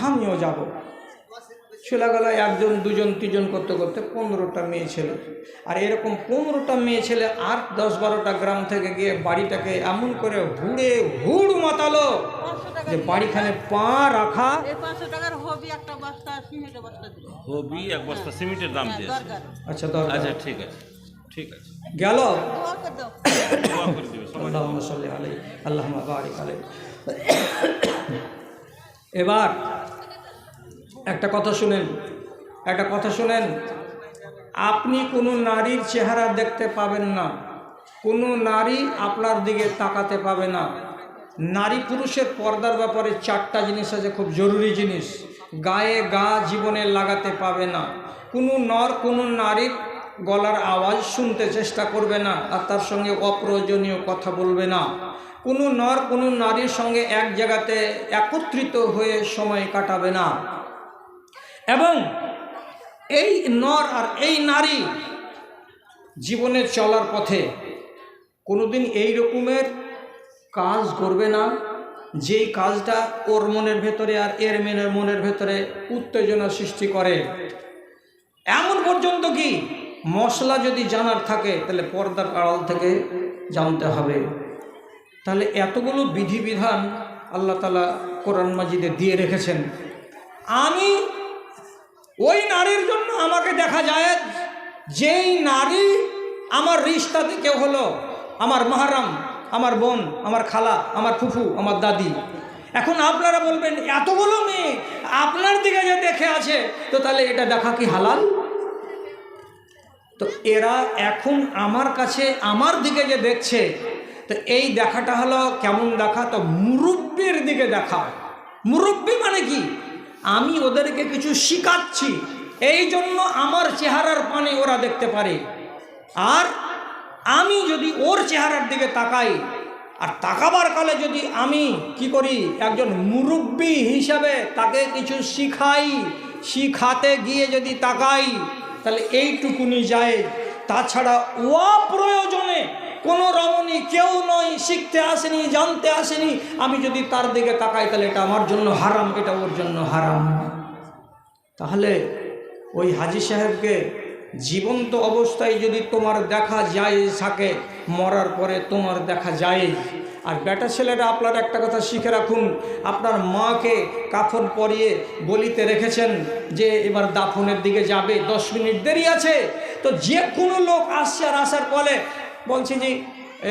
আমিও যাব। চলে গেল 1 জন 2 জন 3 জন করতে করতে 15টা মেয়ে ছেলে। আর এরকম 15টা মেয়ে ছেলে আর 10-12টা গ্রাম থেকে গিয়ে বাড়িটাকে এমন করে হুড় মাতালো যে বাড়িখানে পা রাখা। 500 টাকার হবি একটা বস্তা সিমেন্টের বস্তা দিল, হবি এক বস্তা সিমেন্টের দাম দিয়ে। আচ্ছা দরকার, আচ্ছা ঠিক আছে, ঠিক আছে, গেল। দোয়া করে দাও, দোয়া করে দিবে সবাই। আল্লাহুম্মা সাল্লি আলাইহি আল্লাহুম্মা বারিক আলাইহি। এবার একটা কথা শুনেন, আপনি কোনো নারীর চেহারা দেখতে পাবেন না, কোনো নারী আপনার দিকে তাকাতে পাবে না। নারী পুরুষের পর্দার ব্যাপারে 4টা জিনিস আছে, খুব জরুরি জিনিস। গায়ে গা জীবনে লাগাতে পাবে না। কোনো নর কোনো নারীর গলার আওয়াজ শুনতে চেষ্টা করবে না, আর তার সঙ্গে অপ্রয়োজনীয় কথা বলবে না। কোনো নর কোনো নারীর সঙ্গে এক জায়গাতে একত্রিত হয়ে সময় কাটাবে না। এবং এই নর আর এই নারী জীবনে চলার পথে কোনোদিন এই রকমের কাজ করবে না যেই কাজটা ওর মনের ভেতরে আর এর মনের ভেতরে উত্তেজনা সৃষ্টি করে। এমন পর্যন্ত কি মশলা যদি জানার থাকে তাহলে পর্দার আড়াল থেকে জানতে হবে। তাহলে এতগুলো বিধিবিধান আল্লাহ তাআলা কোরআন মাজিদে দিয়ে রেখেছেন। আমি ওই নারীর জন্য আমাকে দেখা যায়, যেই নারী আমার রিশতাতে কেউ হলো, আমার মাহরাম, আমার বোন, আমার খালা, আমার ফুফু, আমার দাদি। এখন আপনারা বলবেন এতগুলো মেয়ে আপনার দিকে যে দেখে আছে, তো তাহলে এটা দেখা কি হালাল? তো এরা এখন আমার কাছে আমার দিকে যে দেখছে, তো এই দেখাটা হলো কেমন দেখা? তো মুরব্বির দিকে দেখা। মুরব্বি মানে কি? আমি ওদেরকে কিছু শিখাচ্ছি, এই জন্য আমার চেহারার পানে ওরা দেখতে পারে। আর আমি যদি ওর চেহারার দিকে তাকাই, আর তাকাবার কালে যদি আমি কি করি, একজন মুরব্বি হিসাবে তাকে কিছু শিখাই, শিখাতে গিয়ে যদি তাকাই, তাহলে এইটুকুনি যায়। তাছাড়া অপ্রয়োজনে কোনো রমণী কেউ নয়, শিখতে আসেনি, জানতে আসেনি, আমি যদি তার দিকে তাকাই তাহলে এটা আমার জন্য হারাম, এটা ওর জন্য হারাম। তাহলে ওই হাজী সাহেবকে জীবন্ত অবস্থায় যদি তোমার দেখা যায় থাকে, মরার পরে তোমার দেখা যায়। আর বেটা ছেলেরা আপনারা একটা কথা শিখে রাখুন, আপনার মাকে কাফন পরিয়ে গলিতে রেখেছেন যে এবার দাফনের দিকে যাবে, 10 মিনিট দেরি আছে। তো যে কোনো লোক আসছে, আর আসার পরে বলছে যে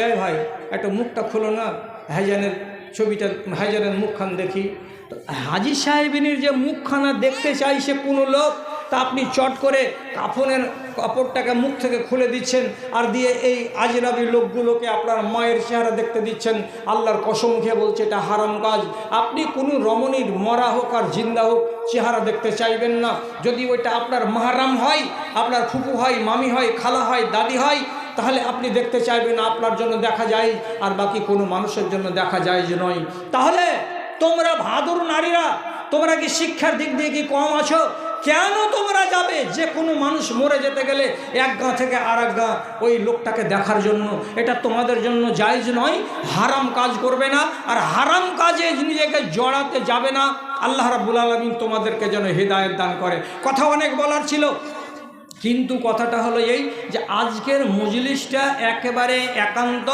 এ ভাই একটা মুখটা খুলো না, হাইজানের ছবিটা, হাইজানের মুখখান দেখি। তো হাজী সাহেবিনীর যে মুখখানা দেখতে চাইছে কোনো লোক, তা আপনি চট করে কাফনের কাপড়টাকে মুখ থেকে খুলে দিচ্ছেন, আর দিয়ে এই আজরাবি লোকগুলোকে আপনার মায়ের চেহারা দেখতে দিচ্ছেন। আল্লাহর কসম খেয়ে বলছে এটা হারাম কাজ। আপনি কোনো রমণীর মরা হোক আর জিন্দা হোক চেহারা দেখতে চাইবেন না। যদি ওইটা আপনার মাহরাম হয়, আপনার ফুফু হয়, মামি হয়, খালা হয়, দাদি হয়, তাহলে আপনি দেখতে চাইবেন, আপনার জন্য দেখা যায়, আর বাকি কোনো মানুষের জন্য দেখা যায় যে নয়। তাহলে তোমরা ভাদুর নারীরা, তোমরা কি শিক্ষার দিক দিয়ে কি কম আছো? কেন তোমরা যাবে যে কোনো মানুষ মরে যেতে গেলে এক গাঁ থেকে আর এক গাঁ ওই লোকটাকে দেখার জন্য? এটা তোমাদের জন্য জায়েজ নয়। হারাম কাজ করবে না, আর হারাম কাজে নিজেকে জড়াতে যাবে না। আল্লাহ রাব্বুল আলামিন তোমাদেরকে যেন হেদায়েত দান করে। কথা অনেক বলার ছিল, কিন্তু কথাটা হলো এই যে আজকের মজলিসটা একেবারে একান্ত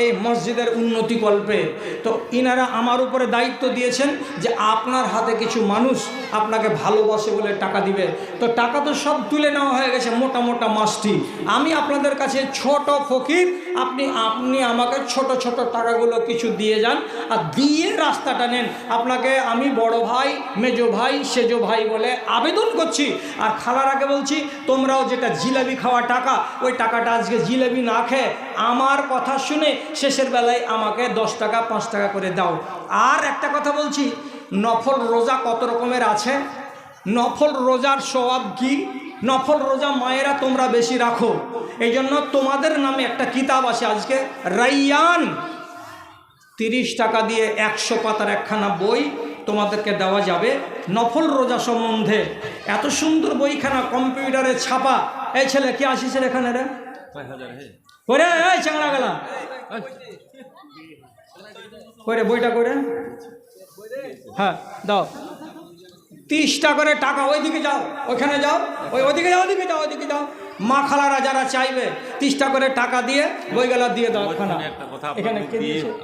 এই মসজিদের উন্নতি কল্পে। তো ইনারা আমার উপরে দায়িত্ব দিয়েছেন যে আপনার হাতে কিছু মানুষ আপনাকে ভালোবাসে বলে টাকা দিবে। তো টাকা তো সব তুলে নেওয়া হয়ে গেছে, মোটা মোটা মাস্টি। আমি আপনাদের কাছে ছোট ফকির, আপনি আমাকে ছোট ছোট টাকাগুলো কিছু দিয়ে যান, আর দিয়ে রাস্তাটা নেন। আপনাকে আমি বড় ভাই, মেজো ভাই, সেজো ভাই বলে আবেদন করছি। আর খালার আগে বলছি, তোমরাও যেটা জিলাপি খাওয়া টাকা, ওই টাকাটা আজকে জিলাপি না খেয়ে আমার কথা শুনে শেষের বেলায় আমাকে 10 টাকা 5 টাকা করে দাও। আর একটা কথা বলছি, নফল রোজা কত রকমের আছে? নফল রোজার সওয়াব কি? নফল রোজা মায়েরা তোমরা বেশি রাখো, এই জন্য তোমাদের নামে একটা কিতাব আছে আজকে, রাইয়ান, 30 টাকা দিয়ে 100 পাতার একখানা বই তোমাদেরকে দেওয়া যাবে নফল রোজা সম্বন্ধে। এত সুন্দর বইখানা কম্পিউটারে ছাপা। এই ছেলে কি আসিস এখানে রে? করে এই চাংড়া গেলা করে বইটা করে, হ্যাঁ দাও। 30টা করে টাকা। ওইদিকে যাও, ওইখানে যাও, ওইদিকে যাও, ওইদিকে যাও, ওইদিকে যাও। মা খালারা যারা চাইবে 30টা করে টাকা দিয়ে বইগুলা দিয়ে দাও। এখানে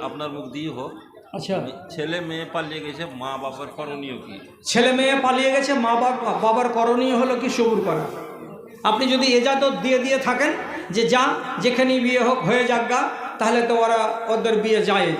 আপনার মুখ দিয়ে হোক। আচ্ছা, ছেলে মেয়ে পালিয়ে গেছে, মা বাবার করণীয় কি? ছেলে মেয়ে পালিয়ে গেছে, মা বাবার করণীয় হলো কি? সবুর করা। আপনি যদি এজাজত দিয়ে থাকেন যে যা, যেখানেই বিয়ে হোক হয়ে যাক, তাহলে তো ওদের বিয়ে যায়।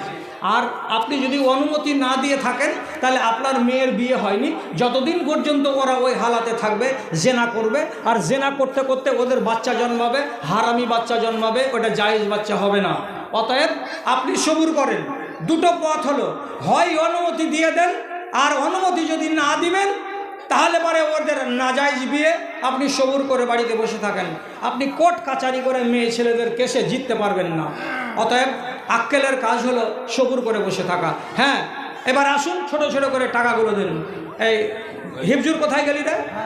আর আপনি যদি অনুমতি না দিয়ে থাকেন তাহলে আপনার মেয়ের বিয়ে হয়নি। যতদিন পর্যন্ত ওরা ওই হালাতে থাকবে, জেনা করবে, আর জেনা করতে করতে ওদের বাচ্চা জন্মাবে, হারামি বাচ্চা জন্মাবে, ওটা জায়েজ বাচ্চা হবে না। অতএব আপনি সবুর করেন। দুটো পথ হলো, হয় অনুমতি দিয়ে দেন, আর অনুমতি যদি না দিবেন তাহলে পরে ওদের নাজায়েজ বিয়ে, আপনি সবুর করে বাড়িতে বসে থাকেন। আপনি কোর্ট কাচারি করে মেয়ে ছেলেদের কেসে জিততে পারবেন না। অতএব আক্কেলের কাজ হলো সবুর করে বসে থাকা। হ্যাঁ, এবার আসুন ছোট ছোট করে টাকাগুলো দিন। এই হিফজুর কোথায় গেলি রে?